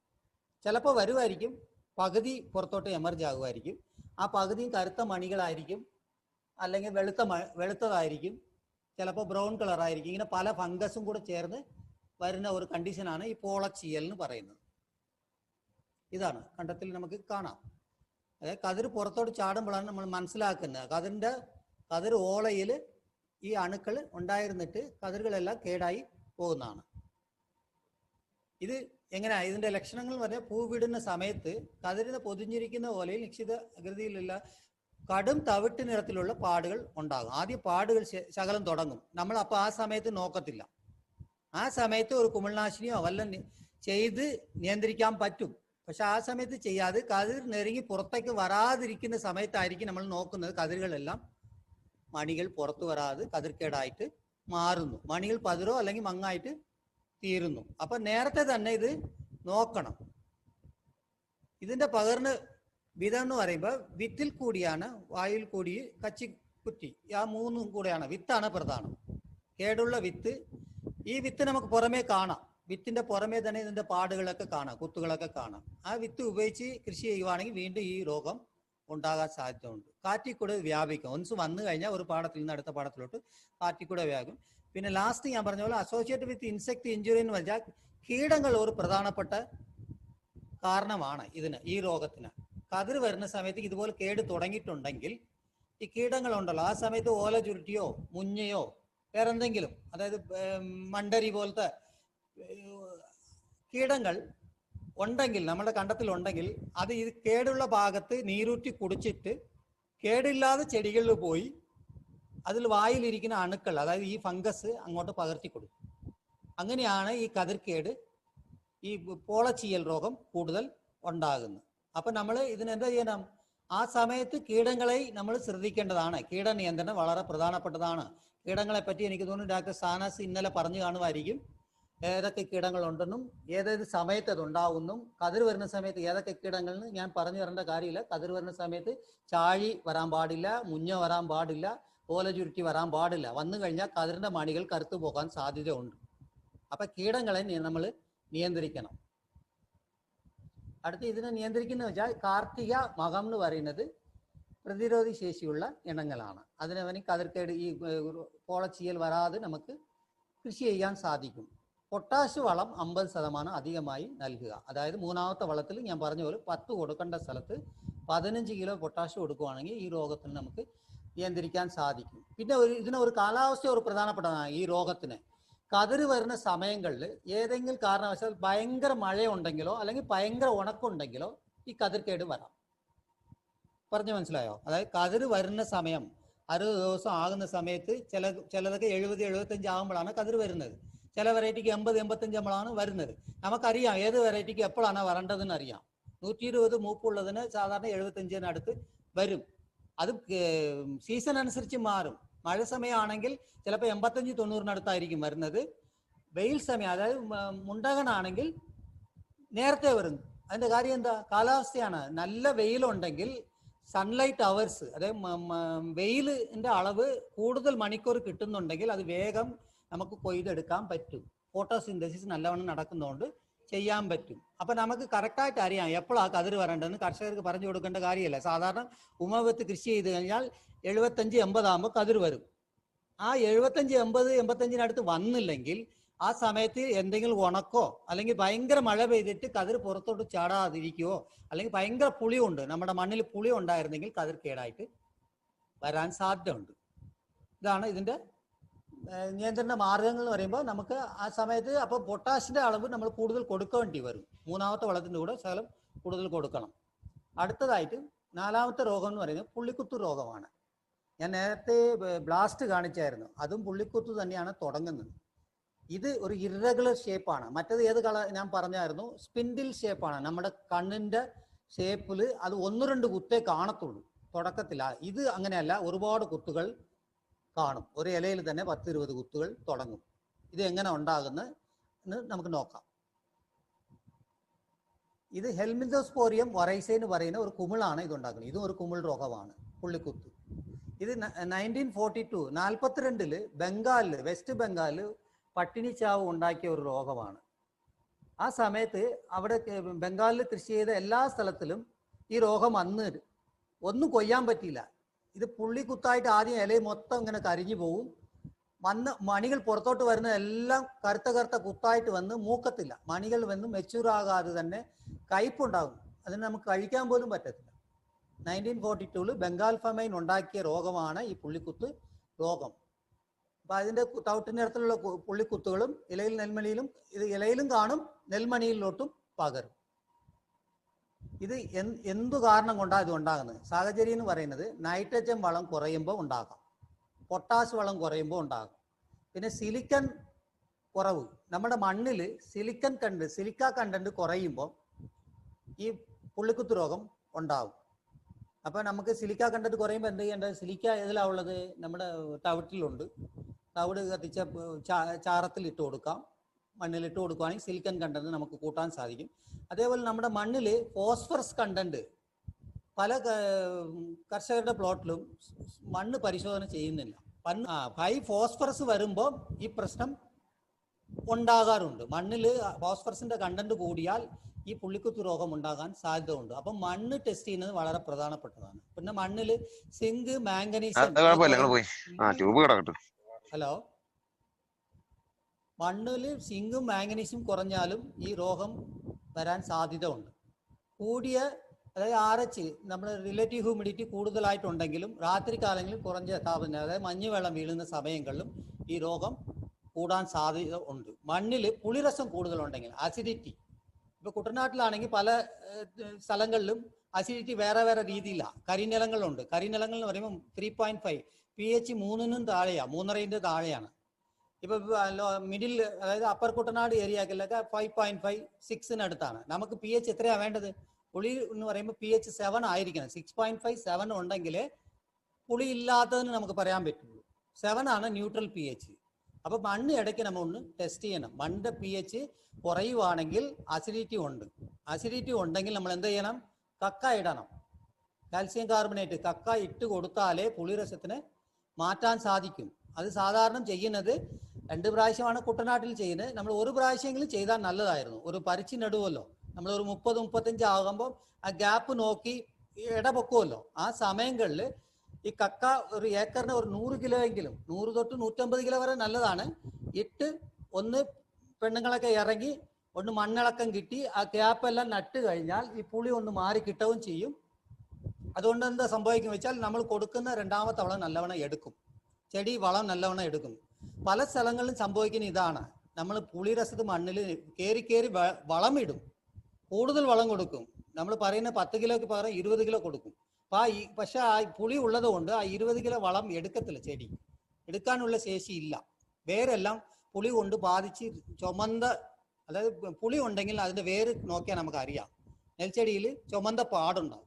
ചിലപ്പോൾ വരുമായിരിക്കും, പകുതി പുറത്തോട്ട് എമർജ് ആകുമായിരിക്കും. ആ പകുതിയും കറുത്ത മണികളായിരിക്കും, അല്ലെങ്കിൽ വെളുത്തതായിരിക്കും, ചിലപ്പോൾ ബ്രൗൺ കളറായിരിക്കും. ഇങ്ങനെ പല ഫംഗസും കൂടെ ചേർന്ന് വരുന്ന ഒരു കണ്ടീഷനാണ് ഈ പോളച്ചീയൽ എന്ന് പറയുന്നത്. ഇതാണ് കണ്ടത്തിൽ നമുക്ക് കാണാം. അതായത് കതിർ പുറത്തോട്ട് ചാടുമ്പോഴാണ് നമ്മൾ മനസ്സിലാക്കുന്നത് കതിർ ഓലയിൽ ഈ അണുക്കൾ ഉണ്ടായിരുന്നിട്ട് കതിരുകളെല്ലാം കേടായി പോകുന്നതാണ്. ഇത് എങ്ങനെയാ ഇതിന്റെ ലക്ഷണങ്ങൾ എന്ന് പറഞ്ഞാൽ, പൂ വിടുന്ന സമയത്ത് കതിരിന് പൊതിഞ്ഞിരിക്കുന്ന പോലെ നിശ്ചിത ആകൃതിയിലുള്ള കടും തവിട്ട് നിറത്തിലുള്ള പാടുകൾ ഉണ്ടാകും. ആദ്യം പാടുകൾ ശകലം തുടങ്ങും. നമ്മൾ അപ്പോൾ ആ സമയത്ത് നോക്കത്തില്ല. ആ സമയത്ത് ഒരു കുമിൾനാശിനിയോ വല്ലതും ചെയ്ത് നിയന്ത്രിക്കാൻ പറ്റും. പക്ഷെ ആ സമയത്ത് ചെയ്യാതെ കതിർ നെരുങ്ങി പുറത്തേക്ക് വരാതിരിക്കുന്ന സമയത്തായിരിക്കും നമ്മൾ നോക്കുന്നത്. കതിരുകളെല്ലാം മണികൾ പുറത്തു വരാതെ കതിർക്കേടായിട്ട് മാറുന്നു. മണികൾ പതിരോ അല്ലെങ്കിൽ മങ്ങായിട്ട് തീരുന്നു. അപ്പൊ നേരത്തെ തന്നെ ഇത് നോക്കണം. ഇതിന്റെ പകർന്ന് വിധം എന്ന് പറയുമ്പോൾ വിത്തിൽ കൂടിയാണ് വായിൽ കൂടി കച്ചിക്കുറ്റി, ആ മൂന്നും കൂടെയാണ്. വിത്താണ് പ്രധാനം. കേടുള്ള വിത്ത്. ഈ വിത്ത് നമുക്ക് പുറമേ കാണാം. വിത്തിന്റെ പുറമേ തന്നെ ഇതിന്റെ പാടുകളൊക്കെ കാണാം, കുത്തുകളൊക്കെ കാണാം. ആ വിത്ത് ഉപയോഗിച്ച് കൃഷി ചെയ്യുവാണെങ്കിൽ വീണ്ടും ഈ രോഗം ഉണ്ടാകാൻ സാധ്യതയുണ്ട്. കാറ്റിൽ കൂടെ വ്യാപിക്കും. ഒൻസ് വന്നു കഴിഞ്ഞാൽ ഒരു പാടത്തിൽ നിന്ന് അടുത്ത പാടത്തിലോട്ട് കാറ്റിൽ കൂടെ വ്യാപിക്കും. പിന്നെ ലാസ്റ്റ് ഞാൻ പറഞ്ഞ പോലെ അസോസിയേറ്റ് വിത്ത് ഇൻസെക്ട് ഇഞ്ചുറി എന്ന് വെച്ചാൽ കീടങ്ങൾ ഒരു പ്രധാനപ്പെട്ട കാരണമാണ് ഇതിന്, ഈ രോഗത്തിന്. കതിർ വരുന്ന സമയത്ത് ഇതുപോലെ കേട് തുടങ്ങിയിട്ടുണ്ടെങ്കിൽ ഈ കീടങ്ങളുണ്ടല്ലോ, ആ സമയത്ത് ഓല ചുരുട്ടിയോ മുഞ്ഞയോ വേറെ എന്തെങ്കിലും, അതായത് മണ്ടരി പോലത്തെ കീടങ്ങൾ ഉണ്ടെങ്കിൽ, നമ്മുടെ കണ്ടത്തിലുണ്ടെങ്കിൽ അത് ഇത് കേടുള്ള ഭാഗത്ത് നീരൂറ്റി കുടിച്ചിട്ട് കേടില്ലാതെ ചെടികളിൽ പോയി അതിൽ വായിലിരിക്കുന്ന അണുക്കൾ, അതായത് ഈ ഫംഗസ് അങ്ങോട്ട് പകർത്തി കൊടുക്കും. അങ്ങനെയാണ് ഈ കതിർക്കേട്, ഈ പോളച്ചീയൽ രോഗം കൂടുതൽ ഉണ്ടാകുന്നത്. അപ്പൊ നമ്മൾ ഇതിനെന്താ ചെയ്യണം? ആ സമയത്ത് കീടങ്ങളെ നമ്മൾ ശ്രദ്ധിക്കേണ്ടതാണ്. കീടനിയന്ത്രണം വളരെ പ്രധാനപ്പെട്ടതാണ്. കീടങ്ങളെ പറ്റി എനിക്ക് തോന്നുന്നു ഡോക്ടർ സാനാസ് ഇന്നലെ പറഞ്ഞു കാണുമായിരിക്കും. ഏതൊക്കെ കീടങ്ങളുണ്ടെന്നും ഏതേത് സമയത്ത് അതുണ്ടാവുന്നും കതിർ വരുന്ന സമയത്ത് ഏതൊക്കെ കീടങ്ങളെന്ന് ഞാൻ പറഞ്ഞു തരേണ്ട കാര്യമില്ല. കതിർ വരുന്ന സമയത്ത് ചാഴി വരാൻ പാടില്ല, മുഞ്ഞ വരാൻ പാടില്ല, ഓല ചുരുട്ടി വരാൻ പാടില്ല. വന്നു കഴിഞ്ഞാൽ കതിരിന്റെ മണികൾ കറുത്തു പോകാൻ സാധ്യതയുണ്ട്. അപ്പൊ കീടങ്ങളെ നമ്മൾ നിയന്ത്രിക്കണം. അടുത്ത് ഇതിനെ നിയന്ത്രിക്കുന്ന വെച്ചാൽ കാർത്തിക മകം എന്ന് പറയുന്നത് പ്രതിരോധി ശേഷിയുള്ള ഇനങ്ങളാണ്. അതിനവന് കതിർക്കേട്, ഈ പോളച്ചീയൽ വരാതെ നമുക്ക് കൃഷി ചെയ്യാൻ സാധിക്കും. പൊട്ടാഷ് വളം 50% അധികമായി നൽകുക. അതായത് മൂന്നാമത്തെ വളത്തിൽ ഞാൻ പറഞ്ഞ പോലെ 10 കൊടുക്കേണ്ട സ്ഥലത്ത് 15 കിലോ പൊട്ടാഷ് കൊടുക്കുകയാണെങ്കിൽ ഈ രോഗത്തിന് നമുക്ക് നിയന്ത്രിക്കാൻ സാധിക്കും. പിന്നെ ഇതിനൊരു കാലാവസ്ഥ ഒരു പ്രധാനപ്പെട്ടതാണ്. ഈ രോഗത്തിന് കതിർ വരുന്ന സമയങ്ങളിൽ ഏതെങ്കിലും കാരണവശാൽ ഭയങ്കര മഴയുണ്ടെങ്കിലോ അല്ലെങ്കിൽ ഭയങ്കര ഉണക്കുണ്ടെങ്കിലോ ഈ കതിർക്കേട് വരാം. പറഞ്ഞു മനസ്സിലായോ? അതായത് കതിർ വരുന്ന സമയം 60 ദിവസം ആകുന്ന സമയത്ത് ചിലതൊക്കെ 70-75 ആകുമ്പോഴാണ് കതിർ വരുന്നത്. ചില വെറൈറ്റിക്ക് 80-85 ആകുമ്പോഴാണ് വരുന്നത്. നമുക്കറിയാം ഏത് വെറൈറ്റിക്ക് എപ്പോഴാണ് വരേണ്ടതെന്ന് അറിയാം. 120 മൂപ്പുള്ളതിന് സാധാരണ 75 അടുത്ത് വരും. അത് സീസൺ അനുസരിച്ച് മാറും. മഴ സമയമാണെങ്കിൽ ചിലപ്പോൾ 85-90 വരുന്നത്. വെയിൽ സമയം, അതായത് മുണ്ടകനാണെങ്കിൽ നേരത്തെ വരും. അതിന്റെ കാര്യം എന്താ? കാലാവസ്ഥയാണ്. നല്ല വെയിലുണ്ടെങ്കിൽ സൺലൈറ്റ് അവേഴ്സ്, അതായത് വെയിലിന്റെ അളവ് കൂടുതൽ മണിക്കൂർ കിട്ടുന്നുണ്ടെങ്കിൽ അത് വേഗം നമുക്ക് കൊയ്തെടുക്കാൻ പറ്റും. ഫോട്ടോസിന്തസിസ് നല്ലവണ്ണം നടക്കുന്നതുകൊണ്ട് ചെയ്യാൻ പറ്റും. അപ്പൊ നമുക്ക് കറക്റ്റായിട്ട് അറിയാം എപ്പോഴാണ് കതിർ വരേണ്ടതെന്ന് കർഷകർക്ക് പറഞ്ഞു കൊടുക്കേണ്ട കാര്യമല്ല. സാധാരണ ഉമവത്ത് കൃഷി ചെയ്ത് കഴിഞ്ഞാൽ 75-80 ആകുമ്പോൾ കതിർ വരും. ആ 75-80-85 വന്നില്ലെങ്കിൽ ആ സമയത്ത് എന്തെങ്കിലും ഉണക്കോ അല്ലെങ്കിൽ ഭയങ്കര മഴ പെയ്തിട്ട് കതിർ പുറത്തോട്ട് ചാടാതിരിക്കുകയോ അല്ലെങ്കിൽ ഭയങ്കര പുളിയുണ്ട്, നമ്മുടെ മണ്ണിൽ പുളി ഉണ്ടായിരുന്നെങ്കിൽ കതിർ കേടായിട്ട് വരാൻ സാധ്യതയുണ്ട്. ഇതാണ് ഇതിന്റെ നിയന്ത്രണ മാർഗങ്ങൾ എന്ന് പറയുമ്പോൾ നമുക്ക് ആ സമയത്ത് അപ്പോൾ പൊട്ടാഷിന്റെ അളവ് നമ്മൾ കൂടുതൽ കൊടുക്കേണ്ടി വരും. മൂന്നാമത്തെ വളത്തിന്റെ കൂടെ ശകലം കൂടുതൽ കൊടുക്കണം. അടുത്തതായിട്ട് 4ാമത്തെ രോഗം എന്ന് പറയുന്നത് പുള്ളിക്കുത്ത് രോഗമാണ്. ഞാൻ നേരത്തെ ബ്ലാസ്റ്റ് കാണിച്ചായിരുന്നു. അതും പുള്ളിക്കുത്ത് തന്നെയാണ് തുടങ്ങുന്നത്. ഇത് ഒരു ഇറഗുലർ ഷേപ്പാണ്. മറ്റേത് ഏത് ഞാൻ പറഞ്ഞായിരുന്നു, സ്പിൻഡിൽ ഷേപ്പാണ്. നമ്മുടെ കണ്ണിന്റെ ഷേപ്പിൽ അത് 1-2 കുത്തേ കാണത്തുള്ളൂ തുടക്കത്തിൽ. ഇത് അങ്ങനെയല്ല, ഒരുപാട് കുത്തുകൾ കാണും. ഒരു ഇലയിൽ തന്നെ 10-20 കുത്തുകൾ തുടങ്ങും. ഇത് എങ്ങനെ ഉണ്ടാകുന്നത് നമുക്ക് നോക്കാം. ഇത് ഹെൽമിന്തോസ്പോറിയം വറൈസ എന്ന് പറയുന്ന ഒരു കുമിളാണ് ഇത് ഉണ്ടാക്കുന്നത്. ഇതും ഒരു കുമിൾ രോഗമാണ്, പുള്ളിക്കുത്ത്. ഇത് 1942 ബംഗാളില്, വെസ്റ്റ് ബംഗാളില് പട്ടിണി ചാവ് ഉണ്ടാക്കിയ ഒരു രോഗമാണ്. ആ സമയത്ത് അവിടെ ബംഗാളിൽ കൃഷി ചെയ്ത എല്ലാ സ്ഥലത്തിലും ഈ രോഗം വന്ന് ഒന്നും കൊയ്യാൻ പറ്റിയില്ല. ഇത് പുള്ളിക്കുത്തായിട്ട് ആദ്യം ഇല മൊത്തം ഇങ്ങനെ കരിഞ്ഞു പോകും. മണികൾ പുറത്തോട്ട് വരുന്ന എല്ലാം കറുത്ത കുത്തായിട്ട് വന്ന് മൂക്കത്തില്ല. മണികൾ വന്ന് മെച്ചൂറാകാതെ തന്നെ കയ്പുണ്ടാകും. അതിന് നമുക്ക് കഴിക്കാൻ പോലും പറ്റത്തില്ല. 1942 ബംഗാൾ ഫെമൈൻ ഉണ്ടാക്കിയ രോഗമാണ് ഈ പുള്ളിക്കുത്ത് രോഗം. അപ്പൊ അതിന്റെ തവിട്ടിന്റെ അടുത്തുള്ള പുള്ളിക്കുത്തുകളും ഇലയിൽ നെൽമണിയിലും ഇത് ഇലയിലും കാണും, നെൽമണിയിലോട്ടും പകരും. ഇത് എന്തു കാരണം കൊണ്ടാണ് ഇത് ഉണ്ടാകുന്നത്? സാഹചര്യം എന്ന് പറയുന്നത് നൈട്രജൻ വളം കുറയുമ്പോൾ ഉണ്ടാകാം, പൊട്ടാഷ് വളം കുറയുമ്പോൾ ഉണ്ടാകും, പിന്നെ സിലിക്കൺ കുറവ്. നമ്മുടെ മണ്ണിൽ സിലിക്ക കണ്ടന്റ് കുറയുമ്പോൾ ഈ പുള്ളിക്കുത്ത് രോഗം ഉണ്ടാകും. അപ്പം നമുക്ക് സിലിക്ക കണ്ടന്റ് കുറയുമ്പോൾ എന്ത് ചെയ്യേണ്ടത്? സിലിക്ക ഏതിലാണ് ഉള്ളത്? നമ്മുടെ തവിട്ടിലുണ്ട്. തവിട് കത്തിച്ച ചാരത്തിൽ ഇട്ട് കൊടുക്കാം, മണ്ണിലിട്ട് കൊടുക്കുകയാണെങ്കിൽ സിലിക്കൺ കണ്ടന്റ് നമുക്ക് കൂട്ടാൻ സാധിക്കും. അതേപോലെ നമ്മുടെ മണ്ണിൽ ഫോസ്ഫറസ് കണ്ടന്റ് പല കർഷകരുടെ പ്ലോട്ടിലും മണ്ണ് പരിശോധന ചെയ്യുന്നില്ല. ഹൈ ഫോസ്ഫറസ് വരുമ്പോൾ ഈ പ്രശ്നം ഉണ്ടാകാറുണ്ട്. മണ്ണിൽ ഫോസ്ഫറസിന്റെ കണ്ടന്റ് കൂടിയാൽ ഈ പുള്ളിക്കുത്ത് രോഗം ഉണ്ടാകാൻ സാധ്യത ഉണ്ട്. അപ്പം മണ്ണ് ടെസ്റ്റ് ചെയ്യുന്നത് വളരെ പ്രധാനപ്പെട്ടതാണ്. പിന്നെ മണ്ണിൽ സിങ്ക്, മാംഗനീസ്. ഹലോ, മണ്ണിൽ സിങ്കും മാംഗനീസും കുറഞ്ഞാലും ഈ രോഗം വരാൻ സാധ്യത ഉണ്ട്. കൂടിയ അതായത് RH നമ്മുടെ റിലേറ്റീവ് ഹ്യൂമിഡിറ്റി കൂടുതലായിട്ടുണ്ടെങ്കിലും രാത്രി കാലങ്ങളിൽ കുറഞ്ഞ താപനില, അതായത് മഞ്ഞുവെള്ളം വീഴുന്ന സമയങ്ങളിലും ഈ രോഗം കൂടാൻ സാധ്യത ഉണ്ട്. മണ്ണിൽ പുളിരസം കൂടുതലുണ്ടെങ്കിൽ, അസിഡിറ്റി, ഇപ്പോൾ കുട്ടനാട്ടിലാണെങ്കിൽ പല സ്ഥലങ്ങളിലും അസിഡിറ്റി വേറെ വേറെ രീതിയിലാണ്. കരിനിലങ്ങളുണ്ട്. കരിനിലങ്ങൾ എന്ന് പറയുമ്പോൾ 3.5 pH 3നും താഴെയാണ്, 3.5 താഴെയാണ്. ഇപ്പോൾ മിഡിൽ അതായത് അപ്പർ കുട്ടനാട് ഏരിയകളിലൊക്കെ 5.5 6-നടുത്താണ്. നമുക്ക് pH എത്രയാണ് വേണ്ടത്? പുളി എന്ന് പറയുമ്പോൾ pH 7 ആയിരിക്കണം. 6.5 7 ഉണ്ടെങ്കിൽ പുളി ഇല്ലാത്തതെന്ന് നമുക്ക് പറയാൻ പറ്റുള്ളൂ. 7 ആണ് ന്യൂട്രൽ pH. അപ്പോൾ മണ്ണ് ഇടയ്ക്ക് നമ്മൾ ഒന്ന് ടെസ്റ്റ് ചെയ്യണം. മണ്ണിൻ്റെ pH കുറയുവാണെങ്കിൽ അസിഡിറ്റി ഉണ്ട്. അസിഡിറ്റി ഉണ്ടെങ്കിൽ നമ്മൾ എന്ത് ചെയ്യണം? കക്ക ഇടണം. കാൽസ്യം കാർബണേറ്റ് കക്ക ഇട്ട് കൊടുത്താലേ പുളിരസത്തിന് മാറ്റാൻ സാധിക്കും. അത് സാധാരണ ചെയ്യുന്നത് 2 പ്രാവശ്യമാണ് കുട്ടനാട്ടിൽ ചെയ്യുന്നത്. നമ്മൾ 1 പ്രാവശ്യമെങ്കിലും ചെയ്താൽ നല്ലതായിരുന്നു. ഒരു പരിച്ച് നടുവല്ലോ, നമ്മളൊരു 30-35 ആകുമ്പോൾ ആ ഗ്യാപ്പ് നോക്കി ഇടപൊക്കുമല്ലോ. ആ സമയങ്ങളിൽ ഈ കക്ക ഒരു ഏക്കറിന് ഒരു 100 കിലോയെങ്കിലും, 100 തൊട്ട് 150 കിലോ വരെ നല്ലതാണ്, ഇട്ട് ഒന്ന് പെണ്ണുങ്ങളൊക്കെ ഇറങ്ങി ഒന്ന് മണ്ണിളക്കം കിട്ടി ആ ഗ്യാപ്പെല്ലാം നട്ട് കഴിഞ്ഞാൽ ഈ പുളി ഒന്ന് മാറി കിട്ടവും ചെയ്യും. അതുകൊണ്ട് എന്താ സംഭവിക്കും വെച്ചാൽ നമ്മൾ കൊടുക്കുന്ന 2ാമത്തെ വളം നല്ലവണ്ണം എടുക്കും, ചെടി വളം നല്ലവണ്ണം എടുക്കും. പല സ്ഥലങ്ങളിലും സംഭവിക്കുന്ന ഇതാണ്, നമ്മൾ പുളിരസത്ത് മണ്ണിൽ കയറി വളം ഇടും, കൂടുതൽ വളം കൊടുക്കും. നമ്മൾ പറയുന്ന 10 കിലോയ്ക്ക് പകരം 20 കിലോ കൊടുക്കും. പക്ഷെ ആ പുളി ഉള്ളത് കൊണ്ട് ആ 20 കിലോ വളം എടുക്കത്തില്ല, ചെടി എടുക്കാനുള്ള ശേഷി ഇല്ല. വേരെല്ലാം പുളി കൊണ്ട് ബാധിച്ച് ചുമந்த, അതായത് പുളി ഉണ്ടെങ്കിൽ അതിൻ്റെ വേര് നോക്കിയാൽ നമുക്ക് അറിയാം. നെൽച്ചെടിയിൽ ചുമந்த പാടുണ്ടാവും.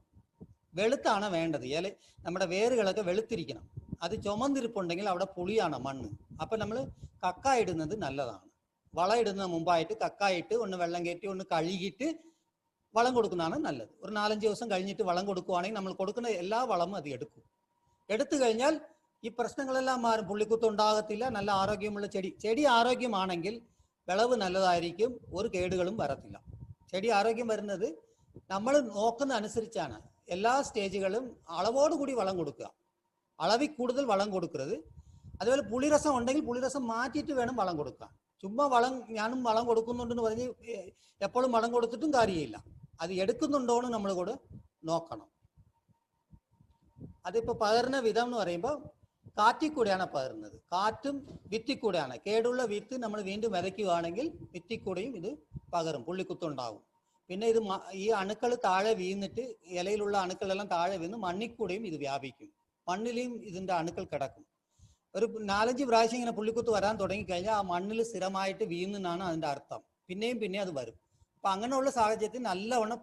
വെളുത്താണ് വേണ്ടത്. നമ്മുടെ വേരുകളൊക്കെ വെളുത്തിരിക്കണം. അത് ചുമന്നിരിപ്പുണ്ടെങ്കിൽ അവിടെ പുളിയാണ് മണ്ണ്. അപ്പം നമ്മൾ കക്ക ഇടുന്നത് നല്ലതാണ്. വളം ഇടുന്നതിന് മുമ്പായിട്ട് കക്ക ഇട്ട് ഒന്ന് വെള്ളം കയറ്റി ഒന്ന് കഴുകിയിട്ട് വളം കൊടുക്കുന്നതാണ് നല്ലത്. ഒരു 4-5 ദിവസം കഴിഞ്ഞിട്ട് വളം കൊടുക്കുകയാണെങ്കിൽ നമ്മൾ കൊടുക്കുന്ന എല്ലാ വളവും അത് എടുക്കും. എടുത്തു കഴിഞ്ഞാൽ ഈ പ്രശ്നങ്ങളെല്ലാം മാറും. പുള്ളിക്കുത്ത് ഉണ്ടാകത്തില്ല. നല്ല ആരോഗ്യമുള്ള ചെടി ആരോഗ്യമാണെങ്കിൽ വിളവ് നല്ലതായിരിക്കും, ഒരു കേടുകളും വരത്തില്ല. ചെടി ആരോഗ്യം വരുന്നത് നമ്മൾ നോക്കുന്ന അനുസരിച്ചാണ്. എല്ലാ സ്റ്റേജുകളും അളവോടുകൂടി വളം കൊടുക്കുക, അളവിൽ കൂടുതൽ വളം കൊടുക്കരുത്. അതുപോലെ പുളിരസം ഉണ്ടെങ്കിൽ പുളിരസം മാറ്റിയിട്ട് വേണം വളം കൊടുക്കാൻ. ചുമ്മാ ഞാനും വളം കൊടുക്കുന്നുണ്ടെന്ന് പറഞ്ഞ് എപ്പോഴും വളം കൊടുത്തിട്ടും കാര്യമില്ല. അത് എടുക്കുന്നുണ്ടോന്ന് നമ്മൾ കൂടെ നോക്കണം. അതിപ്പോൾ പകരുന്ന വിധം എന്ന് പറയുമ്പോൾ കാറ്റിൽ കൂടെയാണ് പകരുന്നത്. കാറ്റും വിത്തിൽ കൂടെയാണ്. കേടുള്ള വിത്ത് നമ്മൾ വീണ്ടും വിതയ്ക്കുകയാണെങ്കിൽ വിത്തിൽ കൂടെയും ഇത് പകരും, പുള്ളിക്കുത്തുണ്ടാകും. പിന്നെ ഇത് ഈ അണുക്കൾ താഴെ വീണിട്ട് ഇലയിലുള്ള അണുക്കളെല്ലാം താഴെ വീണ് മണ്ണിൽ കൂടെയും ഇത് വ്യാപിക്കും. മണ്ണിലെയും ഇതിൻ്റെ അണുക്കൾ കിടക്കും. ഒരു 4-5 പ്രാവശ്യം ഇങ്ങനെ പുള്ളിക്കുത്ത് വരാൻ തുടങ്ങിക്കഴിഞ്ഞാൽ ആ മണ്ണിൽ സ്ഥിരമായിട്ട് വീണെന്നാണ് അതിൻ്റെ അർത്ഥം. പിന്നെയും അത് വരും. അപ്പം അങ്ങനെയുള്ള സാഹചര്യത്തിൽ നല്ലവണ്ണം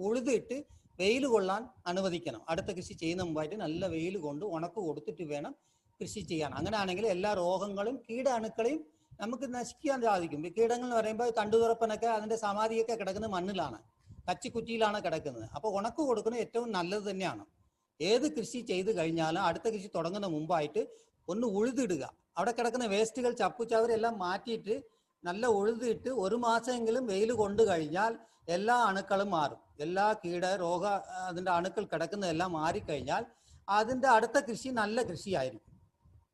ഉഴുതിട്ട് വെയിൽ കൊള്ളാൻ അനുവദിക്കണം. അടുത്ത കൃഷി ചെയ്യുന്ന മുമ്പായിട്ട് നല്ല വെയിൽ കൊണ്ട് ഉണക്ക് കൊടുത്തിട്ട് വേണം കൃഷി ചെയ്യാൻ. അങ്ങനെയാണെങ്കിൽ എല്ലാ രോഗങ്ങളും കീടാണുക്കളെയും നമുക്ക് നശിക്കാൻ സാധിക്കും. കീടങ്ങൾ എന്ന് പറയുമ്പോൾ തണ്ടുതുറപ്പനൊക്കെ അതിൻ്റെ സമാധിയൊക്കെ കിടക്കുന്നത് മണ്ണിലാണ്, കച്ചിക്കുറ്റിയിലാണ് കിടക്കുന്നത്. അപ്പോൾ ഉണക്ക് കൊടുക്കുന്നത് ഏറ്റവും നല്ലത് തന്നെയാണ്. ഏത് കൃഷി ചെയ്ത് കഴിഞ്ഞാലും അടുത്ത കൃഷി തുടങ്ങുന്ന മുമ്പായിട്ട് ഒന്ന് ഉഴുതിടുക. അവിടെ കിടക്കുന്ന വേസ്റ്റുകൾ ചപ്പുചവരെല്ലാം മാറ്റിയിട്ട് നല്ല ഉഴുതിട്ട് 1 മാസമെങ്കിലും വെയിൽ കൊണ്ടു കഴിഞ്ഞാൽ എല്ലാ അണുക്കളും മാറും. എല്ലാ രോഗ അതിൻ്റെ അണുക്കൾ കിടക്കുന്നതെല്ലാം മാറിക്കഴിഞ്ഞാൽ അതിൻ്റെ അടുത്ത കൃഷി നല്ല കൃഷിയായിരിക്കും.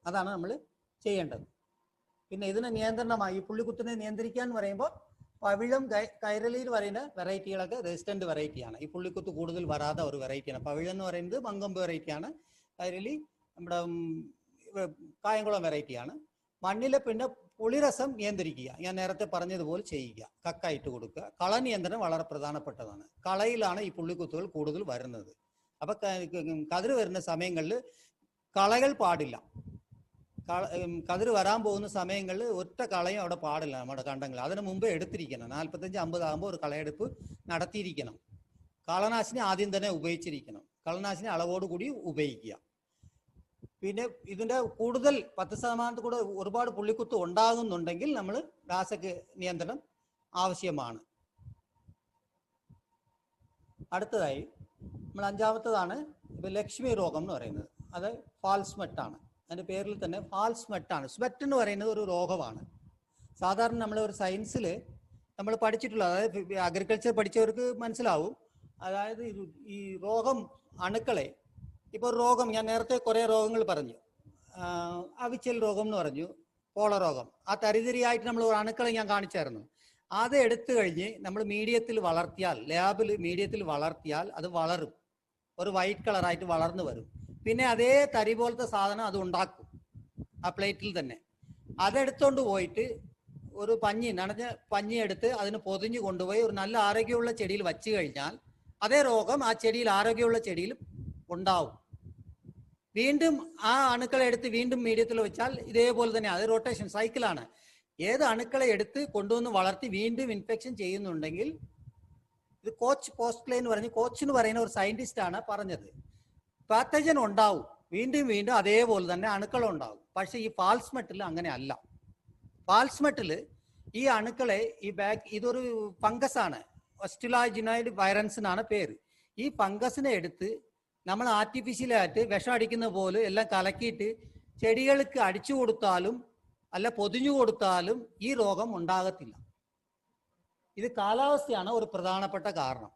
അതാണ് നമ്മൾ ചെയ്യേണ്ടത്. പിന്നെ ഇതിന് നിയന്ത്രണമായി ഈ പുള്ളിക്കുത്തിനെ നിയന്ത്രിക്കാൻ എന്ന് പറയുമ്പോൾ പവിഴം, കൈരളിയിൽ പറയുന്ന വെറൈറ്റികളൊക്കെ റെസിസ്റ്റന്റ് വെറൈറ്റിയാണ്. ഈ പുള്ളിക്കുത്ത് കൂടുതൽ വരാത്ത ഒരു വെറൈറ്റിയാണ്. പവിഴം എന്ന് പറയുന്നത് മങ്കമ്പ് വെറൈറ്റിയാണ്. കൈരളി നമ്മുടെ കായംകുളം വെറൈറ്റിയാണ്. മണ്ണിൽ പിന്നെ പുളിരസം നിയന്ത്രിക്കുക, ഞാൻ നേരത്തെ പറഞ്ഞതുപോലെ ചെയ്യുക, കക്ക ഇട്ട് കൊടുക്കുക. കള നിയന്ത്രണം വളരെ പ്രധാനപ്പെട്ടതാണ്. കളയിലാണ് ഈ പുള്ളിക്കുത്തുകൾ കൂടുതൽ വരുന്നത്. അപ്പൊ കതിര് വരുന്ന സമയങ്ങളിൽ കളകൾ പാടില്ല. കതിര് വരാൻ പോകുന്ന സമയങ്ങളിൽ ഒറ്റ കളയും അവിടെ പാടില്ല നമ്മുടെ കണ്ടങ്ങൾ. അതിന് മുമ്പേ എടുത്തിരിക്കണം. 45-50 ആകുമ്പോൾ ഒരു കളയെടുപ്പ് നടത്തിയിരിക്കണം. കളനാശിനി ആദ്യം തന്നെ ഉപയോഗിച്ചിരിക്കണം. കളനാശിനി അളവോടുകൂടി ഉപയോഗിക്കുക. പിന്നെ ഇതിന്റെ കൂടുതൽ 10% കൂടെ ഒരുപാട് പുള്ളിക്കുത്ത് ഉണ്ടാകുന്നുണ്ടെങ്കിൽ നമ്മൾ രാസക നിയന്ത്രണം ആവശ്യമാണ്. അടുത്തതായി നമ്മൾ അഞ്ചാമത്തതാണ് ലക്ഷ്മി രോഗം എന്ന് പറയുന്നത്. അത് ഫാൾസ് മെട്ടാണ്. അതിന്റെ പേരിൽ തന്നെ ഫാൾസ് മെട്ടാണ്. സ്വെറ്റ് എന്ന് പറയുന്നത് ഒരു രോഗമാണ്. സാധാരണ നമ്മൾ ഒരു സയൻസിൽ നമ്മൾ പഠിച്ചിട്ടുള്ള, അതായത് അഗ്രികൾച്ചർ പഠിച്ചവർക്ക് മനസ്സിലാവും. അതായത് ഈ രോഗം അണുക്കളെ, ഇപ്പോൾ രോഗം ഞാൻ നേരത്തെ കുറേ രോഗങ്ങൾ പറഞ്ഞു. അവിച്ചൽ രോഗം എന്ന് പറഞ്ഞു, പോളരോഗം. ആ തരിതരിയായിട്ട് നമ്മൾ ഒരു അണുക്കളെ ഞാൻ കാണിച്ചായിരുന്നു. അത് എടുത്തു കഴിഞ്ഞ് നമ്മൾ മീഡിയത്തിൽ വളർത്തിയാൽ, ലാബിൽ മീഡിയത്തിൽ വളർത്തിയാൽ അത് വളരും, ഒരു വൈറ്റ് കളറായിട്ട് വളർന്നു വരും. പിന്നെ അതേ തരി പോലത്തെ സാധനം അത് ഉണ്ടാക്കും ആ പ്ലേറ്റിൽ തന്നെ. അതെടുത്തോണ്ട് പോയിട്ട് ഒരു പഞ്ഞി, നനഞ്ഞ പഞ്ഞി എടുത്ത് അതിന് പൊതിഞ്ഞ് കൊണ്ടുപോയി ഒരു നല്ല ആരോഗ്യമുള്ള ചെടിയിൽ വച്ചു കഴിഞ്ഞാൽ അതേ രോഗം ആ ചെടിയിൽ, ആരോഗ്യമുള്ള ചെടിയിൽ ഉണ്ടാവും. വീണ്ടും ആ അണുക്കളെ എടുത്ത് വീണ്ടും മീഡിയത്തിൽ വെച്ചാൽ ഇതേപോലെ തന്നെ, അത് റൊട്ടേഷൻ സൈക്കിളാണ്. ഏത് അണുക്കളെ എടുത്ത് കൊണ്ടുവന്ന് വളർത്തി വീണ്ടും ഇൻഫെക്ഷൻ ചെയ്യുന്നുണ്ടെങ്കിൽ, ഇത് കോച്ച് പോസ്റ്റ്ലെ എന്ന് പറഞ്ഞ്, കോച്ച് എന്ന് പറയുന്ന ഒരു സയന്റിസ്റ്റ് ആണ് പറഞ്ഞത്, പാത്തജൻ ഉണ്ടാവും, വീണ്ടും വീണ്ടും അതേപോലെ തന്നെ അണുക്കൾ ഉണ്ടാവും. പക്ഷെ ഈ ഫാൾസ് മെട്ടിൽ അങ്ങനെ അല്ല. ഫാൾസ് മെട്ടിൽ ഈ അണുക്കളെ, ഇതൊരു ഫംഗസ് ആണ്, ഒസ്റ്റുലാജിനോയിഡ് വൈറൻസ് എന്നാണ് പേര്. ഈ ഫംഗസിനെ എടുത്ത് നമ്മൾ ആർട്ടിഫിഷ്യലായിട്ട് വിഷം അടിക്കുന്ന പോലെ എല്ലാം കലക്കിയിട്ട് ചെടികൾക്ക് അടിച്ചു കൊടുത്താലും അല്ല പൊതിഞ്ഞു കൊടുത്താലും ഈ രോഗം ഉണ്ടാകത്തില്ല. ഇത് കാലാവസ്ഥയാണ് ഒരു പ്രധാനപ്പെട്ട കാരണം.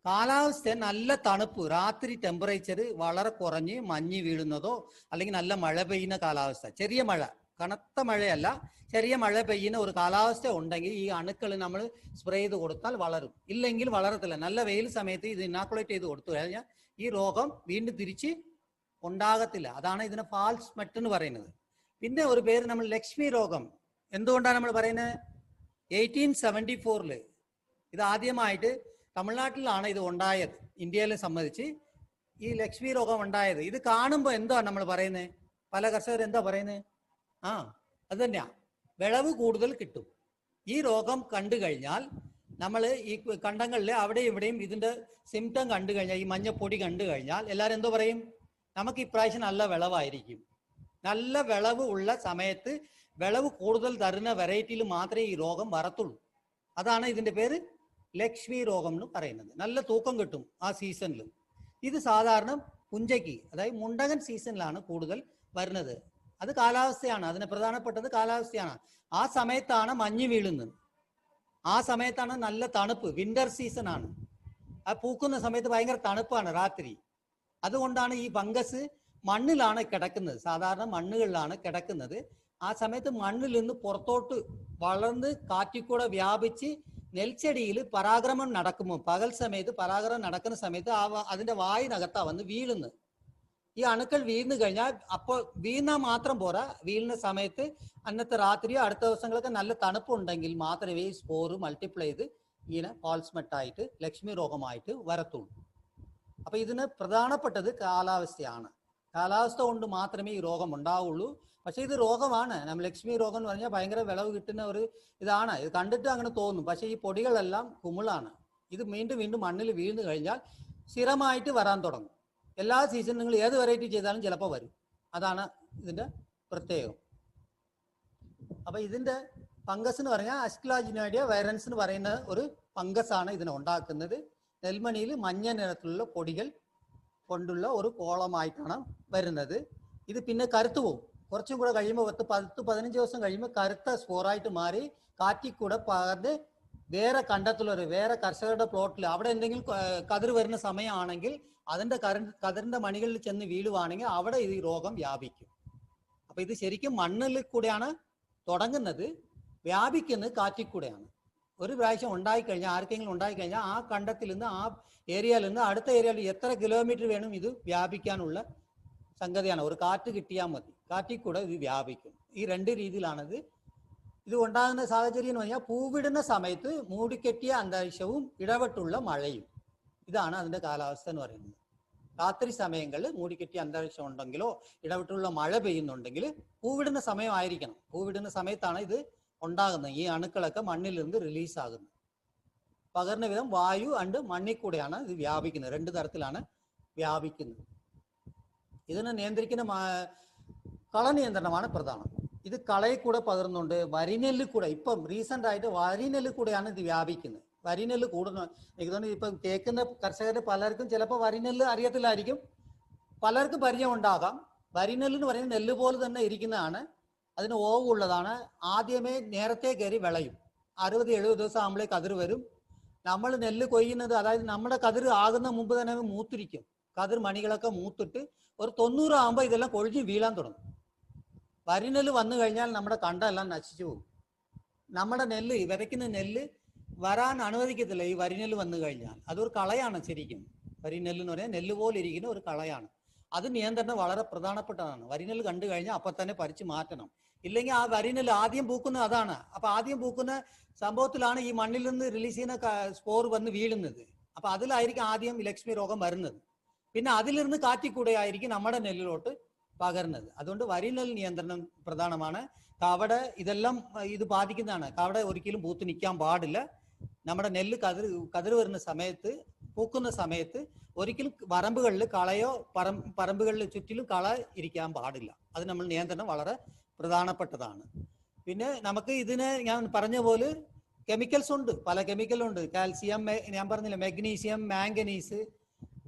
കാലാവസ്ഥ നല്ല തണുപ്പ്, രാത്രി ടെമ്പറേച്ചർ വളരെ കുറഞ്ഞ് മഞ്ഞ് വീഴുന്നതോ അല്ലെങ്കിൽ നല്ല മഴ പെയ്യുന്ന കാലാവസ്ഥ, ചെറിയ മഴ, കനത്ത മഴയല്ല, ചെറിയ മഴ പെയ്യുന്ന ഒരു കാലാവസ്ഥ ഉണ്ടെങ്കിൽ ഈ അണുക്കൾ നമ്മൾ സ്പ്രേ ചെയ്ത് കൊടുത്താൽ വളരും. ഇല്ലെങ്കിൽ വളരത്തില്ല. നല്ല വെയിൽ സമയത്ത് ഇത് ഇനാക്കുലേറ്റ് ചെയ്ത് കൊടുത്തു കഴിഞ്ഞാൽ ഈ രോഗം വീണ്ടും തിരിച്ച് ഉണ്ടാകത്തില്ല. അതാണ് ഇതിനെ ഫാൾസ് മെട്ട് എന്ന് പറയുന്നത്. പിന്നെ ഒരു പേര് നമ്മൾ ലക്ഷ്മി രോഗം. എന്തുകൊണ്ടാണ് നമ്മൾ പറയുന്നത്? 1874 ഇത് ആദ്യമായിട്ട് തമിഴ്നാട്ടിലാണ് ഇത് ഉണ്ടായത്. ഇന്ത്യയിലെ സംബന്ധിച്ച് ഈ ലക്ഷ്മി രോഗം ഉണ്ടായത്. ഇത് കാണുമ്പോൾ എന്താ നമ്മൾ പറയുന്നത്? പല കർഷകർ എന്താ പറയുന്നത്? അത് തന്നെയാ, വിളവ് കൂടുതൽ കിട്ടും. ഈ രോഗം കണ്ടു കഴിഞ്ഞാൽ നമ്മൾ ഈ കണ്ടങ്ങളിൽ അവിടെ ഇവിടെയും ഇതിന്റെ സിംറ്റം കണ്ടു കഴിഞ്ഞാൽ, ഈ മഞ്ഞപ്പൊടി കണ്ടു കഴിഞ്ഞാൽ എല്ലാവരും എന്തോ പറയും? നമുക്ക് ഇപ്രാവശ്യം നല്ല വിളവായിരിക്കും. നല്ല വിളവ് ഉള്ള സമയത്ത് വിളവ് കൂടുതൽ തരുന്ന വെറൈറ്റിയിൽ മാത്രമേ ഈ രോഗം വരത്തുള്ളൂ. അതാണ് ഇതിന്റെ പേര് ലക്ഷ്മി രോഗം എന്ന് പറയുന്നത്. നല്ല തൂക്കം കിട്ടും ആ സീസണിൽ. ഇത് സാധാരണ പുഞ്ചയ്ക്ക്, അതായത് മുണ്ടകൻ സീസണിലാണ് കൂടുതൽ വരുന്നത്. അത് കാലാവസ്ഥയാണ്, അതിന് പ്രധാനപ്പെട്ടത് കാലാവസ്ഥയാണ്. ആ സമയത്താണ് മഞ്ഞ് വീഴുന്നത്, ആ സമയത്താണ് നല്ല തണുപ്പ്, വിന്റർ സീസൺ ആണ്. ആ പൂക്കുന്ന സമയത്ത് ഭയങ്കര തണുപ്പാണ് രാത്രി. അതുകൊണ്ടാണ് ഈ ഫംഗസ് മണ്ണിലാണ് കിടക്കുന്നത്, സാധാരണ മണ്ണുകളിലാണ് കിടക്കുന്നത്. ആ സമയത്ത് മണ്ണിൽ നിന്ന് പുറത്തോട്ട് വളർന്ന് കാറ്റിക്കൂടെ വ്യാപിച്ച് നെൽച്ചെടിയിൽ പരാഗമനം നടക്കുമ്പോൾ, പകൽ സമയത്ത് പരാഗമനം നടക്കുന്ന സമയത്ത് അതിന്റെ വായിനകത്താ വന്ന് വീഴുന്നത്. ഈ അണുക്കൾ വീഴ്ന്നു കഴിഞ്ഞാൽ, അപ്പോൾ വീണാൽ മാത്രം പോരാ, വീഴുന്ന സമയത്ത് അന്നത്തെ രാത്രിയോ അടുത്ത ദിവസങ്ങളൊക്കെ നല്ല തണുപ്പുണ്ടെങ്കിൽ മാത്രമേ ഈ സ്പോറ് മൾട്ടിപ്ലൈ ചെയ്ത് ഇങ്ങനെ ഫാൾസ് മെട്ടായിട്ട് ലക്ഷ്മി രോഗമായിട്ട് വരത്തുള്ളൂ. അപ്പൊ ഇതിന് പ്രധാനപ്പെട്ടത് കാലാവസ്ഥയാണ്. കാലാവസ്ഥ കൊണ്ട് മാത്രമേ ഈ രോഗം ഉണ്ടാവുള്ളൂ. പക്ഷെ ഇത് രോഗമാണ്. നമ്മൾ ലക്ഷ്മി രോഗം എന്ന് പറഞ്ഞാൽ ഭയങ്കര വിളവ് കിട്ടുന്ന ഒരു ഇതാണ്. ഇത് കണ്ടിട്ട് അങ്ങനെ തോന്നും, പക്ഷെ ഈ പൊടികളെല്ലാം കുമിളാണ്. ഇത് വീണ്ടും വീണ്ടും മണ്ണിൽ വീഴ്ന്നു കഴിഞ്ഞാൽ സ്ഥിരമായിട്ട് വരാൻ തുടങ്ങും. എല്ലാ സീസണും നിങ്ങൾ ഏത് വെറൈറ്റി ചെയ്താലും ചിലപ്പോൾ വരും. അതാണ് ഇതിന്റെ പ്രത്യേകം. അപ്പൊ ഇതിന്റെ ഫംഗസ് എന്ന് പറഞ്ഞാൽ അസ്റ്റുലാജിനോയിഡ് വൈറൻസ് എന്ന് പറയുന്ന ഒരു ഫംഗസ് ആണ് ഇതിനെ ഉണ്ടാക്കുന്നത്. നെൽമണിയിൽ മഞ്ഞ നിറത്തിലുള്ള പൊടികൾ കൊണ്ടുള്ള ഒരു കോളമായിട്ടാണ് വരുന്നത്. ഇത് പിന്നെ കറുത്തു പോകും. കുറച്ചും കൂടെ കഴിയുമ്പോൾ 10-15 ദിവസം കഴിയുമ്പോൾ കറുത്ത സ്പോറായിട്ട് മാറി കാറ്റിക്കൂടെ പകർന്ന് വേറെ കണ്ടത്തിലൊരു വേറെ കർഷകരുടെ പ്ലോട്ടിൽ അവിടെ എന്തെങ്കിലും കതിർ വരുന്ന സമയമാണെങ്കിൽ അതിന്റെ കതിറിന്റെ മണികളിൽ ചെന്ന് വീഴുവാണെങ്കിൽ അവിടെ ഈ രോഗം വ്യാപിക്കും. അപ്പൊ ഇത് ശരിക്കും മണ്ണിൽ കൂടെയാണ് തുടങ്ങുന്നത്, വ്യാപിക്കുന്നത് കാറ്റിക്കൂടെയാണ്. ഒരു പ്രാവശ്യം ഉണ്ടായിക്കഴിഞ്ഞാൽ, ആർക്കെങ്കിലും ഉണ്ടായിക്കഴിഞ്ഞാൽ ആ കണ്ടത്തിൽ നിന്ന്, ആ ഏരിയയിൽ നിന്ന് അടുത്ത ഏരിയയിൽ എത്ര കിലോമീറ്റർ വേണം ഇത് വ്യാപിക്കാനുള്ള സംഗതിയാണ്. ഒരു കാറ്റ് കിട്ടിയാൽ മതി, കാറ്റിൽ കൂടെ ഇത് വ്യാപിക്കും. ഈ രണ്ട് രീതിയിലാണിത്. ഇത് ഉണ്ടാകുന്ന സാഹചര്യം എന്ന് പറഞ്ഞാൽ പൂവിടുന്ന സമയത്ത് മൂടിക്കെട്ടിയ അന്തരീക്ഷവും ഇടവിട്ടുള്ള മഴയും. ഇതാണ് അതിൻ്റെ കാലാവസ്ഥ എന്ന് പറയുന്നത്. രാത്രി സമയങ്ങളിൽ മൂടിക്കെട്ടിയ അന്തരീക്ഷം ഉണ്ടെങ്കിലോ ഇടവിട്ടുള്ള മഴ പെയ്യുന്നുണ്ടെങ്കിൽ പൂവിടുന്ന സമയമായിരിക്കണം. പൂവിടുന്ന സമയത്താണ് ഇത് ഉണ്ടാകുന്നത്. ഈ അണുക്കളൊക്കെ മണ്ണിൽ നിന്ന് റിലീസാകുന്നത്. പകർന്ന വിധം വായു അണ്ട് മണ്ണിൽ കൂടെയാണ് ഇത് വ്യാപിക്കുന്നത്. രണ്ട് തരത്തിലാണ് വ്യാപിക്കുന്നത്. ഇതിനെ നിയന്ത്രിക്കുന്ന കള നിയന്ത്രണമാണ് പ്രധാനം. ഇത് കളയിൽ കൂടെ പകർന്നുണ്ട്, വരിനെല്ലിൽ കൂടെ. ഇപ്പം റീസെന്റ് ആയിട്ട് വരിനെല്ലിൽ കൂടെയാണ് ഇത് വ്യാപിക്കുന്നത്. വരിനെല്ല് കൂടുന്ന, എനിക്ക് തോന്നുന്നു ഇപ്പം കേൾക്കുന്ന കർഷകർ പലർക്കും ചിലപ്പോൾ വരിനെല്ല് അറിയത്തില്ലായിരിക്കും, പലർക്കും പരിചയം ഉണ്ടാകാം. വരിനെല്ല് എന്ന് പറയുന്നത് നെല്ല് പോലെ തന്നെ ഇരിക്കുന്നതാണ്. അതിന് ഓവുള്ളതാണ്. ആദ്യമേ നേരത്തെ കയറി വിളയും. 60-70 ദിവസം ആകുമ്പോഴേ കതിർ വരും. നമ്മൾ നെല്ല് കൊയ്യുന്നത്, അതായത് നമ്മുടെ കതിർ ആകുന്ന മുമ്പ് തന്നെ മൂത്തിരിക്കും. കതിർ മണികളൊക്കെ മൂത്തിട്ട് ഒരു 90 ആകുമ്പോൾ ഇതെല്ലാം കൊഴിഞ്ഞ് വീഴാൻ തുടങ്ങും. വരിനെല്ല് വന്നു കഴിഞ്ഞാൽ നമ്മുടെ കണ്ടെല്ലാം നശിച്ചു പോകും. നമ്മുടെ നെല്ല്, വിതയ്ക്കുന്ന നെല്ല് വരാൻ അനുവദിക്കത്തില്ല ഈ വരിനെല്ല് വന്നു കഴിഞ്ഞാൽ. അതൊരു കളയാണ് ശരിക്കും. വരിനെല്ല് എന്ന് പറഞ്ഞാൽ നെല്ല് പോലെ ഇരിക്കുന്ന ഒരു കളയാണ്. അത് നിയന്ത്രണം വളരെ പ്രധാനപ്പെട്ടതാണ്. വരിനെല്ല് കണ്ടു കഴിഞ്ഞാൽ അപ്പം തന്നെ പറിച്ചു മാറ്റണം. ഇല്ലെങ്കിൽ ആ വരിനെല്ല് ആദ്യം പൂക്കുന്നത് അതാണ്. അപ്പൊ ആദ്യം പൂക്കുന്ന സംഭവത്തിലാണ് ഈ മണ്ണിൽ നിന്ന് റിലീസ് ചെയ്യുന്ന സ്പോർ വന്ന് വീഴുന്നത്. അപ്പൊ അതിലായിരിക്കും ആദ്യം ലക്ഷ്മി രോഗം വരുന്നത്. പിന്നെ അതിലിരുന്ന് കാറ്റിക്കൂടെ ആയിരിക്കും നമ്മുടെ നെല്ലിലോട്ട് പകരുന്നത്. അതുകൊണ്ട് വരിനെല്ല് നിയന്ത്രണം പ്രധാനമാണ്. കവട ഇതെല്ലാം ഇത് ബാധിക്കുന്നതാണ്. കവട ഒരിക്കലും പൂത്ത് നിൽക്കാൻ പാടില്ല. നമ്മുടെ നെല്ല് കതിർ വരുന്ന സമയത്ത്, പൂക്കുന്ന സമയത്ത് ഒരിക്കലും പറമ്പുകളിൽ കളയോ പറമ്പുകളിൽ ചുറ്റിലും കള ഇരിക്കാൻ പാടില്ല. അത് നമ്മൾ നിയന്ത്രണം വളരെ പ്രധാനപ്പെട്ടതാണ്. പിന്നെ നമുക്ക് ഇതിന് ഞാൻ പറഞ്ഞ പോലെ കെമിക്കൽസ് ഉണ്ട്, പല കെമിക്കലുണ്ട്. കാൽസ്യം, ഞാൻ പറഞ്ഞില്ല, മെഗ്നീഷ്യം, മാംഗനീസ്,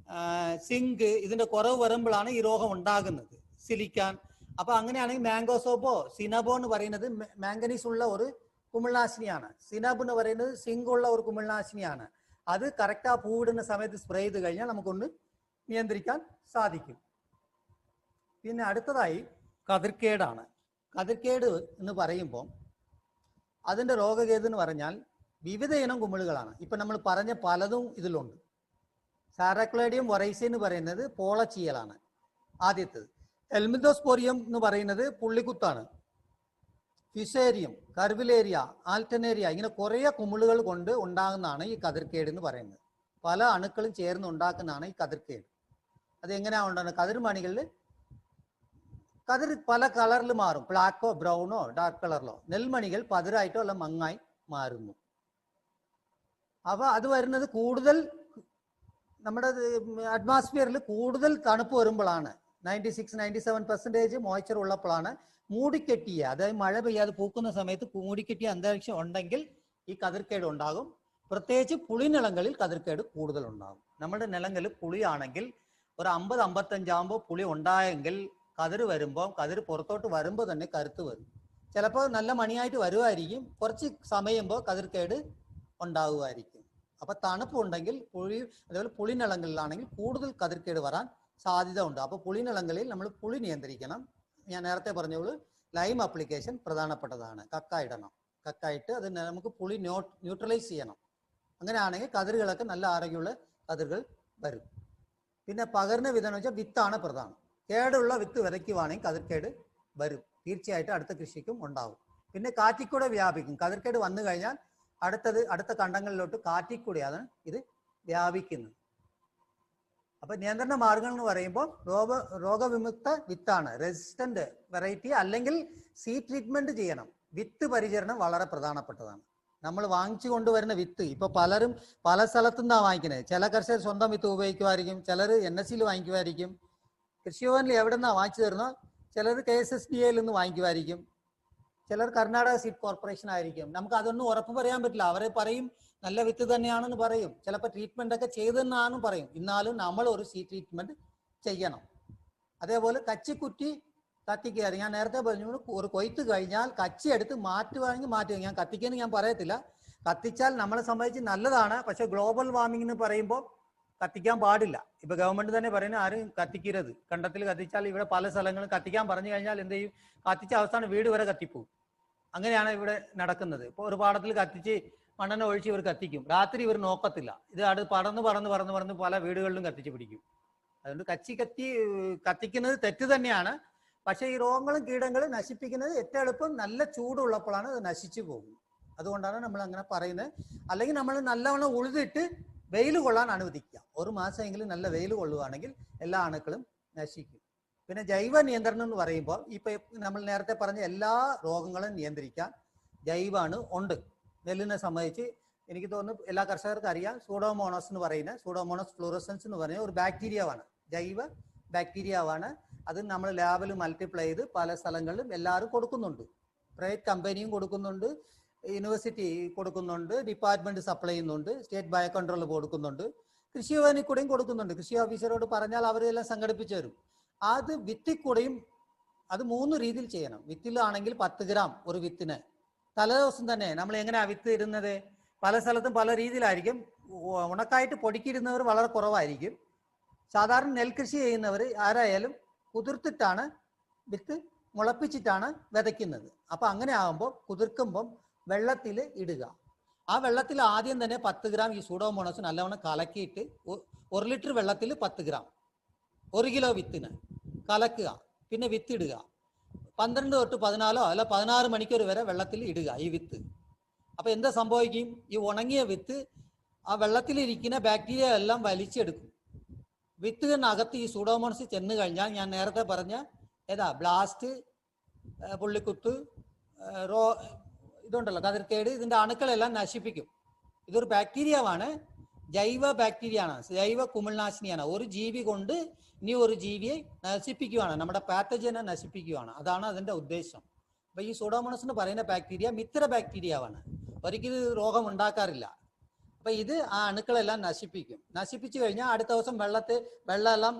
സിങ്ക്, ഇതിന്റെ കുറവ് വരുമ്പോഴാണ് ഈ രോഗം ഉണ്ടാകുന്നത്. സിലിക്കാൻ. അപ്പൊ അങ്ങനെയാണെങ്കിൽ മാംഗോ സോപ്പോ സിനബോ എന്ന് പറയുന്നത് മാംഗനീസ് ഉള്ള ഒരു കുമിൾനാശിനിയാണ്. സിനബ് എന്ന് പറയുന്നത് സിങ്ക് ഉള്ള ഒരു കുമിൾനാശിനിയാണ്. അത് കറക്റ്റ് ആ പൂവിടുന്ന സമയത്ത് സ്പ്രേ ചെയ്ത് കഴിഞ്ഞാൽ നമുക്കൊന്ന് നിയന്ത്രിക്കാൻ സാധിക്കും. പിന്നെ അടുത്തതായി കതിർക്കേടാണ്. കതിർക്കേട് എന്ന് പറയുമ്പോൾ അതിന്റെ രോഗകേത് എന്ന് പറഞ്ഞാൽ വിവിധ ഇനം കുമിളുകളാണ്. ഇപ്പൊ നമ്മൾ പറഞ്ഞ പലതും ഇതിലുണ്ട്. സാരക്ലേഡിയം വൊറൈസി എന്ന് പറയുന്നത് പോളച്ചീയലാണ് ആദ്യത്തേത്. എൽമിന്തോസ്പോറിയം എന്ന് പറയുന്നത് പുള്ളിക്കുത്താണ്. ഫിസേരിയം, കർവിലേരിയ, ആൽറ്റനേരിയ, ഇങ്ങനെ കുറേ കുമിളുകൾ കൊണ്ട് ഉണ്ടാകുന്നതാണ് ഈ കതിർക്കേട് എന്ന് പറയുന്നത്. പല അണുക്കളും ചേർന്ന് ഉണ്ടാക്കുന്നതാണ് ഈ കതിർക്കേട്. അത് എങ്ങനെയാ ഉണ്ടാകുന്നത്? കതിർമണികളിൽ കതിർ പല കളറിൽ മാറും. ബ്ലാക്കോ ബ്രൗണോ ഡാർക്ക് കളറിലോ. നെൽമണികൾ പതിരായിട്ടോ അല്ല മങ്ങായി മാറുന്നു. അപ്പൊ അത് വരുന്നത് കൂടുതൽ നമ്മുടെ അറ്റ്മോസ്ഫിയറിൽ കൂടുതൽ തണുപ്പ് വരുമ്പോഴാണ്. 96-97% മോയ്സ്ചർ ഉള്ളപ്പോഴാണ് മൂടിക്കെട്ടിയ, അതായത് മഴ പെയ്യാതെ പൂക്കുന്ന സമയത്ത് മൂടിക്കെട്ടിയ അന്തരീക്ഷം ഉണ്ടെങ്കിൽ ഈ കതിർക്കേട് ഉണ്ടാകും. പ്രത്യേകിച്ച് പുളിനിലങ്ങളിൽ കതിർക്കേട് കൂടുതൽ ഉണ്ടാകും. നമ്മുടെ നിലങ്ങളിൽ പുളിയാണെങ്കിൽ ഒരു 50-55 ആകുമ്പോൾ പുളി ഉണ്ടായെങ്കിൽ കതിർ വരുമ്പോൾ, കതിർ പുറത്തോട്ട് വരുമ്പോൾ തന്നെ കരുത്ത് വരും. ചിലപ്പോൾ നല്ല മണിയായിട്ട് വരുമായിരിക്കും, കുറച്ച് സമയമ്പോൾ കതിർക്കേട് ഉണ്ടാകുമായിരിക്കും. അപ്പൊ തണുപ്പുണ്ടെങ്കിൽ അതേപോലെ പുളിനിലങ്ങളിലാണെങ്കിൽ കൂടുതൽ കതിർക്കേട് വരാൻ സാധ്യത ഉണ്ട്. അപ്പോൾ പുളിനിലങ്ങളിൽ നമ്മൾ പുളി നിയന്ത്രിക്കണം. ഞാൻ നേരത്തെ പറഞ്ഞോളൂ, ലൈം അപ്ലിക്കേഷൻ പ്രധാനപ്പെട്ടതാണ്. കക്ക ഇടണം. കക്ക ഇട്ട് അത് നമുക്ക് പുളി ന്യൂട്രലൈസ് ചെയ്യണം. അങ്ങനെയാണെങ്കിൽ കതിരുകളൊക്കെ നല്ല ആരോഗ്യമുള്ള കതിരുകൾ വരും. പിന്നെ പകർന്ന വിധം എന്ന് വെച്ചാൽ വിത്താണ് പ്രധാനം. കേടുള്ള വിത്ത് വിതയ്ക്കുവാണെങ്കിൽ കതിർക്കേട് വരും. തീർച്ചയായിട്ടും അടുത്ത കൃഷിക്കും ഉണ്ടാവും. പിന്നെ കാറ്റിക്കൂടെ വ്യാപിക്കും. കതിർക്കേട് വന്നു കഴിഞ്ഞാൽ അടുത്ത കണ്ടങ്ങളിലോട്ട് കാറ്റിക്കൂടെയാണ് ഇത് വ്യാപിക്കുന്നത്. അപ്പൊ നിയന്ത്രണ മാർഗങ്ങൾ എന്ന് പറയുമ്പോൾ രോഗവിമുക്ത വിത്താണ്, റെസിസ്റ്റന്റ് വെറൈറ്റി, അല്ലെങ്കിൽ സീഡ് ട്രീറ്റ്മെന്റ് ചെയ്യണം. വിത്ത് പരിചരണം വളരെ പ്രധാനപ്പെട്ടതാണ്. നമ്മൾ വാങ്ങിച്ചു കൊണ്ടുവരുന്ന വിത്ത് ഇപ്പൊ പലരും പല സ്ഥലത്തു നിന്നാണ് വാങ്ങിക്കുന്നത്. ചില കർഷകർ സ്വന്തം വിത്ത് ഉപയോഗിക്കുമായിരിക്കും, ചിലർ NSCയിൽ വാങ്ങിക്കുമായിരിക്കും, കൃഷിഭവനിൽ എവിടെ നിന്നാണ് വാങ്ങിച്ചു തരുന്നോ, ചിലർ KSSDAയിൽ നിന്ന് വാങ്ങിക്കുമായിരിക്കും, ചിലർ കർണാടക സീഡ് കോർപ്പറേഷൻ ആയിരിക്കും. നമുക്ക് അതൊന്നും ഉറപ്പ് പറയാൻ പറ്റില്ല. അവരെ പറയും നല്ല വിത്ത് തന്നെയാണെന്ന് പറയും, ചിലപ്പോൾ ട്രീറ്റ്മെന്റ് ഒക്കെ ചെയ്തെന്നാണെന്ന് പറയും. എന്നാലും നമ്മൾ ഒരു സീഡ് ട്രീറ്റ്മെന്റ് ചെയ്യണം. അതേപോലെ കച്ചിക്കുറ്റി കത്തിക്കുക. ഞാൻ നേരത്തെ പറഞ്ഞു, ഒരു കൊയ്ത്ത് കഴിഞ്ഞാൽ കച്ചി എടുത്ത് മാറ്റുവാണെങ്കിൽ മാറ്റുക. ഞാൻ കത്തിക്കുമെന്ന് ഞാൻ പറയത്തില്ല. കത്തിച്ചാൽ നമ്മളെ സംബന്ധിച്ച് നല്ലതാണ്. പക്ഷെ ഗ്ലോബൽ വാർമിംഗ് എന്ന് പറയുമ്പോൾ കത്തിക്കാൻ പാടില്ല. ഇപ്പൊ ഗവൺമെന്റ് തന്നെ പറയുന്നത് ആരും കത്തിക്കരുത്. കണ്ടത്തിൽ കത്തിച്ചാൽ ഇവിടെ പല സ്ഥലങ്ങളും കത്തിക്കാൻ പറഞ്ഞു കഴിഞ്ഞാൽ എന്ത് ചെയ്യും? കത്തിച്ച അവസാനം വീട് വരെ കത്തിപ്പോവും. അങ്ങനെയാണ് ഇവിടെ നടക്കുന്നത്. ഇപ്പോൾ ഒരു പാടത്തിൽ കത്തിച്ച് മണ്ണെണ്ണ ഒഴിച്ച് ഇവർ കത്തിക്കും. രാത്രി ഇവർ നോക്കത്തില്ല. ഇത് പടർന്ന് പല വീടുകളിലും കത്തിച്ച് പിടിക്കും. അതുകൊണ്ട് കത്തിക്കുന്നത് തെറ്റ് തന്നെയാണ്. പക്ഷേ ഈ രോഗങ്ങളും കീടങ്ങളും നശിപ്പിക്കുന്നത് ഏറ്റവും എളുപ്പം നല്ല ചൂടുള്ളപ്പോഴാണ് അത് നശിച്ചു പോകും. അതുകൊണ്ടാണ് നമ്മൾ അങ്ങനെ പറയുന്നത്. അല്ലെങ്കിൽ നമ്മൾ നല്ലവണ്ണം ഉഴുതിട്ട് വെയിൽ കൊള്ളാൻ അനുവദിക്കുക. ഒരു മാസമെങ്കിലും നല്ല വെയിൽ കൊള്ളുകയാണെങ്കിൽ എല്ലാ അണുക്കളും നശിക്കും. പിന്നെ ജൈവ നിയന്ത്രണം എന്ന് പറയുമ്പോൾ ഇപ്പൊ നമ്മൾ നേരത്തെ പറഞ്ഞ എല്ലാ രോഗങ്ങളും നിയന്ത്രിക്കാൻ ജൈവാണു ഉണ്ട്. നെല്ലിനെ സംബന്ധിച്ച് എനിക്ക് തോന്നുന്നു എല്ലാ കർഷകർക്കും അറിയാം. സൂഡോമോണസ് എന്ന് പറയുന്ന സൂഡോമോണസ് ഫ്ലൂറസൻസ് എന്ന് പറയുന്ന ഒരു ബാക്ടീരിയവാണ്, ജൈവ ബാക്ടീരിയവാണ്. അത് നമ്മൾ ലാബിൽ മൾട്ടിപ്ലൈ ചെയ്ത് പല സ്ഥലങ്ങളിലും എല്ലാവരും കൊടുക്കുന്നുണ്ട്. പ്രൈവറ്റ് കമ്പനിയും കൊടുക്കുന്നുണ്ട്, യൂണിവേഴ്സിറ്റി കൊടുക്കുന്നുണ്ട്, ഡിപ്പാർട്ട്മെന്റ് സപ്ലൈ ചെയ്യുന്നുണ്ട്, സ്റ്റേറ്റ് ബയോ കൺട്രോൾ കൊടുക്കുന്നുണ്ട്, കൃഷി ഭവനിൽ കൂടെയും കൊടുക്കുന്നുണ്ട്. കൃഷി ഓഫീസറോട് പറഞ്ഞാൽ അവരെല്ലാം സംഘടിപ്പിച്ചു തരും. അത് വിത്തിൽ കൂടെയും അത് 3 രീതിയിൽ ചെയ്യണം. വിത്തിലാണെങ്കിൽ 10 ഗ്രാം ഒരു വിത്തിന്. തലേദിവസം തന്നെ നമ്മൾ എങ്ങനെയാ വിത്ത് ഇടുന്നത്? പല സ്ഥലത്തും പല രീതിയിലായിരിക്കും. ഉണക്കായിട്ട് പൊടിക്കിടുന്നവർ വളരെ കുറവായിരിക്കും. സാധാരണ നെൽകൃഷി ചെയ്യുന്നവർ ആരായാലും കുതിർത്തിട്ടാണ് വിത്ത് മുളപ്പിച്ചിട്ടാണ് വിതയ്ക്കുന്നത്. അപ്പൊ അങ്ങനെ ആകുമ്പോൾ കുതിർക്കുമ്പം വെള്ളത്തിൽ ഇടുക. ആ വെള്ളത്തിൽ ആദ്യം തന്നെ 10 ഗ്രാം ഈ സൂഡോമോണസ് നല്ലവണ്ണം കലക്കിയിട്ട് 1 ലിറ്റർ വെള്ളത്തിൽ 10 ഗ്രാം 1 കിലോ വിത്തിന് കലക്കുക. പിന്നെ വിത്തിടുക. 12 തൊട്ട് 14 അല്ല 16 മണിക്കൂർ വരെ വെള്ളത്തിൽ ഇടുക ഈ വിത്ത്. അപ്പൊ എന്താ സംഭവിക്കും? ഈ ഉണങ്ങിയ വിത്ത് ആ വെള്ളത്തിലിരിക്കുന്ന ബാക്ടീരിയ എല്ലാം വലിച്ചെടുക്കും. വിത്തിനകത്ത് ഈ സൂഡോമോണസ് ചെന്ന് കഴിഞ്ഞാൽ ഞാൻ നേരത്തെ പറഞ്ഞ ബ്ലാസ്റ്റ്, പുള്ളിക്കുത്ത്, ഇതുണ്ടല്ലോ കതിർക്കേട്, ഇതിന്റെ അണുക്കളെല്ലാം നശിപ്പിക്കും. ഇതൊരു ബാക്ടീരിയമാണ്, ജൈവ ബാക്ടീരിയയാണ്, ജൈവ കുമിൾനാശിനിയാണ്. ഒരു ജീവി കൊണ്ട് ഇനി ഒരു ജീവിയെ നശിപ്പിക്കുകയാണ്, നമ്മുടെ പാത്തജനെ നശിപ്പിക്കുകയാണ്. അതാണ് അതിന്റെ ഉദ്ദേശം. അപ്പൊ ഈ സൂഡോമോണസ് എന്ന് പറയുന്ന ബാക്ടീരിയ മിത്ര ബാക്ടീരിയമാണ്, ഒരിക്കലും രോഗം ഉണ്ടാക്കാറില്ല. അപ്പൊ ഇത് ആ അണുക്കളെല്ലാം നശിപ്പിക്കും. നശിപ്പിച്ചു കഴിഞ്ഞാൽ അടുത്ത ദിവസം വെള്ളമെല്ലാം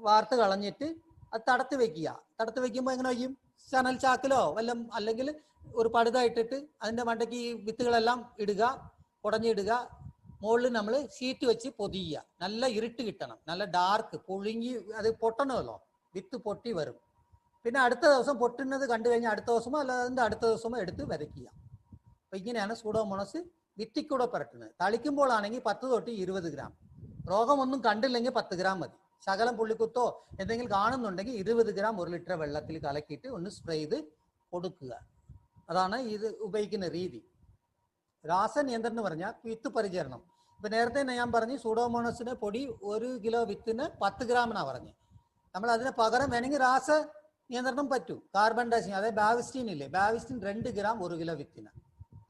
വാർത്ത് കളഞ്ഞിട്ട് അത് തടത്ത് വെക്കുക. തടത്ത് വെക്കുമ്പോൾ എങ്ങനെ വയ്ക്കും? ചണൽ ചാക്കിലോ വല്ലം അല്ലെങ്കിൽ ഒരു പടുതായിട്ടിട്ട് അതിന്റെ മണ്ടയ്ക്ക് ഈ വിത്തുകളെല്ലാം ഇടുക, കുടഞ്ഞിടുക. മുകളിൽ നമ്മൾ ഷീറ്റ് വെച്ച് പൊതിയുക. നല്ല ഇരുട്ട് കിട്ടണം, നല്ല ഡാർക്ക്, പുഴുങ്ങി അത് പൊട്ടണമല്ലോ, വിത്ത് പൊട്ടി വരും. പിന്നെ അടുത്ത ദിവസം പൊട്ടുന്നത് കണ്ടു കഴിഞ്ഞാൽ അടുത്ത ദിവസമോ അല്ല അതിന്റെ അടുത്ത ദിവസമോ എടുത്ത് വിതയ്ക്കുക. അപ്പൊ ഇങ്ങനെയാണ് സൂഡോമോണസ് വിത്തിക്കൂടെ പുരട്ടുന്നത്. തളിക്കുമ്പോൾ ആണെങ്കിൽ 10 തൊട്ട് 20 ഗ്രാം. രോഗമൊന്നും കണ്ടില്ലെങ്കിൽ 10 ഗ്രാം മതി. ശകലം പുള്ളിക്കുത്തോ എന്തെങ്കിലും കാണുന്നുണ്ടെങ്കിൽ 20 ഗ്രാം 1 ലിറ്റർ വെള്ളത്തിൽ കലക്കിയിട്ട് ഒന്ന് സ്പ്രേ ചെയ്ത് കൊടുക്കുക. അതാണ് ഇത് ഉപയോഗിക്കുന്ന രീതി. രാസനിയന്ത്രണം എന്ന് പറഞ്ഞാൽ വിത്ത് പരിചരണം. ഇപ്പൊ നേരത്തെ ഞാൻ പറഞ്ഞു സൂഡോമോണസിന് പൊടി 1 കിലോ വിത്തിന് 10 ഗ്രാമിനാണ് പറഞ്ഞത്. നമ്മൾ അതിന് പകരം വേണമെങ്കിൽ രാസ നിയന്ത്രണം പറ്റും. കാർബൺ ഡൈഓക്സൈഡ്, അതായത് ബാവിസ്റ്റിൻ ഇല്ലേ, ബാവിസ്റ്റിൻ 2 ഗ്രാം 1 കിലോ വിത്തിന്.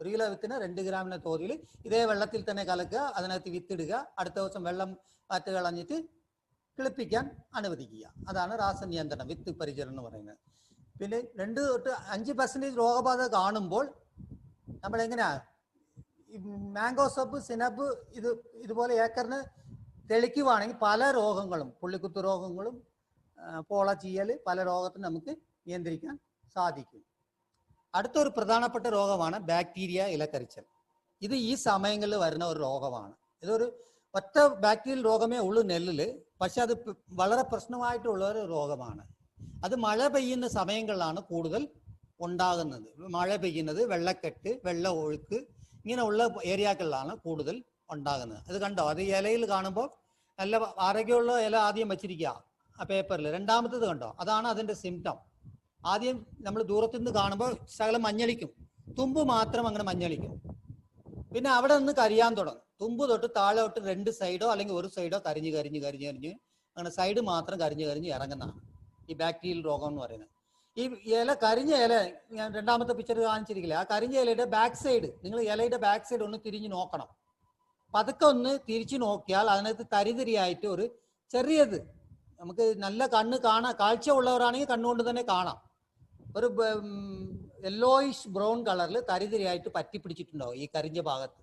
1 കിലോ വിത്തിന് 2 ഗ്രാമിന്റെ തോതിൽ ഇതേ വെള്ളത്തിൽ തന്നെ കലക്കുക, അതിനകത്ത് വിത്തിടുക. അടുത്ത ദിവസം വെള്ളം മാറ്റ് കളഞ്ഞിട്ട് കിളിപ്പിക്കാൻ അനുവദിക്കുക. അതാണ് രാസനിയന്ത്രണം, വിത്ത് പരിചരണം എന്ന് പറയുന്നത്. പിന്നെ 2 തൊട്ട് 5% രോഗബാധ കാണുമ്പോൾ നമ്മൾ എങ്ങനെയാ മാംഗോ സബ്, സിനബ് ഇതുപോലെ ഏക്കറിന് തെളിക്കുവാണെങ്കിൽ പല രോഗങ്ങളും, പുള്ളിക്കുത്ത് രോഗങ്ങളും പോള ചീയൽ, പല രോഗത്തിനും നമുക്ക് നിയന്ത്രിക്കാൻ സാധിക്കും. അടുത്തൊരു പ്രധാനപ്പെട്ട രോഗമാണ് ബാക്ടീരിയ ഇലക്കരിച്ചൽ. ഇത് ഈ സമയങ്ങളിൽ വരുന്ന ഒരു രോഗമാണ്. ഇതൊരു ഒറ്റ ബാക്ടീരിയൽ രോഗമേ ഉള്ളൂ നെല്ലില്, പക്ഷെ അത് വളരെ പ്രശ്നമായിട്ടുള്ള ഒരു രോഗമാണ്. അത് മഴ പെയ്യുന്ന സമയങ്ങളിലാണ് കൂടുതൽ ഉണ്ടാകുന്നത്. മഴ പെയ്യുന്നത്, വെള്ളക്കെട്ട്, വെള്ള ഒഴുക്ക് ഇങ്ങനെയുള്ള ഏരിയകളിലാണ് കൂടുതൽ ഉണ്ടാകുന്നത്. അത് കണ്ടോ? അത് ഇലയിൽ കാണുമ്പോൾ നല്ല ആരോഗ്യമുള്ള ഇല ആദ്യം വെച്ചിരിക്കുക ആ പേപ്പറിൽ. രണ്ടാമത്തത് കണ്ടോ? അതാണ് അതിന്റെ സിംറ്റം. ആദ്യം നമ്മൾ ദൂരത്തു നിന്ന് കാണുമ്പോൾ ശകലം മഞ്ഞളിക്കും, തുമ്പ് മാത്രം അങ്ങനെ മഞ്ഞളിക്കും. പിന്നെ അവിടെ നിന്ന് കരിയാൻ തുടങ്ങും. തുമ്പ് തൊട്ട് താഴെ തൊട്ട് 2 സൈഡോ അല്ലെങ്കിൽ ഒരു സൈഡോ കരിഞ്ഞ് അങ്ങനെ സൈഡ് മാത്രം കരിഞ്ഞ് ഇറങ്ങുന്നതാണ് ഈ ബാക്ടീരിയൽ രോഗം എന്ന് പറയുന്നത്. ഈ കരിഞ്ഞ ഇല ഞാൻ രണ്ടാമത്തെ പിക്ചർ കാണിച്ചിരിക്കില്ല, ആ കരിഞ്ഞ ഇലയുടെ ബാക്ക് സൈഡ്, നിങ്ങൾ ഇലയുടെ ബാക്ക് സൈഡ് ഒന്ന് തിരിഞ്ഞു നോക്കണം. പതുക്കെ ഒന്ന് തിരിച്ചു നോക്കിയാൽ അതിനകത്ത് തരിതരിയായിട്ട് ഒരു ചെറിയത്, നമുക്ക് നല്ല കണ്ണ് കാഴ്ച ഉള്ളവരാണെങ്കിൽ കണ്ണുകൊണ്ട് തന്നെ കാണാം, ഒരു യെല്ലോയിഷ് ബ്രൗൺ കളറിൽ തരിതരിയായിട്ട് പറ്റിപ്പിടിച്ചിട്ടുണ്ടാവും ഈ കരിഞ്ഞ ഭാഗത്ത്.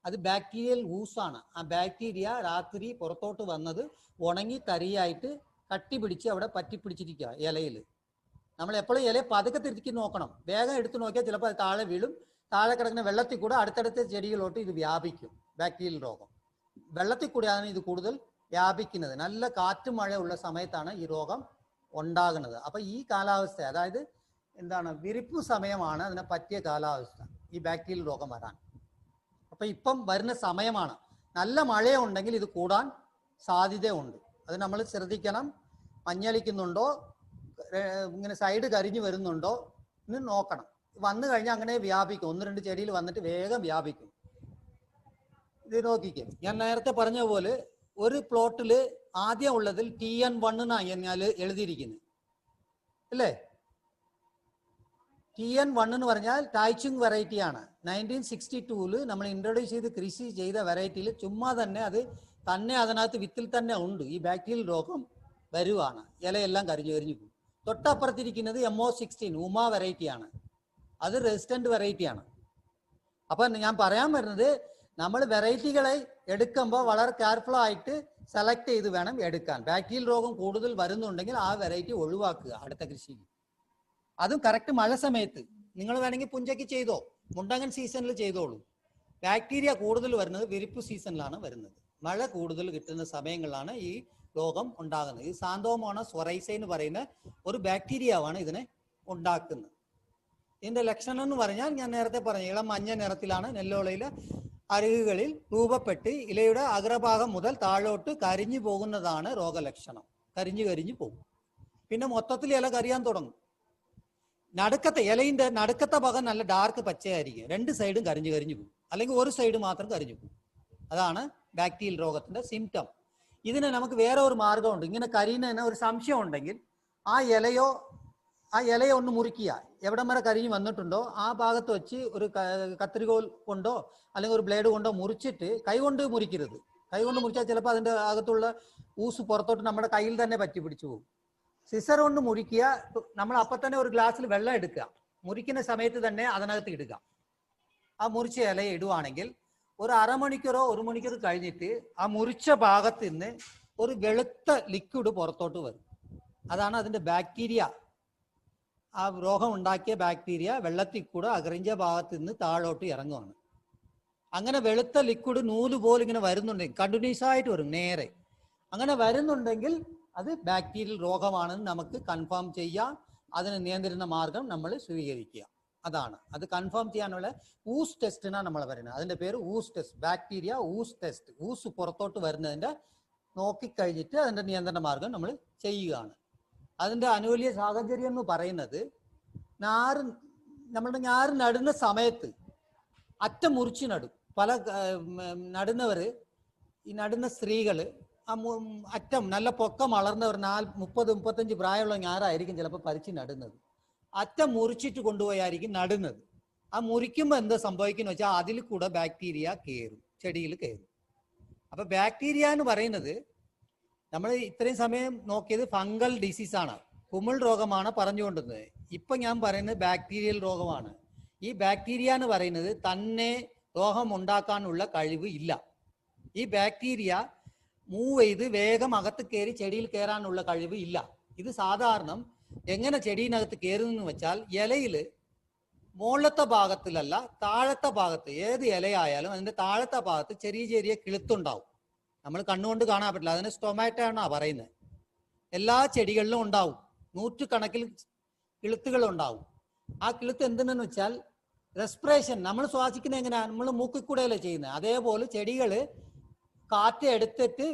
അത് ബാക്ടീരിയൽ ഊസാണ്. ആ ബാക്ടീരിയ രാത്രി പുറത്തോട്ട് വന്നത് ഉണങ്ങി തരിയായിട്ട് കട്ടി പിടിച്ച് അവിടെ പറ്റിപ്പിടിച്ചിരിക്കുക ഇലയിൽ. നമ്മൾ എപ്പോഴും ഇലയെ പതുക്കെ തിരിച്ച് നോക്കണം. വേഗം എടുത്തു നോക്കിയാൽ ചിലപ്പോൾ അത് താഴെ വീഴും. താഴെ കിടക്കുന്ന വെള്ളത്തിൽ കൂടെ അടുത്തടുത്ത ചെടികളിലോട്ട് ഇത് വ്യാപിക്കും. ബാക്ടീരിയൽ രോഗം വെള്ളത്തിൽ കൂടെയാണ് ഇത് കൂടുതൽ വ്യാപിക്കുന്നത്. നല്ല കാറ്റ് മഴ ഉള്ള സമയത്താണ് ഈ രോഗം ഉണ്ടാകുന്നത്. അപ്പൊ ഈ കാലാവസ്ഥ, അതായത് എന്താണ്, വിരിപ്പ് സമയമാണ് അതിനെ പറ്റിയ കാലാവസ്ഥ ഈ ബാക്ടീരിയൽ രോഗം വരാൻ. അപ്പൊ ഇപ്പം വരുന്ന സമയമാണ്. നല്ല മഴയുണ്ടെങ്കിൽ ഇത് കൂടാൻ സാധ്യതയുണ്ട്. അത് നമ്മൾ ശ്രദ്ധിക്കണം. മഞ്ഞളിക്കുന്നുണ്ടോ, ഇങ്ങനെ സൈഡ് കരിഞ്ഞു വരുന്നുണ്ടോ എന്ന് നോക്കണം. വന്നു കഴിഞ്ഞാൽ അങ്ങനെ വ്യാപിക്കും. 1-2 ചെടിയിൽ വന്നിട്ട് വേഗം വ്യാപിക്കും. ഇത് നോക്കിക്കും. ഞാൻ നേരത്തെ പറഞ്ഞ പോലെ ഒരു പ്ലോട്ടിൽ ആദ്യം ഉള്ളതിൽ TN1 എന്നാണ് എഴുതിയിരിക്കുന്നത് അല്ലേ? TN1 എന്ന് പറഞ്ഞാൽ ടൈച്ചുങ് വെറൈറ്റി ആണ്. 1962 നമ്മൾ ഇൻട്രൊഡ്യൂസ് ചെയ്ത് കൃഷി ചെയ്ത വെറൈറ്റിയിൽ ചുമ്മാ തന്നെ അത് തന്നെ അതിനകത്ത് വിത്തിൽ തന്നെ ഉണ്ട്. ഈ ബാക്ടീരിയൽ രോഗം വരുവാണ്, ഇലയെല്ലാം കരിഞ്ഞു പോകും. തൊട്ടപ്പുറത്തിരിക്കുന്നത് MO16 ഉമ വെറൈറ്റി ആണ്. അത് റെസിസ്റ്റന്റ് വെറൈറ്റി ആണ്. അപ്പൊ ഞാൻ പറയാൻ വരുന്നത്, നമ്മൾ വെറൈറ്റികളെ എടുക്കുമ്പോൾ വളരെ കെയർഫുൾ ആയിട്ട് സെലക്ട് ചെയ്ത് വേണം എടുക്കാൻ. ബാക്ടീരിയൽ രോഗം കൂടുതൽ വരുന്നുണ്ടെങ്കിൽ ആ വെറൈറ്റി ഒഴിവാക്കുക അടുത്ത കൃഷിയിൽ. അതും കറക്റ്റ് മഴ സമയത്ത്. നിങ്ങൾ വേണമെങ്കിൽ പുഞ്ചയ്ക്ക് ചെയ്തോ, മുണ്ടങ്ങൻ സീസണിൽ ചെയ്തോളൂ. ബാക്ടീരിയ കൂടുതൽ വരുന്നത് വിരിപ്പ് സീസണിലാണ് വരുന്നത്. മഴ കൂടുതൽ കിട്ടുന്ന സമയങ്ങളിലാണ് ഈ രോഗം ഉണ്ടാകുന്നത്. ഈ സാന്തോമോണസ് ഒറൈസ എന്ന് പറയുന്ന ഒരു ബാക്ടീരിയയാണ് ഇതിനെ ഉണ്ടാക്കുന്നത്. ഇതിന്റെ ലക്ഷണം എന്ന് പറഞ്ഞാൽ ഞാൻ നേരത്തെ പറഞ്ഞു, ഇളം മഞ്ഞ നിറത്തിലാണ് നെല്ലോളയിലെ അരികുകളിൽ രൂപപ്പെട്ട് ഇലയുടെ അഗ്രഭാഗം മുതൽ താഴോട്ട് കരിഞ്ഞു പോകുന്നതാണ് രോഗലക്ഷണം. കരിഞ്ഞു പോകും. പിന്നെ മൊത്തത്തിൽ ഇല കരിയാൻ തുടങ്ങും. ഇലയിന്റെ നടുക്കത്തെ ഭാഗം നല്ല ഡാർക്ക് പച്ചയായിരിക്കും. 2 സൈഡും കരിഞ്ഞു പോകും, അല്ലെങ്കിൽ ഒരു സൈഡ് മാത്രം കരിഞ്ഞു പോകും. അതാണ് ബാക്ടീരിയൽ രോഗത്തിന്റെ സിംറ്റം. ഇതിന് നമുക്ക് വേറെ ഒരു മാർഗമുണ്ട്. ഇങ്ങനെ കരിയുന്നതിന് ഒരു സംശയം ഉണ്ടെങ്കിൽ ആ ഇലയോ ഒന്ന് മുറിക്കുക. എവിടം വരെ കരിഞ്ഞു വന്നിട്ടുണ്ടോ ആ ഭാഗത്ത് വെച്ച് ഒരു കത്രികോൽ കൊണ്ടോ അല്ലെങ്കിൽ ഒരു ബ്ലേഡ് കൊണ്ടോ മുറിച്ചിട്ട്, കൈകൊണ്ട് മുറിക്കരുത്. കൈകൊണ്ട് മുറിച്ചാൽ ചിലപ്പോൾ അതിൻ്റെ അകത്തുള്ള ഊസ് പുറത്തോട്ട് നമ്മുടെ കയ്യിൽ തന്നെ പറ്റി പിടിച്ചു പോകും. സിസർ കൊണ്ട് മുറിക്കുക. നമ്മൾ അപ്പം തന്നെ ഒരു ഗ്ലാസ്സിൽ വെള്ളം എടുക്കുക. മുറിക്കുന്ന സമയത്ത് തന്നെ അതിനകത്ത് ഇടുക. ആ മുറിച്ച ഇലയെ ഇടുവാണെങ്കിൽ ഒരു അരമണിക്കൂറോ 1 മണിക്കൂർ കഴിഞ്ഞിട്ട് ആ മുറിച്ച ഭാഗത്ത് നിന്ന് ഒരു വെളുത്ത ലിക്വിഡ് പുറത്തോട്ട് വരും. അതാണ് അതിൻ്റെ ബാക്ടീരിയ. ആ രോഗം ഉണ്ടാക്കിയ ബാക്ടീരിയ വെള്ളത്തിൽ കൂടെ അകറിഞ്ച ഭാഗത്ത് നിന്ന് താഴോട്ട് ഇറങ്ങുവാണ്. അങ്ങനെ വെളുത്ത ലിക്വിഡ് നൂല് പോലെ ഇങ്ങനെ വരുന്നുണ്ടെങ്കിൽ, കണ്ടിന്യൂസ് ആയിട്ട് വരും നേരെ. അങ്ങനെ വരുന്നുണ്ടെങ്കിൽ അത് ബാക്ടീരിയൽ രോഗമാണെന്ന് നമുക്ക് കൺഫേം ചെയ്യാം. അതിന് നിയന്ത്രണ മാർഗം നമ്മൾ സ്വീകരിക്കുക. അതാണ് അത് കൺഫേം ചെയ്യാനുള്ള ഊസ് ടെസ്റ്റിനാണ് നമ്മൾ പറയുന്നത്. അതിന്റെ പേര് Uz test. Bacteria Uz test. Uz പുറത്തോട്ട് വരുന്നതിന്റെ നോക്കിക്കഴിഞ്ഞിട്ട് അതിന്റെ നിയന്ത്രണ മാർഗം നമ്മൾ ചെയ്യുകയാണ്. അതിന്റെ അനുകൂല സാഹചര്യം എന്ന് പറയുന്നത്, നമ്മളുടെ ഞാറ് നടുന്ന സമയത്ത് അറ്റം മുറിച്ച് നടും. പല നടുന്നവര്, ഈ നടുന്ന സ്ത്രീകള് ആ അറ്റം നല്ല പൊക്കം വളർന്നവർ 30-35 പ്രായമുള്ള ഞാറായിരിക്കും ചിലപ്പോൾ പരിച്ച് നടുന്നത്. അറ്റം മുറിച്ചിട്ട് കൊണ്ടുപോയായിരിക്കും നടുന്നത്. ആ മുറിക്കുമ്പോൾ എന്താ സംഭവിക്കുന്ന വെച്ചാൽ അതിൽ കൂടെ ബാക്ടീരിയ കയറും, ചെടിയിൽ കയറും. അപ്പൊ ബാക്ടീരിയ എന്ന് പറയുന്നത് നമ്മൾ ഇത്രയും സമയം നോക്കിയത് ഫംഗൽ ഡിസീസാണ്, കുമിൾ രോഗമാണ് പറഞ്ഞുകൊണ്ടിരുന്നത്. ഇപ്പൊ ഞാൻ പറയുന്നത് ബാക്ടീരിയൽ രോഗമാണ്. ഈ ബാക്ടീരിയ എന്ന് പറയുന്നത് തന്നെ രോഗം ഉണ്ടാക്കാനുള്ള കഴിവ് ഇല്ല. ഈ ബാക്ടീരിയ മൂവ് ചെയ്ത് വേഗം അകത്ത് കയറി ചെടിയിൽ കയറാനുള്ള കഴിവ് ഇല്ല. ഇത് സാധാരണ എങ്ങനെ ചെടിയിനകത്ത് കയറുന്നെന്ന് വെച്ചാൽ, ഇലയില് മുകളിലത്തെ ഭാഗത്തിലല്ല താഴത്തെ ഭാഗത്ത്, ഏത് ഇലയായാലും അതിന്റെ താഴത്തെ ഭാഗത്ത് ചെറിയ ചെറിയ കിളുത്തുണ്ടാവും. നമ്മൾ കണ്ണുകൊണ്ട് കാണാൻ പറ്റില്ല. അതിന് സ്റ്റൊമാറ്റോ എന്നാ പറയുന്നത്. എല്ലാ ചെടികളിലും ഉണ്ടാവും. 100 കണക്കിൽ കിളുത്തുകൾ ഉണ്ടാവും. ആ കിളുത്ത് എന്തിനെന്ന് വെച്ചാൽ റെസ്പിറേഷൻ. നമ്മൾ ശ്വാസിക്കുന്നത് എങ്ങനെയാണ്? നമ്മൾ മൂക്കിൽ കൂടെയല്ലേ ചെയ്യുന്നത്. അതേപോലെ ചെടികള് കാറ്റ് എടുത്തിട്ട്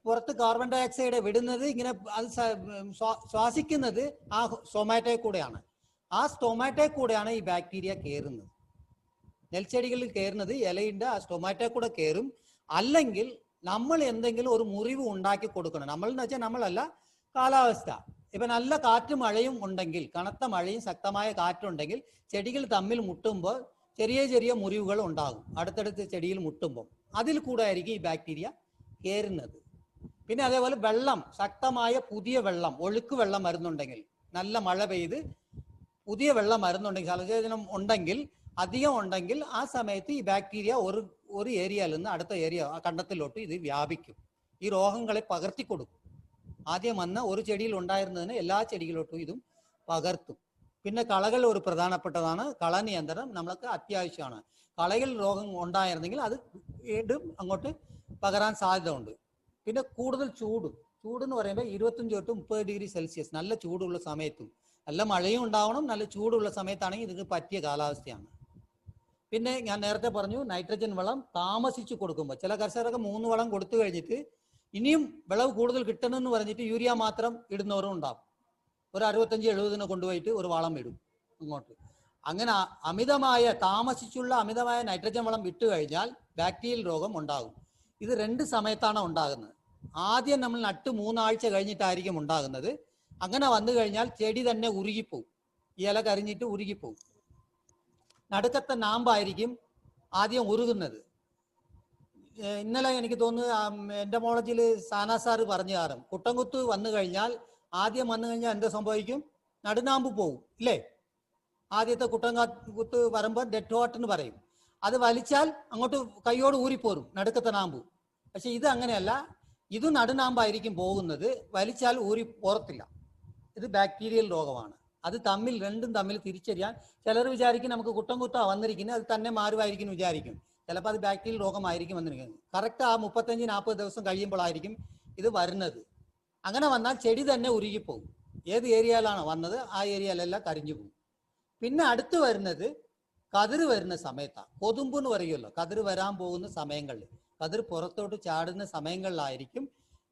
പുറത്ത് കാർബൺ ഡൈ ഓക്സൈഡ് വിടുന്നത്, ഇങ്ങനെ അത് ശ്വാസിക്കുന്നത് ആ സ്റ്റൊമാറ്റോയിൽ കൂടെയാണ്. ആ സ്റ്റൊമാറ്റോയിൽ കൂടെയാണ് ഈ ബാക്ടീരിയ കയറുന്നത്. നെൽച്ചെടികളിൽ കയറുന്നത് ഇലയുടെ ആ സ്റ്റൊമാറ്റോയിൽ കൂടെ കയറും. അല്ലെങ്കിൽ നമ്മൾ എന്തെങ്കിലും ഒരു മുറിവ് ഉണ്ടാക്കി കൊടുക്കണം. നമ്മൾ എന്ന് വെച്ചാൽ നമ്മളല്ല, കാലാവസ്ഥ. ഇപ്പൊ നല്ല കാറ്റും മഴയും ഉണ്ടെങ്കിൽ, കനത്ത മഴയും ശക്തമായ കാറ്റുണ്ടെങ്കിൽ ചെടികൾ തമ്മിൽ മുട്ടുമ്പോൾ ചെറിയ ചെറിയ മുറിവുകൾ ഉണ്ടാകും. അടുത്തടുത്ത് ചെടിയിൽ മുട്ടുമ്പോൾ അതിൽ കൂടെ ആയിരിക്കും ഈ ബാക്ടീരിയ കയറുന്നത്. പിന്നെ അതേപോലെ വെള്ളം, ശക്തമായ പുതിയ വെള്ളം, ഒഴുക്ക് വെള്ളം വരുന്നുണ്ടെങ്കിൽ, നല്ല മഴ പെയ്ത് പുതിയ വെള്ളം വരുന്നുണ്ടെങ്കിൽ, ജലസേചനം ഉണ്ടെങ്കിൽ, അധികം ഉണ്ടെങ്കിൽ, ആ സമയത്ത് ഈ ബാക്ടീരിയ ഒരു ഏരിയയിൽ നിന്ന് അടുത്ത ഏരിയ കണ്ടത്തിലോട്ട് ഇത് വ്യാപിക്കും. ഈ രോഗങ്ങളെ പകർത്തി കൊടുക്കും. ആദ്യം വന്ന ഒരു ചെടിയിൽ ഉണ്ടായിരുന്നതിന് എല്ലാ ചെടികളിലോട്ടും ഇതും പകർത്തും. പിന്നെ കളകൾ ഒരു പ്രധാനപ്പെട്ടതാണ്. കള നിയന്ത്രണം നമ്മൾക്ക് അത്യാവശ്യമാണ്. കളയിൽ രോഗം ഉണ്ടായിരുന്നെങ്കിൽ അത് വീണ്ടും അങ്ങോട്ട് പകരാൻ സാധ്യത ഉണ്ട്. പിന്നെ കൂടുതൽ ചൂടെന്ന് പറയുമ്പോൾ 25 to 30 ഡിഗ്രി സെൽഷ്യസ് നല്ല ചൂടുള്ള സമയത്തും, നല്ല മഴയും ഉണ്ടാവണം. നല്ല ചൂടുള്ള സമയത്താണെങ്കിൽ ഇതിന് പറ്റിയ കാലാവസ്ഥയാണ്. പിന്നെ ഞാൻ നേരത്തെ പറഞ്ഞു, നൈട്രജൻ വളം താമസിച്ച് കൊടുക്കുമ്പോൾ ചില കർഷകർക്ക് 3 വളം കൊടുത്തു കഴിഞ്ഞിട്ട് ഇനിയും വിളവ് കൂടുതൽ കിട്ടണമെന്ന് പറഞ്ഞിട്ട് യൂറിയ മാത്രം ഇടുന്നവരും ഉണ്ടാവും. ഒരു 65-70 കൊണ്ടുപോയിട്ട് ഒരു വളം ഇടും അങ്ങോട്ട്. അങ്ങനെ അമിതമായ താമസിച്ചുള്ള അമിതമായ നൈട്രജൻ വളം വിട്ടു കഴിഞ്ഞാൽ ബാക്ടീരിയൽ രോഗം ഉണ്ടാകും. ഇത് 2 സമയത്താണ് ഉണ്ടാകുന്നത്. ആദ്യം നമ്മൾ നട്ട് 3 ആഴ്ച കഴിഞ്ഞിട്ടായിരിക്കും ഉണ്ടാകുന്നത്. അങ്ങനെ വന്നു കഴിഞ്ഞാൽ ചെടി തന്നെ ഉരുകിപ്പോവും, ഇല കരിഞ്ഞിട്ട് ഉരുകിപ്പോവും. നടുക്കത്തെ നാമ്പായിരിക്കും ആദ്യം ഉരുകുന്നത്. ഇന്നലെ എനിക്ക് തോന്നുന്നു എൻഡമോളജിയിൽ സാനാ സാറ് പറഞ്ഞു തരും, കുട്ടൻകുത്ത് വന്നു കഴിഞ്ഞാൽ ആദ്യം വന്നു കഴിഞ്ഞാൽ എന്ത് സംഭവിക്കും? നടുനാമ്പ് പോവും ഇല്ലേ? ആദ്യത്തെ കുട്ടൻകുത്ത് വരുമ്പോൾ ഡെഡ് ഹോട്ട് എന്ന് പറയും. അത് വലിച്ചാൽ അങ്ങോട്ട് കൈയോട് ഊരിപ്പോരും നടുക്കത്തെ നാമ്പ്. പക്ഷെ ഇത് അങ്ങനെയല്ല, ഇത് നടുനാമ്പായിരിക്കും പോകുന്നത്, വലിച്ചാൽ ഊരി പോരത്തില്ല. ഇത് ബാക്ടീരിയൽ രോഗമാണ്. അത് രണ്ടും തമ്മിൽ തിരിച്ചറിയാൻ ചിലർ വിചാരിക്കും നമുക്ക് കുട്ടൻകുത്താ വന്നിരിക്കുന്നത്, അത് തന്നെ മാറുമായിരിക്കും വിചാരിക്കും. ചിലപ്പോൾ അത് ബാക്ടീരിയൽ രോഗമായിരിക്കും വന്നിരിക്കുന്നത്. കറക്റ്റ് ആ 35-40 ദിവസം കഴിയുമ്പോഴായിരിക്കും ഇത് വരുന്നത്. അങ്ങനെ വന്നാൽ ചെടി തന്നെ ഉരുകിപ്പോകും. ഏത് ഏരിയയിലാണ് വന്നത് ആ ഏരിയയിലെല്ലാം കരിഞ്ഞു പോകും. പിന്നെ അടുത്ത് വരുന്നത് കതിര് വരുന്ന സമയത്താണ്. കൊതുമ്പ് എന്ന് പറയുമല്ലോ, കതിര് വരാൻ പോകുന്ന സമയങ്ങളിൽ, കതിര് പുറത്തോട്ട് ചാടുന്ന സമയങ്ങളിലായിരിക്കും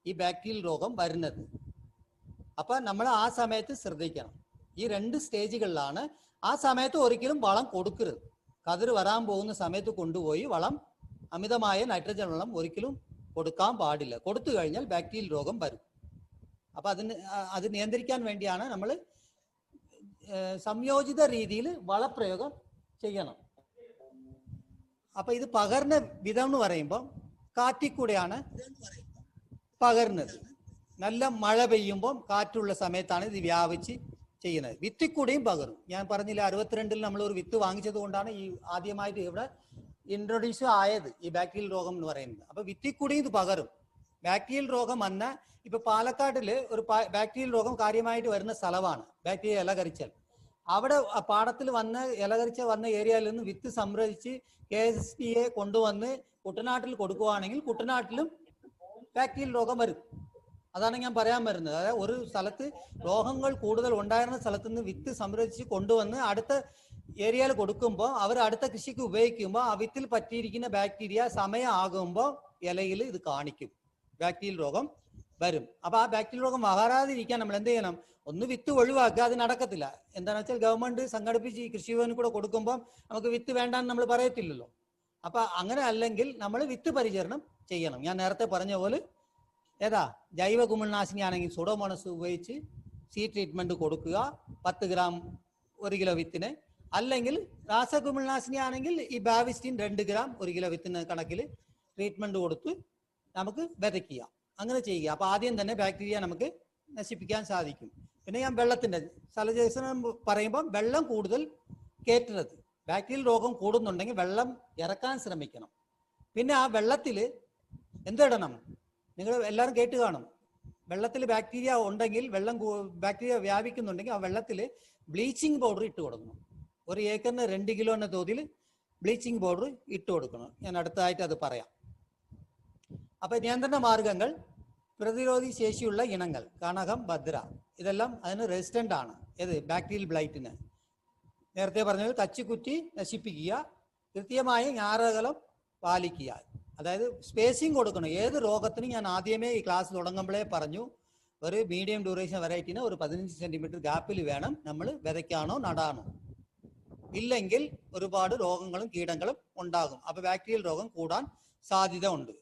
ഈ ബാക്ടീരിയൽ രോഗം വരുന്നത്. അപ്പൊ നമ്മൾ ആ സമയത്ത് ശ്രദ്ധിക്കണം. ഈ 2 സ്റ്റേജുകളിലാണ്. ആ സമയത്ത് ഒരിക്കലും വളം കൊടുക്കരുത്. കതിര് വരാൻ പോകുന്ന സമയത്ത് കൊണ്ടുപോയി വളം, അമിതമായ നൈട്രജൻ വളം ഒരിക്കലും കൊടുക്കാൻ പാടില്ല. കൊടുത്തു കഴിഞ്ഞാൽ ബാക്ടീരിയൽ രോഗം വരും. അപ്പൊ അത് നിയന്ത്രിക്കാൻ വേണ്ടിയാണ് നമ്മൾ സംയോജിത രീതിയിൽ വളപ്രയോഗം ചെയ്യണം. അപ്പൊ ഇത് പകർന്ന വിധം എന്ന് പറയുമ്പോൾ കാറ്റിൽ കൂടെയാണ് പകർന്നത്. നല്ല മഴ പെയ്യുമ്പോൾ കാറ്റുള്ള സമയത്താണ് ഇത് വ്യാപിച്ച് ചെയ്യുന്നത്. വിത്തിൽ കൂടെയും പകരും. ഞാൻ പറഞ്ഞില്ല 62-ൽ നമ്മൾ ഒരു വിത്ത് വാങ്ങിച്ചത് കൊണ്ടാണ് ഈ ആദ്യമായിട്ട് ഇവിടെ ഇൻട്രൊഡ്യൂസ് ആയത് ഈ ബാക്ടീരിയൽ രോഗം എന്ന് പറയുന്നത്. അപ്പൊ വിത്തിൽ കൂടെയും ഇത് പകരും. ബാക്ടീരിയൽ രോഗം വന്ന ഇപ്പൊ പാലക്കാട്ടില് ഒരു ബാക്ടീരിയൽ രോഗം കാര്യമായിട്ട് വരുന്ന സ്ഥലമാണ് ബാക്ടീരിയ ഇലകരിച്ചൽ. അവിടെ പാടത്തിൽ ഇലകരിച്ച വന്ന ഏരിയയിൽ നിന്ന് വിത്ത് സംഭരിച്ച് KSDA കൊണ്ടുവന്ന് കുട്ടനാട്ടിൽ കൊടുക്കുകയാണെങ്കിൽ കുട്ടനാട്ടിലും ബാക്ടീരിയൽ രോഗം വരും. അതാണ് ഞാൻ പറയാൻ വരുന്നത്. അതായത് ഒരു സ്ഥലത്ത് രോഗങ്ങൾ കൂടുതൽ ഉണ്ടായിരുന്ന സ്ഥലത്ത് നിന്ന് വിത്ത് സംഭരിച്ച് കൊണ്ടുവന്ന് അടുത്ത ഏരിയയിൽ കൊടുക്കുമ്പോൾ അവർ അടുത്ത കൃഷിക്ക് ഉപയോഗിക്കുമ്പോൾ ആ വിത്തിൽ പറ്റിയിരിക്കുന്ന ബാക്ടീരിയ സമയം ആകുമ്പോൾ ഇലയിൽ ഇത് കാണിക്കും, ബാക്ടീരിയൽ രോഗം വരും. അപ്പൊ ആ ബാക്ടീരിയൽ രോഗം വരാതിരിക്കാൻ നമ്മൾ എന്ത് ചെയ്യണം? ഒന്ന് വിത്ത് ഒഴിവാക്കുക. അത് നടക്കത്തില്ല. എന്താണെന്ന് വെച്ചാൽ ഗവൺമെന്റ് സംഘടിപ്പിച്ച് ഈ കൃഷിഭവന് കൂടെ കൊടുക്കുമ്പോൾ നമുക്ക് വിത്ത് വേണ്ടാന്ന് നമ്മൾ പറയത്തില്ലല്ലോ. അപ്പൊ അങ്ങനെ അല്ലെങ്കിൽ നമ്മൾ വിത്ത് പരിചരണം ചെയ്യണം. ഞാൻ നേരത്തെ പറഞ്ഞ പോലെ ജൈവ കുമിൾനാശിനി ആണെങ്കിൽ സുഡോമോണസ് ഉപയോഗിച്ച് സീഡ് ട്രീറ്റ്മെന്റ് കൊടുക്കുക 10 ഗ്രാം 1 കിലോ വിത്തിന്. അല്ലെങ്കിൽ രാസകുമിൾനാശിനി ആണെങ്കിൽ ഈ ബാവിസ്റ്റിൻ 2 ഗ്രാം 1 കിലോ വിത്തിന് കണക്കിൽ ട്രീറ്റ്മെന്റ് കൊടുത്ത് നമുക്ക് വിതയ്ക്കുക. അങ്ങനെ ചെയ്യുക. അപ്പൊ ആദ്യം തന്നെ ബാക്ടീരിയ നമുക്ക് നശിപ്പിക്കാൻ സാധിക്കും. പിന്നെ ഞാൻ വെള്ളത്തിന്റെ സലജേഷൻ പറയുമ്പോൾ വെള്ളം കൂടുതൽ കയറ്റരുത്. ബാക്ടീരിയൽ രോഗം കൂടുന്നുണ്ടെങ്കിൽ വെള്ളം ഇറക്കാൻ ശ്രമിക്കണം. പിന്നെ ആ വെള്ളത്തിൽ എന്തിടണം? നിങ്ങൾ എല്ലാവരും കേട്ട് കാണും. വെള്ളത്തിൽ ബാക്ടീരിയ ഉണ്ടെങ്കിൽ, ബാക്ടീരിയ വ്യാപിക്കുന്നുണ്ടെങ്കിൽ ആ വെള്ളത്തിൽ ബ്ലീച്ചിങ് പൗഡർ ഇട്ട് കൊടുക്കണം. 1 ഏക്കറിന് 2 കിലോ എന്ന തോതിൽ ബ്ലീച്ചിങ് പൗഡർ ഇട്ട് കൊടുക്കണം. ഞാൻ അടുത്തതായിട്ട് അത് പറയാം. അപ്പൊ നിയന്ത്രണ മാർഗങ്ങൾ, പ്രതിരോധി ശേഷിയുള്ള ഇനങ്ങൾ, കണകം, ഭദ്ര, ഇതെല്ലാം അതിന് റെസിസ്റ്റന്റ് ആണ്. ഏത്? ബാക്ടീരിയൽ ബ്ലൈറ്റിന്. നേരത്തെ പറഞ്ഞത് കച്ചിക്കുറ്റി നശിപ്പിക്കുക, കൃത്യമായ ഞാറകലം പാലിക്കുക, അതായത് സ്പേസിങ് കൊടുക്കണം. ഏത് രോഗത്തിനും ഞാൻ ആദ്യമേ ഈ ക്ലാസ് തുടങ്ങുമ്പോഴേ പറഞ്ഞു, ഒരു മീഡിയം ഡ്യൂറേഷൻ വെറൈറ്റിന് ഒരു 15 സെന്റിമീറ്റർ ഗ്യാപ്പിൽ വേണം നമ്മൾ വിതയ്ക്കാനോ നടാനോ. ഇല്ലെങ്കിൽ ഒരുപാട് രോഗങ്ങളും കീടങ്ങളും ഉണ്ടാകും. അപ്പൊ ബാക്ടീരിയൽ രോഗം കൂടാൻ സാധ്യത ഉണ്ട്.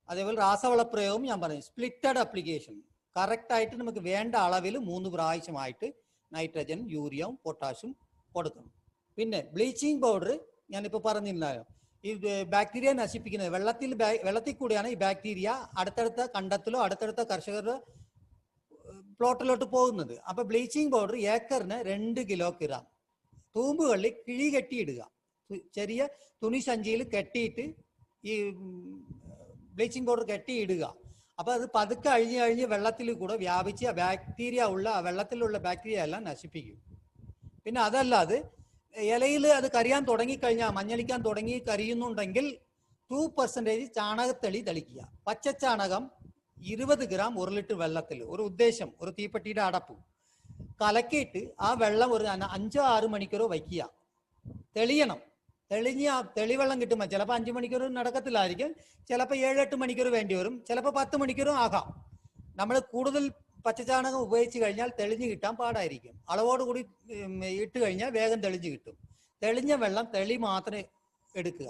അതേപോലെ രാസവളപ്രയോഗം ഞാൻ പറഞ്ഞു. സ്പ്ലിറ്റഡ് അപ്ലിക്കേഷൻ, കറക്റ്റായിട്ട് നമുക്ക് വേണ്ട അളവിൽ 3 പ്രാവശ്യമായിട്ട് നൈട്രജൻ, യൂറിയയും പൊട്ടാഷ്യം കൊടുക്കണം. പിന്നെ ബ്ലീച്ചിങ് പൗഡർ ഞാനിപ്പോൾ പറഞ്ഞിരുന്നല്ലോ, ഈ ബാക്ടീരിയ നശിപ്പിക്കുന്നത് വെള്ളത്തിൽ കൂടിയാണ് ഈ ബാക്ടീരിയ അടുത്തടുത്ത കണ്ടത്തിലോ അടുത്തടുത്ത കർഷകരുടെ പ്ലോട്ടിലോട്ട് പോകുന്നത്. അപ്പൊ ബ്ലീച്ചിങ് പൗഡർ ഏക്കറിന് 2 കിലോഗ്രാം തൂമ്പുകളിൽ കിഴി കെട്ടിയിടുക. ചെറിയ തുണി സഞ്ചിയിൽ കെട്ടിയിട്ട് ഈ ബ്ലീച്ചിങ് പൗഡർ കെട്ടിയിടുക. അപ്പൊ അത് പതുക്കെ അഴിഞ്ഞ് വെള്ളത്തിൽ കൂടെ വ്യാപിച്ച് ബാക്ടീരിയ വെള്ളത്തിലുള്ള ബാക്ടീരിയ എല്ലാം നശിപ്പിക്കും. പിന്നെ അതല്ലാതെ ഇലയിൽ അത് കരിയാൻ തുടങ്ങിക്കഴിഞ്ഞാൽ, മഞ്ഞളിക്കാൻ തുടങ്ങി കരിയുന്നുണ്ടെങ്കിൽ 2% ചാണകത്തെളി തളിക്കുക. പച്ചച്ചാണകം 20 ഗ്രാം 1 ലിറ്റർ വെള്ളത്തിൽ, ഒരു ഉദ്ദേശം, ഒരു തീപ്പെട്ടിയുടെ അടപ്പ് കലക്കിയിട്ട് ആ വെള്ളം ഒരു 5-6 മണിക്കൂറോ വയ്ക്കുക. തെളിയണം. തെളിവെള്ളം കിട്ടുമ്പോൾ ചിലപ്പോൾ 5 മണിക്കൂർ നടക്കത്തില്ലായിരിക്കും, ചിലപ്പോൾ 7-8 മണിക്കൂർ വേണ്ടി വരും, ചിലപ്പോൾ 10 മണിക്കൂറും ആകാം. നമ്മൾ കൂടുതൽ പച്ചച്ചാണകം ഉപയോഗിച്ച് കഴിഞ്ഞാൽ തെളിഞ്ഞ് കിട്ടാൻ പാടായിരിക്കും. അളവോടുകൂടി ഇട്ട് കഴിഞ്ഞാൽ വേഗം തെളിഞ്ഞ് കിട്ടും. തെളിഞ്ഞ വെള്ളം തെളി മാത്രം എടുക്കുക.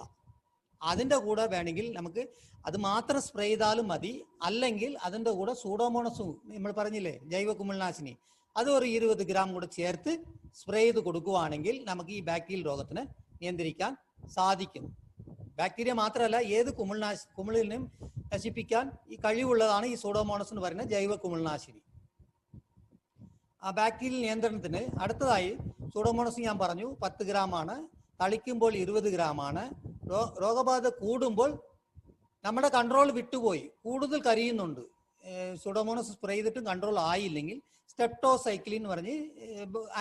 അതിൻ്റെ കൂടെ വേണമെങ്കിൽ നമുക്ക് അത് മാത്രം സ്പ്രേ ചെയ്താലും മതി. അല്ലെങ്കിൽ അതിൻ്റെ കൂടെ സൂഡോമോണസും നമ്മൾ പറഞ്ഞില്ലേ ജൈവ കുമിൾനാശിനി, അത് ഒരു 20 ഗ്രാം കൂടെ ചേർത്ത് സ്പ്രേ ചെയ്ത് കൊടുക്കുകയാണെങ്കിൽ നമുക്ക് ഈ ബാക്ടീരിയൽ രോഗത്തിനെ നിയന്ത്രിക്കാൻ സാധിക്കും. ബാക്ടീരിയ മാത്രമല്ല, ഏത് കുമിളിനും നശിപ്പിക്കാൻ ഈ കഴിവുള്ളതാണ് ഈ സൂഡോമോണസ് എന്ന് പറയുന്ന ജൈവ കുമിൾനാശിനി. ആ ബാക്ടീരിയൽ നിയന്ത്രണത്തിന് അടുത്തതായി സൂഡോമോണസ് ഞാൻ പറഞ്ഞു 10 ഗ്രാമാണ്, തളിക്കുമ്പോൾ 20 ഗ്രാമാണ്. രോഗബാധ കൂടുമ്പോൾ നമ്മുടെ കൺട്രോൾ വിട്ടുപോയി കൂടുതൽ കരിയുന്നുണ്ട്, സൂഡോമോണസ് സ്പ്രേ ചെയ്തിട്ടും കൺട്രോൾ ആയില്ലെങ്കിൽ സ്റ്റെപ്റ്റോസൈക്ലിൻ എന്ന് പറഞ്ഞ്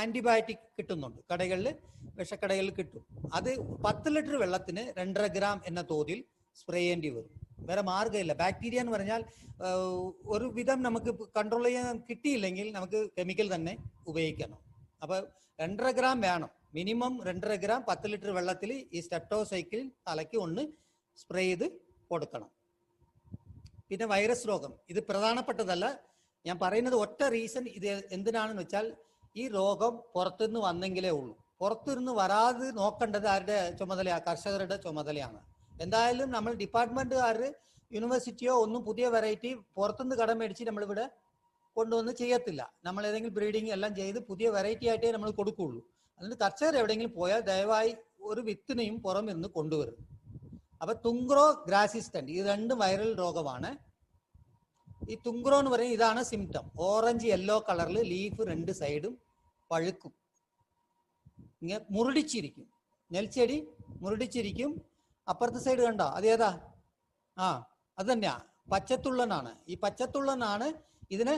ആന്റിബയോട്ടിക് കിട്ടുന്നുണ്ട് കടകളിൽ, വിഷക്കടകളിൽ കിട്ടും. അത് 10 ലിറ്റർ വെള്ളത്തിന് 2.5 ഗ്രാം എന്ന തോതിൽ സ്പ്രേ ചെയ്യേണ്ടി വരും. വേറെ മാർഗ്ഗമില്ല. ബാക്ടീരിയ എന്ന് പറഞ്ഞാൽ ഒരു വിധം നമുക്ക് കൺട്രോൾ ചെയ്യാൻ കിട്ടിയില്ലെങ്കിൽ നമുക്ക് കെമിക്കൽ തന്നെ ഉപയോഗിക്കണം. അപ്പോൾ 2.5 ഗ്രാം വേണം, മിനിമം 2.5 ഗ്രാം 10 ലിറ്റർ വെള്ളത്തിൽ ഈ സ്റ്റെപ്റ്റോസൈക്ലിൻ തലയ്ക്ക് ഒന്ന് സ്പ്രേ ചെയ്ത് കൊടുക്കണം. പിന്നെ വൈറസ് രോഗം, ഇത് പ്രധാനപ്പെട്ടതല്ല, ഞാൻ പറയുന്നത് ഒറ്റ റീസൺ ഇത് എന്തിനാണെന്ന് വെച്ചാൽ ഈ രോഗം പുറത്തുനിന്ന് വന്നെങ്കിലേ ഉള്ളൂ. പുറത്തുനിന്ന് വരാതെ നോക്കേണ്ടത് ആരുടെ ചുമതലയാണ്? കർഷകരുടെ ചുമതലയാണ്. എന്തായാലും നമ്മൾ ഡിപ്പാർട്ട്മെന്റുകാർ യൂണിവേഴ്സിറ്റിയോ ഒന്നും പുതിയ വെറൈറ്റി പുറത്തുനിന്ന് കടം മേടിച്ച് നമ്മളിവിടെ കൊണ്ടുവന്ന് ചെയ്യത്തില്ല. നമ്മൾ ഏതെങ്കിലും ബ്രീഡിങ് എല്ലാം ചെയ്ത് പുതിയ വെറൈറ്റി ആയിട്ടേ നമ്മൾ കൊടുക്കുകയുള്ളൂ. അതുകൊണ്ട് കർഷകർ എവിടെയെങ്കിലും പോയാൽ ദയവായി ഒരു വിത്തിനെയും പുറമിരുന്ന് കൊണ്ടുവരും. അപ്പൊ തുങ്ക്രോ ഗ്രാസിസ്റ്റന്റ്, ഇത് രണ്ടും വൈറൽ രോഗമാണ്. ഈ തുങ്ക്രോ എന്ന് പറയുന്നത് ഇതാണ് സിംറ്റം. ഓറഞ്ച് യെല്ലോ കളറിൽ ലീഫ് 2 സൈഡും പഴുക്കും, ഇങ്ങനെ മുരടിച്ചിരിക്കും. നെൽച്ചെടി മുരടിച്ചിരിക്കും. അപ്പുറത്തെ സൈഡ് കണ്ടോ, അത് ഏതാ? അത് തന്നെയാ, പച്ചത്തുള്ളനാണ്. ഈ പച്ചത്തുള്ളനാണ് ഇതിനെ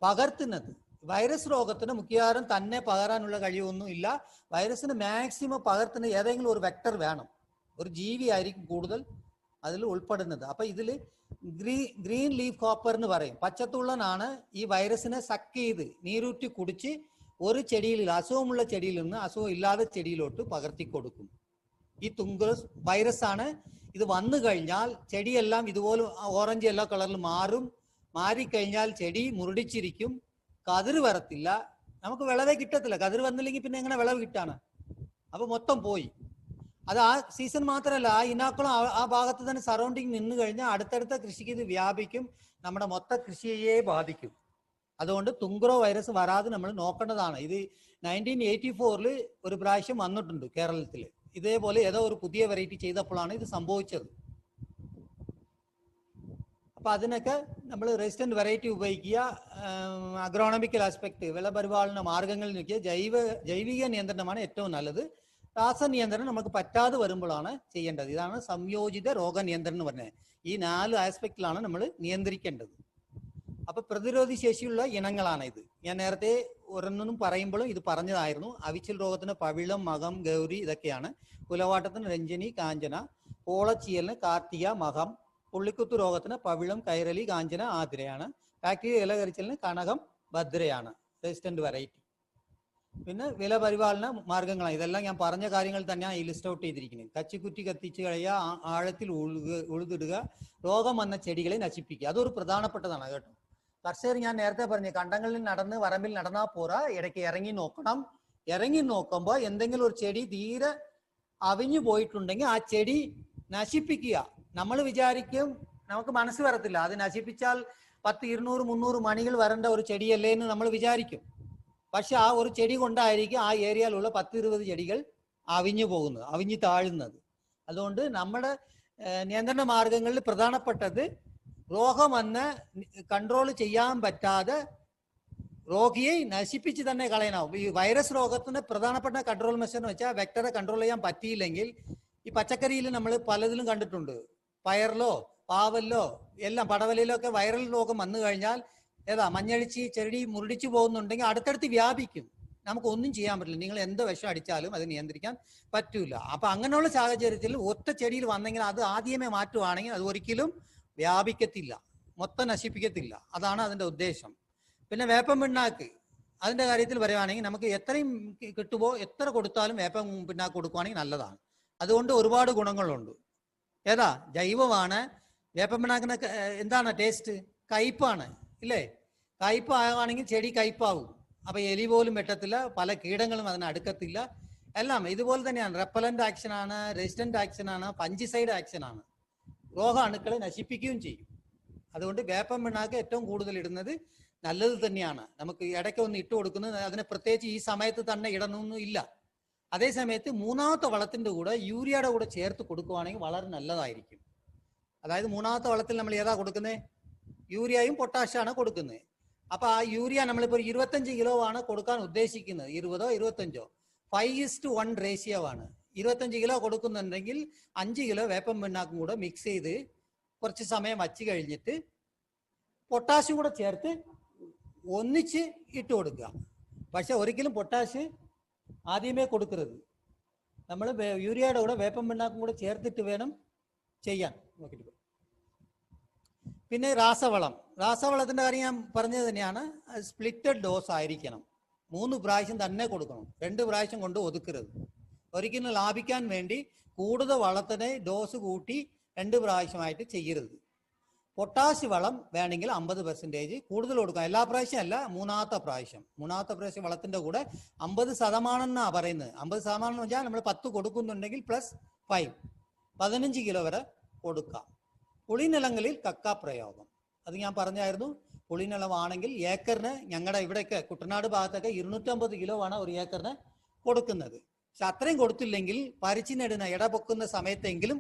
പകർത്തുന്നത്. വൈറസ് രോഗത്തിന് മിക്കവാറും തന്നെ പകരാനുള്ള കഴിവൊന്നും ഇല്ല. വൈറസിന് മാക്സിമം പകർത്തുന്ന ഏതെങ്കിലും ഒരു വെക്ടർ വേണം, ഒരു ജീവി ആയിരിക്കും കൂടുതൽ അതിൽ ഉൾപ്പെടുന്നത്. അപ്പൊ ഇതിൽ ഗ്രീൻ ലീഫ് ഹോപ്പർ എന്ന് പറയും. പച്ചത്തുള്ളനാണ് ഈ വൈറസിനെ സക്ക് ചെയ്ത് നീരൂറ്റി കുടിച്ച് ഒരു ചെടിയിൽ, അസുഖമുള്ള ചെടിയിൽ നിന്ന് അസുഖം ഇല്ലാതെ ചെടിയിലോട്ട് പകർത്തി കൊടുക്കും. ഈ തുങ്കസ് വൈറസ് ആണ്. ഇത് വന്നു കഴിഞ്ഞാൽ ചെടിയെല്ലാം ഇതുപോലെ ഓറഞ്ച് യെല്ലോ കളറിൽ മാറും. മാറിക്കഴിഞ്ഞാൽ ചെടി മുരടിച്ചിരിക്കും, കതിര് വരത്തില്ല, നമുക്ക് വിളവേ കിട്ടത്തില്ല. കതിര് വന്നില്ലെങ്കിൽ പിന്നെ എങ്ങനെ വിളവ് കിട്ടാണ്? അപ്പൊ മൊത്തം പോയി. അത് ആ സീസൺ മാത്രമല്ല, ആ ഇനാക്കുളം ആ ഭാഗത്ത് തന്നെ സറൗണ്ടിങ് നിന്ന് കഴിഞ്ഞാൽ അടുത്തടുത്ത കൃഷിക്ക് ഇത് വ്യാപിക്കും, നമ്മുടെ മൊത്ത കൃഷിയെ ബാധിക്കും. അതുകൊണ്ട് തുങ്ക്രോ വൈറസ് വരാതെ നമ്മൾ നോക്കേണ്ടതാണ്. ഇത് 1984 ഒരു പ്രാവശ്യം വന്നിട്ടുണ്ട് കേരളത്തിൽ. ഇതേപോലെ ഏതോ ഒരു പുതിയ വെറൈറ്റി ചെയ്തപ്പോഴാണ് ഇത് സംഭവിച്ചത്. അപ്പൊ അതിനൊക്കെ നമ്മൾ റെസിസ്റ്റന്റ് വെറൈറ്റി ഉപയോഗിക്കുക. അഗ്രോണമിക്കൽ ആസ്പെക്ട്, വിളപരിപാലന മാർഗങ്ങളിൽ നോക്കിയ ജൈവിക നിയന്ത്രണമാണ് ഏറ്റവും നല്ലത്. രാസനിയന്ത്രണം നമുക്ക് പറ്റാതെ വരുമ്പോഴാണ് ചെയ്യേണ്ടത്. ഇതാണ് സംയോജിത രോഗനിയന്ത്രണം എന്ന് പറഞ്ഞത്. ഈ 4 ആസ്പെക്റ്റിലാണ് നമ്മൾ നിയന്ത്രിക്കേണ്ടത്. അപ്പൊ പ്രതിരോധി ശേഷിയുള്ള ഇനങ്ങളാണ് ഇത്. ഞാൻ നേരത്തെ ഒരെണ്ണം പറയുമ്പോഴും ഇത് പറഞ്ഞതായിരുന്നു. അവിച്ചൽ രോഗത്തിന് പവിളം, മകം, ഗൗരി ഇതൊക്കെയാണ്. കുലവാട്ടത്തിന് രഞ്ജനി, കാഞ്ചന. പോളച്ചീയലിന് കാർത്തിക, മകം. പുള്ളിക്കുത്തു രോഗത്തിന് പവിളം, കൈരളി, കാഞ്ചന, ആതിരയാണ്. ബാക്ടീരിയ ഇലകരിച്ചലിന് കനകം, ഭദ്രയാണ് റെസിസ്റ്റന്റ് വെറൈറ്റി. പിന്നെ വില പരിപാലന മാർഗങ്ങളാണ്. ഇതെല്ലാം ഞാൻ പറഞ്ഞ കാര്യങ്ങൾ തന്നെയാണ് ഈ ലിസ്റ്റ് ഔട്ട് ചെയ്തിരിക്കുന്നത്. കച്ചിക്കുറ്റി കത്തിച്ച് കളയുക, ആഴത്തിൽ ഉഴുതിടുക, രോഗം വന്ന ചെടികളെ നശിപ്പിക്കുക. അതൊരു പ്രധാനപ്പെട്ടതാണ് കേട്ടോ. കർഷകർ ഞാൻ നേരത്തെ പറഞ്ഞു, കണ്ടങ്ങളിൽ നടന്ന് വരമ്പിൽ നടന്നാൽ പോരാ, ഇടയ്ക്ക് ഇറങ്ങി നോക്കണം. ഇറങ്ങി നോക്കുമ്പോൾ എന്തെങ്കിലും ഒരു ചെടി തീരെ അവിഞ്ഞു പോയിട്ടുണ്ടെങ്കിൽ ആ ചെടി നശിപ്പിക്കുക. നമ്മൾ വിചാരിക്കും, നമുക്ക് മനസ്സ് വരത്തില്ല, അത് നശിപ്പിച്ചാൽ 10, 200, 300 മണികൾ വരേണ്ട ഒരു ചെടിയല്ലേ എന്ന് നമ്മൾ വിചാരിക്കും. പക്ഷെ ആ ഒരു ചെടി കൊണ്ടായിരിക്കും ആ ഏരിയയിലുള്ള 10-20 ചെടികൾ അവിഞ്ഞു പോകുന്നത്, അവിഞ്ഞു താഴുന്നത്. അതുകൊണ്ട് നമ്മുടെ നിയന്ത്രണ മാർഗങ്ങളിൽ പ്രധാനപ്പെട്ടത് രോഗം വന്ന് കൺട്രോൾ ചെയ്യാൻ പറ്റാതെ രോഗിയെ നശിപ്പിച്ച് തന്നെ കളയണം. ഈ വൈറസ് രോഗത്തിന് പ്രധാനപ്പെട്ട കൺട്രോൾ മെഷർ എന്ന് വെച്ചാൽ വെക്ടറെ കൺട്രോൾ ചെയ്യാൻ പറ്റിയില്ലെങ്കിൽ ഈ പച്ചക്കറിയിൽ നമ്മൾ പലതിലും കണ്ടിട്ടുണ്ട്. പയറിലോ പാവലിലോ എല്ലാം പടവലയിലോ ഒക്കെ വൈറൽ രോഗം വന്നു കഴിഞ്ഞാൽ മഞ്ഞളിച്ച് ചെടി മുരടിച്ചു പോകുന്നുണ്ടെങ്കിൽ അടുത്തടുത്ത് വ്യാപിക്കും. നമുക്ക് ഒന്നും ചെയ്യാൻ പറ്റില്ല. നിങ്ങൾ എന്ത് വിഷം അടിച്ചാലും അത് നിയന്ത്രിക്കാൻ പറ്റൂല. അപ്പൊ അങ്ങനെയുള്ള സാഹചര്യത്തിൽ ഒറ്റ ചെടിയിൽ വന്നെങ്കിൽ അത് ആദ്യമേ മാറ്റുവാണെങ്കിൽ അത് ഒരിക്കലും വ്യാപിക്കത്തില്ല, മൊത്തം നശിപ്പിക്കത്തില്ല. അതാണ് അതിന്റെ ഉദ്ദേശം. പിന്നെ വേപ്പം പിണ്ണാക്ക്, അതിന്റെ കാര്യത്തിൽ പറയുവാണെങ്കിൽ നമുക്ക് എത്രയും കിട്ടുമോ എത്ര കൊടുത്താലും വേപ്പം പിണ്ണാക്ക് കൊടുക്കുവാണെങ്കിൽ നല്ലതാണ്. അതുകൊണ്ട് ഒരുപാട് ഗുണങ്ങളുണ്ട്. ഏതാ? ജൈവമാണ്. വേപ്പൻ പിണ്ണാക്കിന് എന്താണ് ടേസ്റ്റ്? കയ്പാണ് ഇല്ലേ? കയ്പ് ആവുകയാണെങ്കിൽ ചെടി കയ്പാവും. അപ്പൊ എലി പോലും വെട്ടത്തില്ല, പല കീടങ്ങളും അതിന് അടുക്കത്തില്ല. എല്ലാം ഇതുപോലെ തന്നെയാണ്. റെപ്പലന്റ് ആക്ഷൻ ആണ്, റെസിസ്റ്റന്റ് ആക്ഷൻ ആണ്, പഞ്ചിസൈഡ് ആക്ഷൻ ആണ്. രോഗാണുക്കളെ നശിപ്പിക്കുകയും ചെയ്യും. അതുകൊണ്ട് വേപ്പൻ പിണ്ണാക്ക് ഏറ്റവും കൂടുതൽ ഇടുന്നത് നല്ലത് തന്നെയാണ്. നമുക്ക് ഇടയ്ക്ക് ഒന്ന് ഇട്ട് കൊടുക്കുന്നത് അതിന് പ്രത്യേകിച്ച് ഈ സമയത്ത് തന്നെ ഇടണമെന്നും ഇല്ല. അതേ സമയത്ത് മൂന്നാമത്തെ വളത്തിന്റെ കൂടെ യൂറിയയുടെ കൂടെ ചേർത്ത് കൊടുക്കുവാണെങ്കിൽ വളരെ നല്ലതായിരിക്കും. അതായത് മൂന്നാമത്തെ വളത്തിൽ നമ്മൾ ഏതാ കൊടുക്കുന്നത്? യൂറിയയും പൊട്ടാഷ്യാണ് കൊടുക്കുന്നത്. അപ്പൊ ആ യൂറിയ നമ്മളിപ്പോൾ 25 കിലോ ആണ് കൊടുക്കാൻ ഉദ്ദേശിക്കുന്നത്, 20 25 5:1 റേഷ്യോ ആണ്. 25 കിലോ കൊടുക്കുന്നുണ്ടെങ്കിൽ 5 കിലോ വേപ്പൻ പിണ്ണാക്കും കൂടെ മിക്സ് ചെയ്ത് കുറച്ച് സമയം വച്ച് കഴിഞ്ഞിട്ട് പൊട്ടാഷ്യം കൂടെ ചേർത്ത് ഒന്നിച്ച് ഇട്ട് കൊടുക്കുക. പക്ഷെ ഒരിക്കലും പൊട്ടാഷ് ആദ്യമേ കൊടുക്കരുത്. നമ്മൾ യൂറിയയുടെ കൂടെ വേപ്പൻ പിണ്ണാക്കും കൂടെ ചേർത്തിട്ട് വേണം ചെയ്യാൻ. നോക്കിയിട്ട് പിന്നെ രാസവളം. രാസവളത്തിന്റെ കാര്യം ഞാൻ പറഞ്ഞത് തന്നെയാണ്. സ്പ്ലിറ്റഡ് ഡോസ് ആയിരിക്കണം. 3 പ്രാവശ്യം തന്നെ കൊടുക്കണം. 2 പ്രാവശ്യം കൊണ്ട് ഒതുക്കരുത്. ഒരിക്കലും ലാഭിക്കാൻ വേണ്ടി കൂടുതൽ വളത്തിനെ ഡോസ് കൂട്ടി 2 പ്രാവശ്യമായിട്ട് ചെയ്യരുത്. പൊട്ടാഷ് വളം വേണമെങ്കിൽ 50% കൂടുതൽ കൊടുക്കാം. എല്ലാ പ്രാവശ്യം അല്ല, മൂന്നാമത്തെ പ്രാവശ്യം വളത്തിന്റെ കൂടെ 50% എന്നാ പറയുന്നത്. 50% എന്ന് വെച്ചാൽ നമ്മൾ 10 കൊടുക്കുന്നുണ്ടെങ്കിൽ +5 15 കിലോ വരെ കൊടുക്കാം. പുളിനിലങ്ങളിൽ കക്ക പ്രയോഗം അത് ഞാൻ പറഞ്ഞായിരുന്നു. പുളിനിലമാണെങ്കിൽ ഏക്കറിന് ഞങ്ങളുടെ ഇവിടെയൊക്കെ കുട്ടനാട് ഭാഗത്തൊക്കെ 250 കിലോ ആണ് ഒരു ഏക്കറിന് കൊടുക്കുന്നത്. പക്ഷെ അത്രയും കൊടുത്തില്ലെങ്കിൽ പരിച്ചിനിടുന്ന ഇടപൊക്കുന്ന സമയത്തെങ്കിലും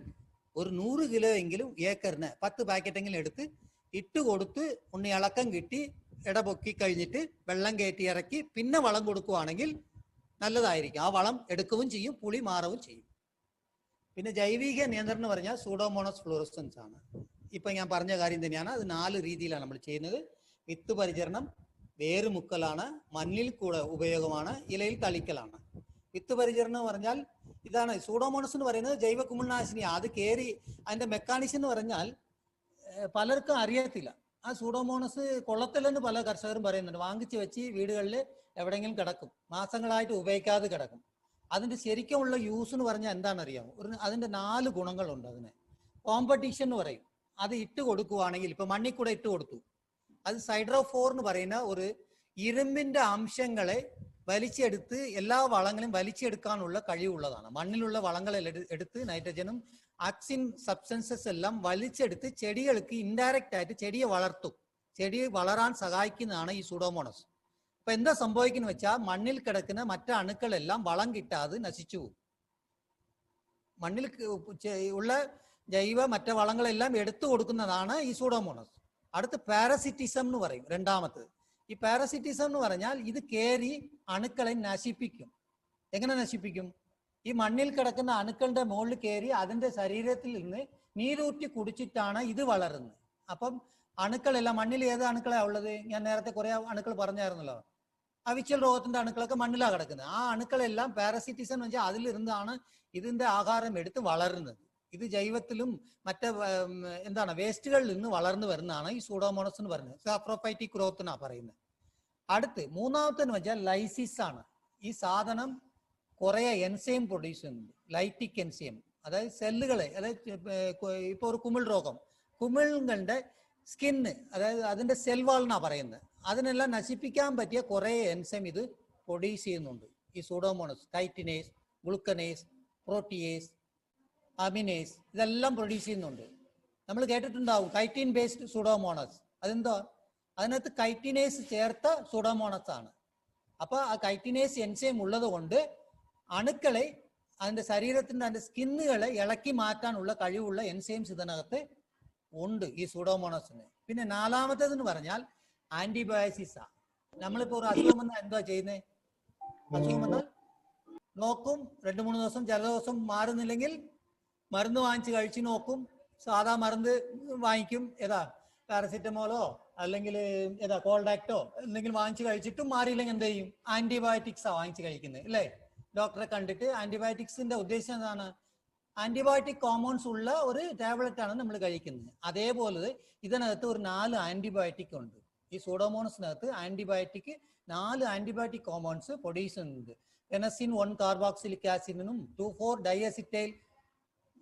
ഒരു 100 കിലോ എങ്കിലും ഏക്കറിന് 10 പാക്കറ്റെങ്കിലും എടുത്ത് ഇട്ട് കൊടുത്ത് ഉണ്ണി ഇളക്കം കിട്ടി ഇടപൊക്കി കഴിഞ്ഞിട്ട് വെള്ളം കയറ്റി ഇറക്കി പിന്നെ വളം കൊടുക്കുവാണെങ്കിൽ നല്ലതായിരിക്കും. ആ വളം എടുക്കുകയും ചെയ്യും, പുളി മാറവും ചെയ്യും. പിന്നെ ജൈവിക നിയന്ത്രണം എന്ന് പറഞ്ഞാൽ സൂഡോമോണസ് ഫ്ലൂറസൻസ് ആണ്. ഇപ്പൊ ഞാൻ പറഞ്ഞ കാര്യം തന്നെയാണ്. അത് 4 രീതിയിലാണ് നമ്മൾ ചെയ്യുന്നത്. വിത്ത് പരിചരണം, വേരുമുക്കലാണ്, മണ്ണിൽ കൂടെ ഉപയോഗമാണ്, ഇലയിൽ തളിക്കലാണ്. വിത്ത് പരിചരണം എന്ന് പറഞ്ഞാൽ ഇതാണ്. സൂഡോമോണസ് എന്ന് പറയുന്നത് ജൈവ കുമിൾനാശിനിയാണ്. അത് കയറി അതിന്റെ മെക്കാനിസം എന്ന് പറഞ്ഞാൽ പലർക്കും അറിയത്തില്ല. ആ സൂഡോമോണസ് കൊള്ളത്തില്ലെന്ന് പല കർഷകരും പറയുന്നുണ്ട്. വാങ്ങിച്ചു വെച്ച് വീടുകളിൽ എവിടെയെങ്കിലും കിടക്കും, മാസങ്ങളായിട്ട് ഉപയോഗിക്കാതെ കിടക്കും. അതിന്റെ ശരിക്കുമുള്ള യൂസ് എന്ന് പറഞ്ഞാൽ എന്താണെന്നറിയാമോ? അതിന്റെ 4 ഗുണങ്ങളുണ്ട്. അതിന് കോമ്പറ്റീഷൻ എന്ന് പറയും. അത് ഇട്ട് കൊടുക്കുവാണെങ്കിൽ ഇപ്പൊ മണ്ണിൽ കൂടെ ഇട്ട് കൊടുത്തു, അത് സൈഡ്രോഫോർ എന്ന് പറയുന്ന ഒരു ഇരുമ്പിന്റെ അംശങ്ങളെ വലിച്ചെടുത്ത് എല്ലാ വളങ്ങളും വലിച്ചെടുക്കാനുള്ള കഴിവുള്ളതാണ്. മണ്ണിലുള്ള വളങ്ങളെല്ലാം എടുത്ത് നൈട്രജനും ആക്സിൻ സബ്സ്റ്റൻസസ് എല്ലാം വലിച്ചെടുത്ത് ചെടികൾക്ക് ഇൻഡയറക്റ്റ് ആയിട്ട് ചെടിയെ വളർത്തും. ചെടി വളരാൻ സഹായിക്കുന്നതാണ് ഈ സൂഡോമോണസ്. അപ്പൊ എന്താ സംഭവിക്കുന്ന വെച്ചാൽ മണ്ണിൽ കിടക്കുന്ന മറ്റു അണുക്കളെല്ലാം വളം കിട്ടാതെ നശിച്ചു പോകും. മണ്ണിൽ ഉള്ള ജൈവ മറ്റു വളങ്ങളെല്ലാം എടുത്തു കൊടുക്കുന്നതാണ് ഈ സൂഡോമോണസ്. അടുത്ത് പാരസിറ്റിസം എന്ന് പറയും, രണ്ടാമത്. ഈ പാരസിറ്റിസം എന്ന് പറഞ്ഞാൽ ഇത് കയറി അണുക്കളെ നശിപ്പിക്കും. എങ്ങനെ നശിപ്പിക്കും? ഈ മണ്ണിൽ കിടക്കുന്ന അണുക്കളുടെ മുകളിൽ കയറി അതിന്റെ ശരീരത്തിൽ നിന്ന് നീരൂറ്റി കുടിച്ചിട്ടാണ് ഇത് വളരുന്നത്. അപ്പം അണുക്കളെല്ലാം മണ്ണിൽ ഏത് അണുക്കളാണ് ഉള്ളത്? ഞാൻ നേരത്തെ കുറെ അണുക്കൾ പറഞ്ഞായിരുന്നല്ലോ. അവിച്ചൽ രോഗത്തിന്റെ അണുക്കളൊക്കെ മണ്ണിലാണ് കിടക്കുന്നത്. ആ അണുക്കളെല്ലാം പാരസിറ്റിസം എന്ന് വെച്ചാൽ അതിലിരുന്നാണ് ഇതിന്റെ ആഹാരം എടുത്ത് വളരുന്നത്. ഇത് ജൈവത്തിലും മറ്റേ എന്താണ് വേസ്റ്റുകളിൽ നിന്ന് വളർന്നു വരുന്നതാണ് ഈ സൂഡോമോണസ് എന്ന് പറയുന്നത്. സാപ്രോഫൈറ്റിക് ഗ്രോത്ത് എന്നാണ് പറയുന്നത്. അടുത്ത് മൂന്നാമത്തെന്ന് വെച്ചാൽ ലൈസിസ് ആണ്. ഈ സാധനം കുറെ എൻസൈം പ്രൊഡ്യൂസ് ചെയ്യുന്നുണ്ട്. ലൈറ്റിക് എൻസൈം, അതായത് സെല്ലുകളെ, അതായത് ഇപ്പൊ ഒരു കുമിൾ രോഗം, കുമിളുകളുടെ സ്കിന്ന്, അതായത് അതിന്റെ സെൽ വാൾ എന്നാ പറയുന്നത്, അതിനെല്ലാം നശിപ്പിക്കാൻ പറ്റിയ കുറെ എൻസൈം ഇത് പ്രൊഡ്യൂസ് ചെയ്യുന്നുണ്ട്. ഈ സൂഡോമോണസ് കൈറ്റിനേസ്, ഗ്ലൂക്കനേസ്, പ്രോട്ടിയേസ്, അമിനേസ് ഇതെല്ലാം പ്രൊഡ്യൂസ് ചെയ്യുന്നുണ്ട്. നമ്മൾ കേട്ടിട്ടുണ്ടാവും കൈറ്റിൻ ബേസ്ഡ് സൂഡോമോണസ്. അതെന്തോ? അതിനകത്ത് കൈറ്റിനേസ് ചേർത്ത സൂഡോമോണസ് ആണ്. അപ്പൊ ആ കൈറ്റിനേസ് എൻസൈം ഉള്ളത് കൊണ്ട് അണുക്കളെ അതിന്റെ ശരീരത്തിന്റെ അതിന്റെ സ്കിന്നുകളെ ഇളക്കി മാറ്റാനുള്ള കഴിവുള്ള എൻസൈംസ് ഇതിനകത്ത് ഉണ്ട് ഈ സൂഡോമോണസിന്. പിന്നെ നാലാമത്തേതെന്ന് പറഞ്ഞാൽ ആന്റിബയോസിസ്. നമ്മളിപ്പോ ഒരു അസുഖം വന്നാൽ എന്താ ചെയ്യുന്നത്? അസുഖം വന്നാൽ നോക്കും, 2-3 ദിവസം, ചില ദിവസം മാറുന്നില്ലെങ്കിൽ മരുന്ന് വാങ്ങിച്ച് കഴിച്ച് നോക്കും. സാധാ മരുന്ന് വാങ്ങിക്കും, ഏതാ പാരസിറ്റമോളോ അല്ലെങ്കിൽ ഏതാ കോൾഡാക്റ്റോ എന്തെങ്കിലും വാങ്ങിച്ച് കഴിച്ചിട്ടും മാറിയില്ലെങ്കിൽ എന്ത് ചെയ്യും? ആന്റിബയോട്ടിക്സാണ് വാങ്ങിച്ച് കഴിക്കുന്നത്, അല്ലേ? ഡോക്ടറെ കണ്ടിട്ട്. ആന്റിബയോട്ടിക്സിന്റെ ഉദ്ദേശം എന്താണ്? ആന്റിബയോട്ടിക് കോമ്പൗണ്ട്സ് ഉള്ള ഒരു ടാബ്ലറ്റ് ആണ് നമ്മൾ കഴിക്കുന്നത്. അതേപോലെ ഇതിനകത്ത് ഒരു 4 ആന്റിബയോട്ടിക് ഉണ്ട്. ഈ സൂഡോമോണസിനകത്ത് 4 ആന്റിബയോട്ടിക് കോമ്പൗണ്ട്സ് പ്രൊഡ്യൂസ് ചെയ്യുന്നുണ്ട്. പെനസിൻ 1 കാർബോക്സിലിക് ആസിഡിനും 2,4 ഡയസിറ്റൈൽ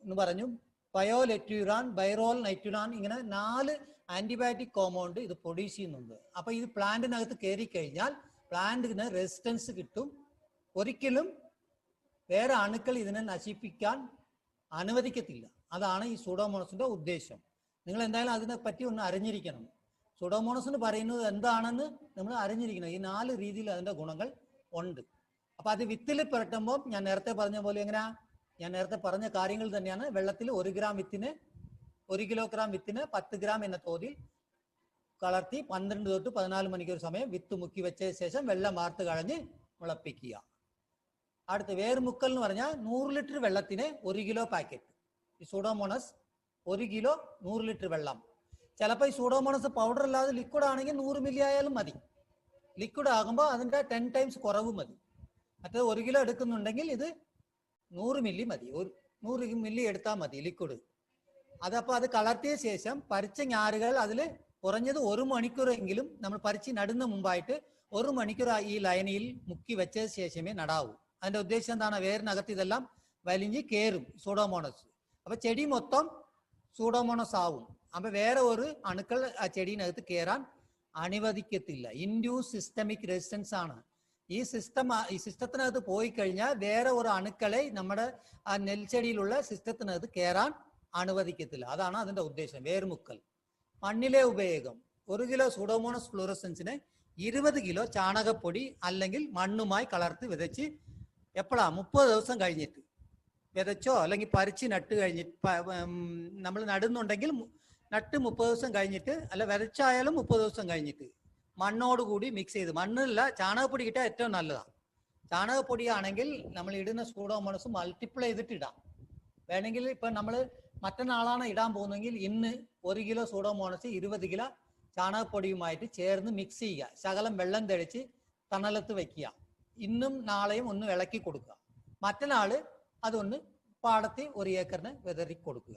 എന്ന് പറഞ്ഞു, പയോലെറ്റ്യൂറാൻ, ബൈറോൾ നൈറ്റ്യൂറാൻ, ഇങ്ങനെ 4 ആന്റിബയോട്ടിക് കോമ്പൗണ്ട് ഇത് പ്രൊഡ്യൂസ് ചെയ്യുന്നുണ്ട്. അപ്പൊ ഇത് പ്ലാന്റിനകത്ത് കയറി കഴിഞ്ഞാൽ പ്ലാന്റിന് റെസിസ്റ്റൻസ് കിട്ടും. ഒരിക്കലും വേറെ അണുക്കൾ ഇതിനെ നശിപ്പിക്കാൻ അനുവദിക്കത്തില്ല. അതാണ് ഈ സൂഡോമോണസിന്റെ ഉദ്ദേശം. നിങ്ങൾ എന്തായാലും അതിനെപ്പറ്റി ഒന്ന് അറിഞ്ഞിരിക്കണം. സൂഡോമോണസ് എന്ന് പറയുന്നത് എന്താണെന്ന് നമ്മൾ അറിഞ്ഞിരിക്കണം. ഈ 4 രീതിയിൽ അതിന്റെ ഗുണങ്ങൾ ഉണ്ട്. അപ്പൊ അത് വിത്തിൽ പുരട്ടുമ്പോൾ ഞാൻ നേരത്തെ പറഞ്ഞ പോലെ എങ്ങനെയാ, ഞാൻ നേരത്തെ പറഞ്ഞ കാര്യങ്ങൾ തന്നെയാണ്. വെള്ളത്തിൽ 1 ഗ്രാം വിത്തിന് 1 കിലോഗ്രാം വിത്തിന് 10 ഗ്രാം എന്ന തോതിൽ കലർത്തി 12 തൊട്ട് 14 മണിക്കൂർ സമയം വിത്ത് മുക്കി വെച്ച ശേഷം വെള്ളം വാർത്ത് കളഞ്ഞ് മുളപ്പിക്കുക. അടുത്ത് വേർമുക്കൽ എന്ന് പറഞ്ഞാൽ 100 ലിറ്റർ വെള്ളത്തിന് 1 കിലോ പാക്കറ്റ്. ഈ സൂഡോമോണസ് 1 കിലോ 100 ലിറ്റർ വെള്ളം. ചിലപ്പോൾ ഈ സൂഡോമോണസ് പൗഡർ അല്ലാതെ ലിക്വിഡ് ആണെങ്കിൽ 100 മില്ലി ആയാലും മതി. ലിക്വിഡ് ആകുമ്പോൾ അതിൻ്റെ 10 ടൈംസ് കുറവ് മതി. മറ്റേത് 1 കിലോ എടുക്കുന്നുണ്ടെങ്കിൽ ഇത് 100 മില്ലി മതി. 100 മില്ലി എടുത്താൽ മതി ലിക്വിഡ്. അതപ്പോൾ അത് കലർത്തിയ ശേഷം പറിച്ച ഞാറുകൾ അതിൽ കുറഞ്ഞത് 1 മണിക്കൂറെങ്കിലും നമ്മൾ പറിച്ച് നടുന്ന മുമ്പായിട്ട് 1 മണിക്കൂർ ഈ ലൈനിൽ മുക്കി വെച്ച ശേഷമേ നടാവൂ. അതിന്റെ ഉദ്ദേശം എന്താണ്? വേരിനകത്ത് ഇതെല്ലാം വലിഞ്ഞ് കയറും സൂഡോമോണസ്. അപ്പൊ ചെടി മൊത്തം സൂഡോമോണസ് ആവും. അപ്പൊ വേറെ ഒരു അണുക്കൾ ആ ചെടിനകത്ത് കയറാൻ അനുവദിക്കത്തില്ല. ഇൻഡ്യൂസ് സിസ്റ്റമിക് റെസിസ്റ്റൻസ് ആണ്. ഈ സിസ്റ്റത്തിനകത്ത് പോയി കഴിഞ്ഞാൽ വേറെ ഒരു അണുക്കളെ നമ്മുടെ ആ നെൽച്ചെടിയിലുള്ള സിസ്റ്റത്തിനകത്ത് കയറാൻ അനുവദിക്കത്തില്ല. അതാണ് അതിന്റെ ഉദ്ദേശം. വേർമുക്കൽ. മണ്ണിലെ ഉപയോഗം. 1 കിലോ സൂഡോമോണസ് ഫ്ലൂറസെൻസിനെ 20 കിലോ ചാണകപ്പൊടി അല്ലെങ്കിൽ മണ്ണുമായി കലർത്തി വിതച്ച് എപ്പോഴാ 30 ദിവസം കഴിഞ്ഞിട്ട് വിതച്ചോ അല്ലെങ്കിൽ പറിച്ച് നട്ട് കഴിഞ്ഞിട്ട് നമ്മൾ നടുന്നുണ്ടെങ്കിൽ നട്ട് 30 ദിവസം കഴിഞ്ഞിട്ട്, അല്ല വിതച്ചായാലും 30 ദിവസം കഴിഞ്ഞിട്ട് മണ്ണോടുകൂടി മിക്സ് ചെയ്ത്, മണ്ണല്ല ചാണകപ്പൊടി കിട്ടാൻ ഏറ്റവും നല്ലതാണ്. ചാണകപ്പൊടിയാണെങ്കിൽ നമ്മൾ ഇടുന്ന സൂഡോമോണസ് മൾട്ടിപ്ലൈ ചെയ്തിട്ട് ഇടാം. വേണമെങ്കിൽ ഇപ്പം നമ്മൾ മറ്റന്നാളാണ് ഇടാൻ പോകുന്നതെങ്കിൽ ഇന്ന് 1 കിലോ സൂഡോമോണസ് 20 കിലോ ചാണകപ്പൊടിയുമായിട്ട് ചേർന്ന് മിക്സ് ചെയ്യുക. ശകലം വെള്ളം തെളിച്ച് തണലത്ത് വെക്കുക. ഇന്നും നാളെയും ഒന്ന് ഇളക്കി കൊടുക്കുക. മറ്റന്നാള് അതൊന്ന് പാടത്തി 1 ഏക്കറിന് വിതറി കൊടുക്കുക.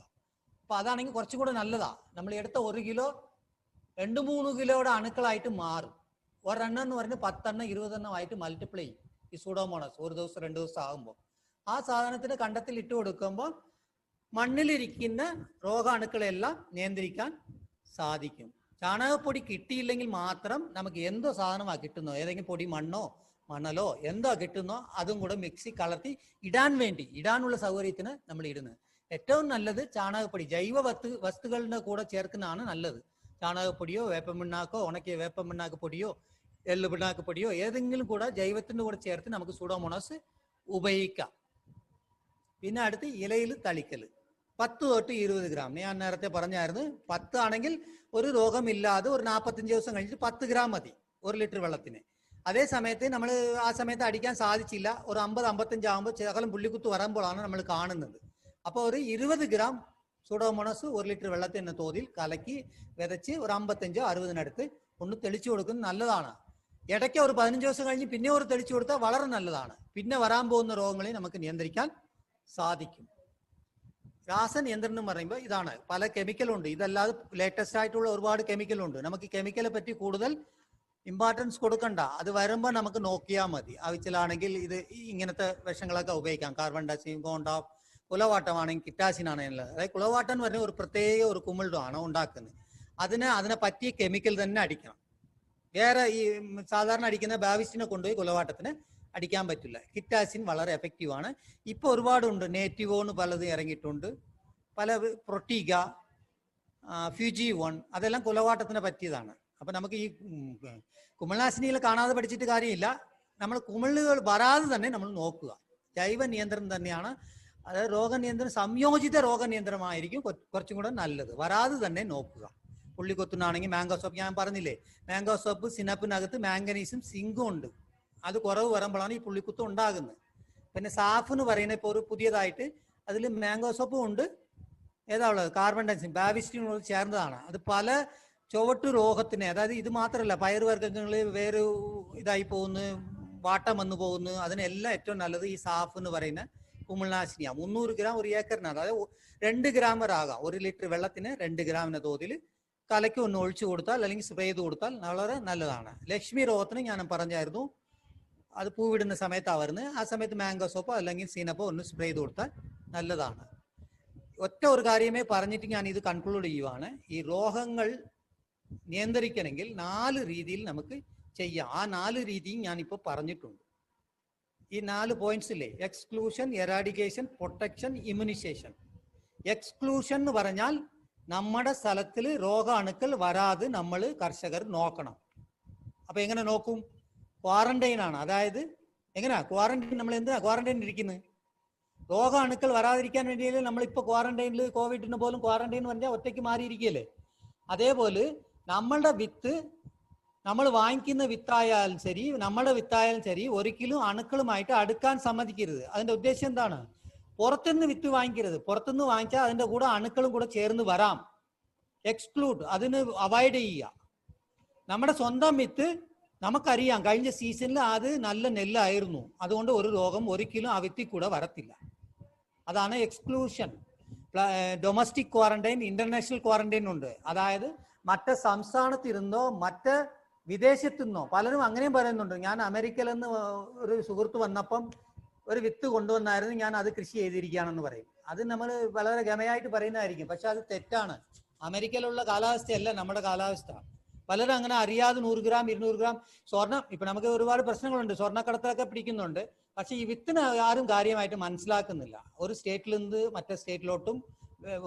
അപ്പൊ അതാണെങ്കിൽ കുറച്ചും കൂടെ നല്ലതാ. നമ്മൾ എടുത്ത 1 കിലോ 2-3 കിലോയുടെ അണുക്കളായിട്ട് മാറും. ഒരെണ്ണം എന്ന് പറഞ്ഞ് 10 എണ്ണം 20 എണ്ണം ആയിട്ട് മൾട്ടിപ്ലൈ ചെയ്യും ഈ സൂഡോമോണസ്. 1 ദിവസം 2 ദിവസം ആകുമ്പോൾ ആ സാധനത്തിന് കണ്ടത്തിൽ ഇട്ട് കൊടുക്കുമ്പോൾ മണ്ണിലിരിക്കുന്ന രോഗാണുക്കളെല്ലാം നിയന്ത്രിക്കാൻ സാധിക്കും. ചാണകപ്പൊടി കിട്ടിയില്ലെങ്കിൽ മാത്രം നമുക്ക് എന്തോ സാധനമാണ് കിട്ടുന്നോ, ഏതെങ്കിലും പൊടി മണ്ണോ മണലോ എന്തോ കിട്ടുന്നോ അതും കൂടെ മിക്സി കലർത്തി ഇടാനുള്ള സൗകര്യത്തിന് നമ്മൾ ഇടുന്നത്. ഏറ്റവും നല്ലത് ചാണകപ്പൊടി ജൈവ വസ്തുക്കളുടെ കൂടെ ചേർക്കുന്നതാണ് നല്ലത്. ചാണകപ്പൊടിയോ വേപ്പമിണ്ണാക്കോ ഉണക്കിയ വേപ്പമിണ്ണാക്ക് പൊടിയോ എള്ളു പിണ്ണാക്ക് പൊടിയോ ഏതെങ്കിലും കൂടെ ജൈവത്തിൻ്റെ കൂടെ ചേർത്ത് നമുക്ക് സൂഡോമോണസ് ഉപയോഗിക്കാം. പിന്നെ അടുത്ത് ഇലയിൽ തളിക്കൽ 10 തൊട്ട് 20 ഗ്രാം. ഞാൻ നേരത്തെ പറഞ്ഞായിരുന്നു 10 ആണെങ്കിൽ ഒരു രോഗമില്ലാതെ ഒരു 45 ദിവസം കഴിഞ്ഞിട്ട് 10 ഗ്രാം മതി 1 ലിറ്റർ വെള്ളത്തിന്. അതേ സമയത്ത് നമ്മൾ ആ സമയത്ത് അടിക്കാൻ സാധിച്ചില്ല, ഒരു 50-55 ആകുമ്പോൾ ശകലം പുള്ളിക്കുത്ത് വരുമ്പോഴാണ് നമ്മൾ കാണുന്നത്. അപ്പോൾ ഒരു 20 ഗ്രാം സൂഡോമോണസ് 1 ലിറ്റർ വെള്ളത്തിൻ്റെ തോതിൽ കലക്കി വിതച്ച് ഒരു 55-60 ഒന്ന് തെളിച്ചു കൊടുക്കുന്നത് നല്ലതാണ്. ഇടയ്ക്ക് ഒരു 15 ദിവസം കഴിഞ്ഞ് പിന്നെ ഒരു തെളിച്ചു കൊടുത്താൽ വളരെ നല്ലതാണ്. പിന്നെ വരാൻ പോകുന്ന രോഗങ്ങളെ നമുക്ക് നിയന്ത്രിക്കാൻ സാധിക്കും. രാസനിയന്ത്രണം എന്ന് പറയുമ്പോൾ ഇതാണ്. പല കെമിക്കലുണ്ട്. ഇതല്ലാതെ ലേറ്റസ്റ്റ് ആയിട്ടുള്ള ഒരുപാട് കെമിക്കലുണ്ട്. നമുക്ക് കെമിക്കലെ പറ്റി കൂടുതൽ ഇമ്പോർട്ടൻസ് കൊടുക്കണ്ട. അത് വരുമ്പോൾ നമുക്ക് നോക്കിയാൽ മതി. ആവശ്യത്തിലാണെങ്കിൽ ഇത് ഇങ്ങനത്തെ വിഷങ്ങളൊക്കെ ഉപയോഗിക്കാം. കാർബൺ ഡൈഓക്സൈഡ്, കോണ്ടാഫ്, കുലവാട്ടമാണെങ്കിൽ കിറ്റാസിനാണ് ഉള്ളത്. അതായത് കുലവാട്ടം എന്ന് പറഞ്ഞാൽ ഒരു പ്രത്യേക ഒരു കുമിൾഡാണ് ഉണ്ടാക്കുന്നത്. അതിനെ പറ്റിയ കെമിക്കൽ തന്നെ അടിക്കണം. വേറെ ഈ സാധാരണ അടിക്കുന്ന ബാവിസ്റ്റിനെ കൊണ്ടുപോയി കുലവാട്ടത്തിന് അടിക്കാൻ പറ്റില്ല. കിറ്റാസിൻ വളരെ എഫക്റ്റീവാണ്. ഇപ്പോൾ ഒരുപാടുണ്ട്. നേറ്റീവോന്ന് പലത് ഇറങ്ങിയിട്ടുണ്ട്. പല പ്രൊട്ടീഗ, ഫ്യൂജി1 അതെല്ലാം കുലവാട്ടത്തിന് പറ്റിയതാണ്. അപ്പം നമുക്ക് ഈ കുമിൾനാശിനികൾ കാണാതെ പഠിച്ചിട്ട് കാര്യമില്ല. നമ്മൾ കുമിളുകൾ വരാതെ തന്നെ നമ്മൾ നോക്കുക. ജൈവ നിയന്ത്രണം തന്നെയാണ്. അതായത് രോഗനിയന്ത്രണം, സംയോജിത രോഗനിയന്ത്രണമായിരിക്കും കുറച്ചും കൂടെ നല്ലത്. വരാതെ തന്നെ നോക്കുക. പുള്ളിക്കൊത്തുനാണെങ്കിൽ മാംഗോ സോപ്പ്, ഞാൻ പറഞ്ഞില്ലേ, മാംഗോ സോപ്പ് സിനപ്പിനകത്ത് മാംഗനീസും സിങ്കും ഉണ്ട്. അത് കുറവ് വരുമ്പോഴാണ് ഈ പുള്ളിക്കുത്ത് ഉണ്ടാകുന്നത്. പിന്നെ സാഫ് എന്ന് പറയുന്നത് ഇപ്പോൾ ഒരു പുതിയതായിട്ട് അതിൽ മാംഗോ സോപ്പും ഉണ്ട്. ഏതാ ഉള്ളത്? കാർബൺ ഡൈഓക്സൈഡ്, ബാവിസ്റ്റിനോട് ചേർന്നതാണ്. അത് പല ചുവട്ടു രോഗത്തിന്, അതായത് ഇത് മാത്രമല്ല, പയറുവർഗ്ഗങ്ങളിൽ വേറെ ഇതായി പോകുന്നു, വാട്ടം വന്നു പോകുന്നു, അതിനെല്ലാം ഏറ്റവും നല്ലത് ഈ സാഫ് എന്ന് പറയുന്ന കുമിൾനാശിനിയാണ്. 300 ഗ്രാം 1 ഏക്കറിനാണ്. അതായത് 2 ഗ്രാം വരെ ആകാം. 1 ലിറ്റർ വെള്ളത്തിന് 2 ഗ്രാമിന്റെ തോതിൽ കലയ്ക്ക് ഒന്ന് ഒഴിച്ചു കൊടുത്താൽ അല്ലെങ്കിൽ സ്പ്രേ ചെയ്ത് കൊടുത്താൽ വളരെ നല്ലതാണ്. ലക്ഷ്മി രോഗത്തിന് ഞാൻ പറഞ്ഞായിരുന്നു, അത് പൂവിടുന്ന സമയത്താണ് വരുന്നത്. ആ സമയത്ത് മാംഗോ സോപ്പോ അല്ലെങ്കിൽ സീനപ്പോ ഒന്ന് സ്പ്രേ ചെയ്ത് കൊടുത്താൽ നല്ലതാണ്. ഒറ്റ ഒരു കാര്യമേ പറഞ്ഞിട്ട് ഞാൻ ഇത് കൺക്ലൂഡ് ചെയ്യുവാണ്. ഈ രോഗങ്ങൾ നിയന്ത്രിക്കണമെങ്കിൽ 4 രീതിയിൽ നമുക്ക് ചെയ്യാം. ആ 4 രീതിയും ഞാനിപ്പോൾ പറഞ്ഞിട്ടുണ്ട്. ഈ 4 പോയിന്റ്സ് ഇല്ലേ, exclusion, eradication, protection, immunisation. Exclusion എന്ന് പറഞ്ഞാൽ നമ്മുടെ സ്ഥലത്തിൽ രോഗാണുക്കൾ വരാതെ നമ്മൾ കർഷകർ നോക്കണം. അപ്പൊ എങ്ങനെ നോക്കും? ക്വാറന്റൈൻ ആണ്. അതായത് എങ്ങനെയാ ക്വാറന്റൈൻ, നമ്മൾ എന്തിനാ ക്വാറന്റൈൻ ഇരിക്കുന്നത്? രോഗാണുക്കൾ വരാതിരിക്കാൻ വേണ്ടിയല്ലേ നമ്മളിപ്പോൾ ക്വാറന്റൈനിൽ. കോവിഡിന് പോലും ക്വാറന്റൈൻ പറഞ്ഞാൽ ഒറ്റയ്ക്ക് മാറിയിരിക്കുകയല്ലേ. അതേപോലെ നമ്മളുടെ വിത്ത്, നമ്മൾ വാങ്ങിക്കുന്ന വിത്തായാലും ശരി, നമ്മുടെ വിത്തായാലും ശരി, ഒരിക്കലും അണുക്കളുമായിട്ട് അടുക്കാൻ സമ്മതിക്കരുത്. അതിന്റെ ഉദ്ദേശം എന്താണ്? പുറത്തുനിന്ന് വിത്ത് വാങ്ങിക്കരുത്. പുറത്തുനിന്ന് വാങ്ങിച്ചാൽ അതിന്റെ കൂടെ അണുക്കളും കൂടെ ചേർന്ന് വരാം. എക്സ്ക്ലൂഡ്, അതിന് അവോയ്ഡ് ചെയ്യുക. നമ്മുടെ സ്വന്തം വിത്ത് നമുക്കറിയാം കഴിഞ്ഞ സീസണിൽ അത് നല്ല നെല്ലായിരുന്നു, അതുകൊണ്ട് ഒരു രോഗം ഒരിക്കലും ആ വിത്തിൽ കൂടെ വരത്തില്ല. അതാണ് exclusion. Domestic quarantine, international quarantine ഉണ്ട്. അതായത് മറ്റ് സംസ്ഥാനത്തിരുന്നോ മറ്റ് വിദേശത്തുനിന്നോ, പലരും അങ്ങനെയും പറയുന്നുണ്ട്. ഞാൻ അമേരിക്കയിൽ നിന്ന് ഒരു സുഹൃത്ത് വന്നപ്പം ഒരു വിത്ത് കൊണ്ടുവന്നായിരുന്നു, ഞാൻ അത് കൃഷി ചെയ്തിരിക്കുകയാണെന്ന് പറയും. അത് നമ്മൾ വളരെ ഗമയായിട്ട് പറയുന്നതായിരിക്കും, പക്ഷെ അത് തെറ്റാണ്. അമേരിക്കയിലുള്ള കാലാവസ്ഥയല്ല നമ്മുടെ കാലാവസ്ഥ. പലരും അങ്ങനെ അറിയാതെ 100 ഗ്രാം 200 ഗ്രാം സ്വർണം, ഇപ്പൊ നമുക്ക് ഒരുപാട് പ്രശ്നങ്ങളുണ്ട്, സ്വർണ്ണക്കടത്തൊക്കെ പിടിക്കുന്നുണ്ട്. പക്ഷെ ഈ വിത്തിന് ആരും കാര്യമായിട്ട് മനസ്സിലാക്കുന്നില്ല. ഒരു സ്റ്റേറ്റിൽ നിന്ന് മറ്റേ സ്റ്റേറ്റിലോട്ടും,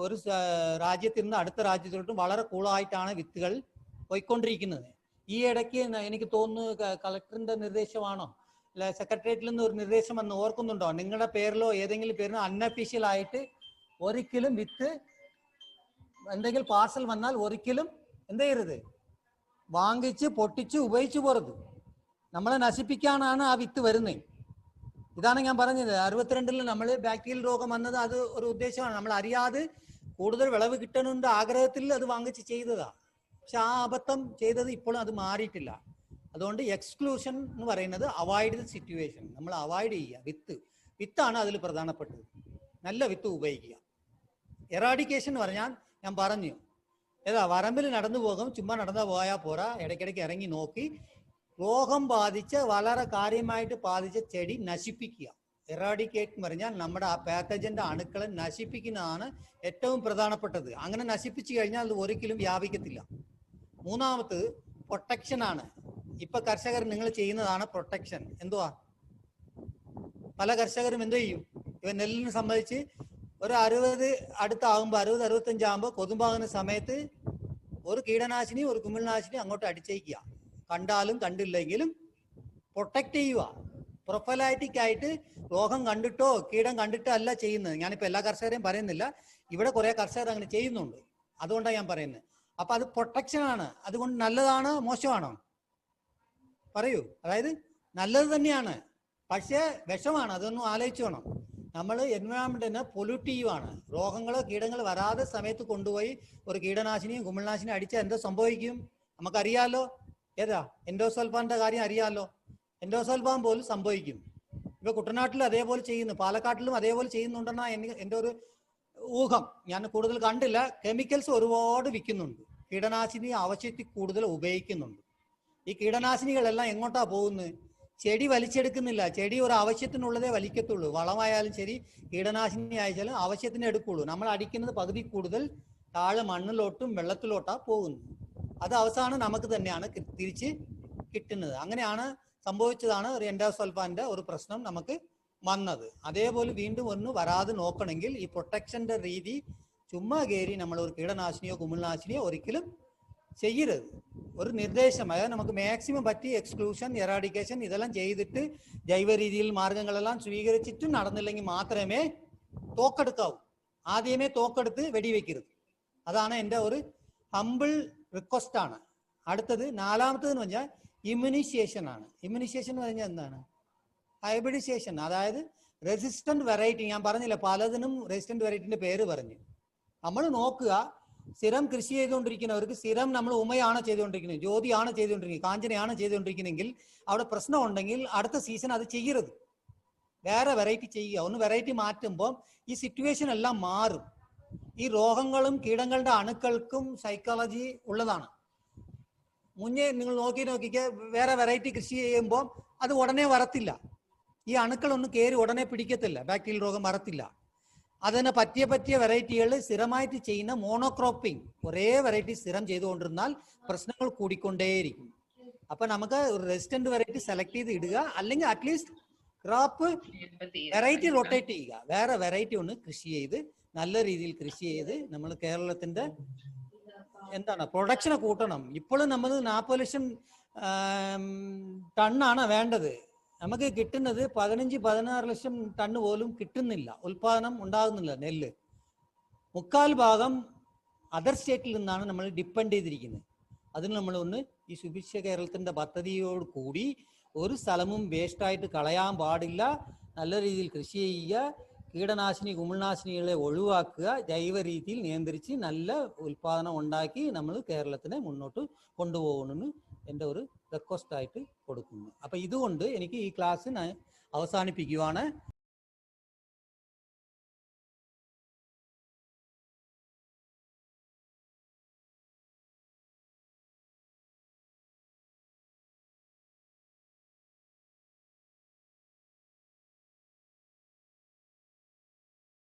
ഒരു രാജ്യത്തിൽ നിന്ന് അടുത്ത രാജ്യത്തിലോട്ടും വളരെ കൂളായിട്ടാണ് വിത്തുകൾ പോയിക്കൊണ്ടിരിക്കുന്നത്. ഈ ഇടയ്ക്ക് എനിക്ക് തോന്നുന്നു കളക്ടറിന്റെ നിർദ്ദേശമാണോ, അല്ല സെക്രട്ടേറിയറ്റിൽ നിന്ന് ഒരു നിർദ്ദേശം വന്ന് ഓർക്കുന്നുണ്ടോ? നിങ്ങളുടെ പേരിലോ ഏതെങ്കിലും പേരിലോ അൺഒഫീഷ്യൽ ആയിട്ട് ഒരിക്കലും വിത്ത് എന്തെങ്കിലും പാർസൽ വന്നാൽ ഒരിക്കലും എന്ത് ചെയ്യരുത്, വാങ്ങിച്ച് പൊട്ടിച്ച് ഉപയോഗിച്ചു പോരുത്. നമ്മളെ നശിപ്പിക്കാനാണ് ആ വിത്ത് വരുന്നത്. ഇതാണ് ഞാൻ പറഞ്ഞത്. 62-ൽ നമ്മൾ ബാക്ടീരിയൽ രോഗം വന്നത് അത് ഒരു ഉദ്ദേശമാണ്. നമ്മൾ അറിയാതെ കൂടുതൽ വിളവ് കിട്ടണമെന്ന ആഗ്രഹത്തിൽ അത് വാങ്ങിച്ച് ചെയ്തതാ. പക്ഷെ ആ അബദ്ധം ചെയ്തത് ഇപ്പോഴും അത് മാറിയിട്ടില്ല. അതുകൊണ്ട് എക്സ്ക്ലൂഷൻ എന്ന് പറയുന്നത് അവോയ്ഡ് ദ സിറ്റുവേഷൻ. നമ്മൾ അവോയ്ഡ് ചെയ്യുക. വിത്താണ് അതിൽ പ്രധാനപ്പെട്ടത്. നല്ല വിത്ത് ഉപയോഗിക്കുക. എറാഡിക്കേഷൻ എന്ന് പറഞ്ഞാൽ ഞാൻ പറഞ്ഞു, വരമ്പിൽ നടന്നു പോകും, ചുമ്മാ നടന്നു പോയാൽ പോരാ, ഇടയ്ക്കിടയ്ക്ക് ഇറങ്ങി നോക്കി രോഗം ബാധിച്ച് വളരെ കാര്യമായിട്ട് ബാധിച്ച ചെടി നശിപ്പിക്കുക. എറാഡിക്കേറ്റ് എന്ന് പറഞ്ഞാൽ നമ്മുടെ ആ പാത്തജന്റെ അണുക്കളെ നശിപ്പിക്കുന്നതാണ് ഏറ്റവും പ്രധാനപ്പെട്ടത്. അങ്ങനെ നശിപ്പിച്ചു കഴിഞ്ഞാൽ അത് ഒരിക്കലും വ്യാപിക്കത്തില്ല. മൂന്നാമത് പ്രൊട്ടക്ഷൻ ആണ്. ഇപ്പൊ കർഷകർ നിങ്ങൾ ചെയ്യുന്നതാണ് പ്രൊട്ടക്ഷൻ. എന്തുവാ? പല കർഷകരും എന്തു ചെയ്യും? ഇവ നെല്ലിനെ സംബന്ധിച്ച് ഒരു 60 അടുത്താകുമ്പോൾ 60-65 ആകുമ്പോൾ കൊതുമ്പാകുന്ന സമയത്ത് ഒരു കീടനാശിനി ഒരു കുമിൾനാശിനി അങ്ങോട്ട് അടിച്ചേക്കുക. കണ്ടാലും കണ്ടില്ലെങ്കിലും പ്രൊട്ടക്ട് ചെയ്യുക. പ്രൊഫലൈറ്റിക് ആയിട്ട് രോഗം കണ്ടിട്ടോ കീടം കണ്ടിട്ടോ അല്ല ചെയ്യുന്നത്. ഞാനിപ്പോൾ എല്ലാ കർഷകരെയും പറയുന്നില്ല, ഇവിടെ കുറെ കർഷകർ അങ്ങനെ ചെയ്യുന്നുണ്ട്, അതുകൊണ്ടാണ് ഞാൻ പറയുന്നത്. അപ്പൊ അത് പ്രൊട്ടക്ഷൻ ആണ്. അതുകൊണ്ട് നല്ലതാണോ മോശമാണോ പറയൂ? അതായത് നല്ലത് തന്നെയാണ്, പക്ഷേ വിഷമാണ്. അതൊന്നും ആലോചിച്ചു വേണം. നമ്മൾ എൻവയോൺമെന്റിനെ പൊല്യൂട്ട് ചെയ്യുവാണ്. രോഗങ്ങളോ കീടങ്ങളോ വരാതെ സമയത്ത് കൊണ്ടുപോയി ഒരു കീടനാശിനിയും കുമിൾനാശിനിയും അടിച്ചാൽ എന്താ സംഭവിക്കും നമുക്കറിയാലോ. ഏതാ എൻഡോസൾഫാന്റെ കാര്യം അറിയാലോ. എൻഡോസൾഫാൻ പോലും സംഭവിക്കും. ഇപ്പൊ കുട്ടനാട്ടിലും അതേപോലെ ചെയ്യുന്നു, പാലക്കാട്ടിലും അതേപോലെ ചെയ്യുന്നുണ്ടെന്നാണ് എൻ്റെ ഒരു ഊഹം. ഞാൻ കൂടുതൽ കണ്ടില്ല. കെമിക്കൽസ് ഒരുപാട് വിൽക്കുന്നുണ്ട്, കീടനാശിനി ആവശ്യത്തിൽ കൂടുതൽ ഉപയോഗിക്കുന്നുണ്ട്. ഈ കീടനാശിനികളെല്ലാം എങ്ങോട്ടാ പോകുന്നത്? ചെടി വലിച്ചെടുക്കുന്നില്ല. ചെടി ഒരു ആവശ്യത്തിനുള്ളതേ വലിക്കത്തുള്ളൂ. വളമായാലും ശരി കീടനാശിനി ആയാലും ആവശ്യത്തിന് എടുക്കുള്ളൂ. നമ്മൾ അടിക്കുന്നത് പകുതി കൂടുതൽ താഴെ മണ്ണിലോട്ടും വെള്ളത്തിലോട്ടാ പോകുന്നത്. അത് അവസാനം നമുക്ക് തന്നെയാണ് തിരിച്ച് കിട്ടുന്നത്. അങ്ങനെയാണ് സംഭവിച്ചതാണ് ഒരു എൻഡോസൾഫാന്റെ ഒരു പ്രശ്നം നമുക്ക് വന്നത്. അതേപോലെ വീണ്ടും ഒന്ന് വരാതെ നോക്കണമെങ്കിൽ ഈ പ്രൊട്ടക്ഷന്റെ രീതി ചുമ്മാ കയറി നമ്മൾ ഒരു കീടനാശിനിയോ കുമിൾനാശിനിയോ ഒരിക്കലും ചെയ്യരുത്. ഒരു നിർദ്ദേശം, അതായത് നമുക്ക് മാക്സിമം പറ്റി എക്സ്ക്ലൂഷൻ എറാഡിക്കേഷൻ ഇതെല്ലാം ചെയ്തിട്ട് ജൈവ രീതിയിൽ മാർഗങ്ങളെല്ലാം സ്വീകരിച്ചിട്ട് നടന്നില്ലെങ്കിൽ മാത്രമേ തോക്കെടുക്കാവൂ. ആദ്യമേ തോക്കെടുത്ത് വെടിവെക്കരുത്. അതാണ് എൻ്റെ ഒരു ഹംബിൾ റിക്വസ്റ്റ് ആണ്. അടുത്തത് നാലാമത്തേന്ന് പറഞ്ഞാൽ ഇമ്മ്യൂണൈസേഷൻ ആണ്. ഇമ്മ്യൂണൈസേഷൻ എന്ന് പറഞ്ഞാൽ എന്താണ്? ഹൈബ്രിഡൈസേഷൻ, അതായത് റെസിസ്റ്റന്റ് വെറൈറ്റി. ഞാൻ പറഞ്ഞില്ല, പലതിനും റെസിസ്റ്റന്റ് വെറൈറ്റിന്റെ പേര് പറഞ്ഞു. നമ്മൾ നോക്കുക, സ്ഥിരം കൃഷി ചെയ്തുകൊണ്ടിരിക്കുന്നവർക്ക് സ്ഥിരം നമ്മൾ ഉമയാണ് ചെയ്തുകൊണ്ടിരിക്കുന്നത്, ജ്യോതിയാണ് ചെയ്തുകൊണ്ടിരിക്കുന്നത്, കാഞ്ചനയാണ് ചെയ്തുകൊണ്ടിരിക്കുന്നെങ്കിൽ അവിടെ പ്രശ്നം ഉണ്ടെങ്കിൽ അടുത്ത സീസൺ അത് ചെയ്യരുത്, വേറെ വെറൈറ്റി ചെയ്യുക. ഒന്ന് വെറൈറ്റി മാറ്റുമ്പോൾ ഈ സിറ്റുവേഷൻ എല്ലാം മാറും. ഈ രോഗങ്ങളും കീടങ്ങളുടെ അണുക്കൾക്കും സൈക്കോളജി ഉള്ളതാണ്. മുന്നേ നിങ്ങൾ നോക്കിക്കേ, വേറെ വെറൈറ്റി കൃഷി ചെയ്യുമ്പോൾ അത് ഉടനെ വരത്തില്ല. ഈ അണുക്കളൊന്നും കയറി ഉടനെ പിടിക്കത്തില്ല, ബാക്ടീരിയൽ രോഗം വരത്തില്ല. അതിനെ പറ്റിയ വെറൈറ്റികൾ സ്ഥിരമായിട്ട് ചെയ്യുന്ന മോണോക്രോപ്പിംഗ് ഒരേ വെറൈറ്റി സ്ഥിരം ചെയ്തുകൊണ്ടിരുന്നാൽ പ്രശ്നങ്ങൾ കൂടിക്കൊണ്ടേയിരിക്കും. അപ്പൊ നമുക്ക് ഒരു റെസിസ്റ്റന്റ് വെറൈറ്റി സെലക്ട് ചെയ്ത് ഇടുക, അല്ലെങ്കിൽ അറ്റ്ലീസ്റ്റ് ക്രോപ്പ് വെറൈറ്റി റൊട്ടേറ്റ് ചെയ്യുക, വേറെ വെറൈറ്റി ഒന്ന് കൃഷി ചെയ്ത് നല്ല രീതിയിൽ കൃഷി ചെയ്ത് നമ്മൾ കേരളത്തിന്റെ എന്താണ് പ്രൊഡക്ഷനെ കൂട്ടണം. ഇപ്പോഴും നമ്മൾ 40 ലക്ഷം ടണ്ണാണ് വേണ്ടത്. നമുക്ക് കിട്ടുന്നത് 15-16 ലക്ഷം ടണ്ണ് പോലും കിട്ടുന്നില്ല, ഉൽപാദനം ഉണ്ടാകുന്നില്ല. നെല്ല് 3/4 ഭാഗം അതർ സ്റ്റേറ്റിൽ നിന്നാണ് നമ്മൾ ഡിപ്പെൻഡ് ചെയ്തിരിക്കുന്നത്. അതിന് നമ്മളൊന്ന് ഈ സുഭിക്ഷ കേരളത്തിന്റെ പദ്ധതിയോട് കൂടി ഒരു സ്ഥലവും വേസ്റ്റായിട്ട് കളയാൻ പാടില്ല. നല്ല രീതിയിൽ കൃഷി ചെയ്യുക, കീടനാശിനി കുമിൾനാശിനികളെ ഒഴിവാക്കുക, ജൈവ രീതിയിൽ നിയന്ത്രിച്ച് നല്ല ഉൽപാദനം ഉണ്ടാക്കി നമ്മൾ കേരളത്തിനെ മുന്നോട്ട് കൊണ്ടുപോകണമെന്ന് എൻ്റെ ഒരു റിക്വസ്റ്റ് ആയിട്ട് കൊടുക്കുന്നു. അപ്പം ഇതുകൊണ്ട് എനിക്ക് ഈ ക്ലാസ് അവസാനിപ്പിക്കുവാണ്.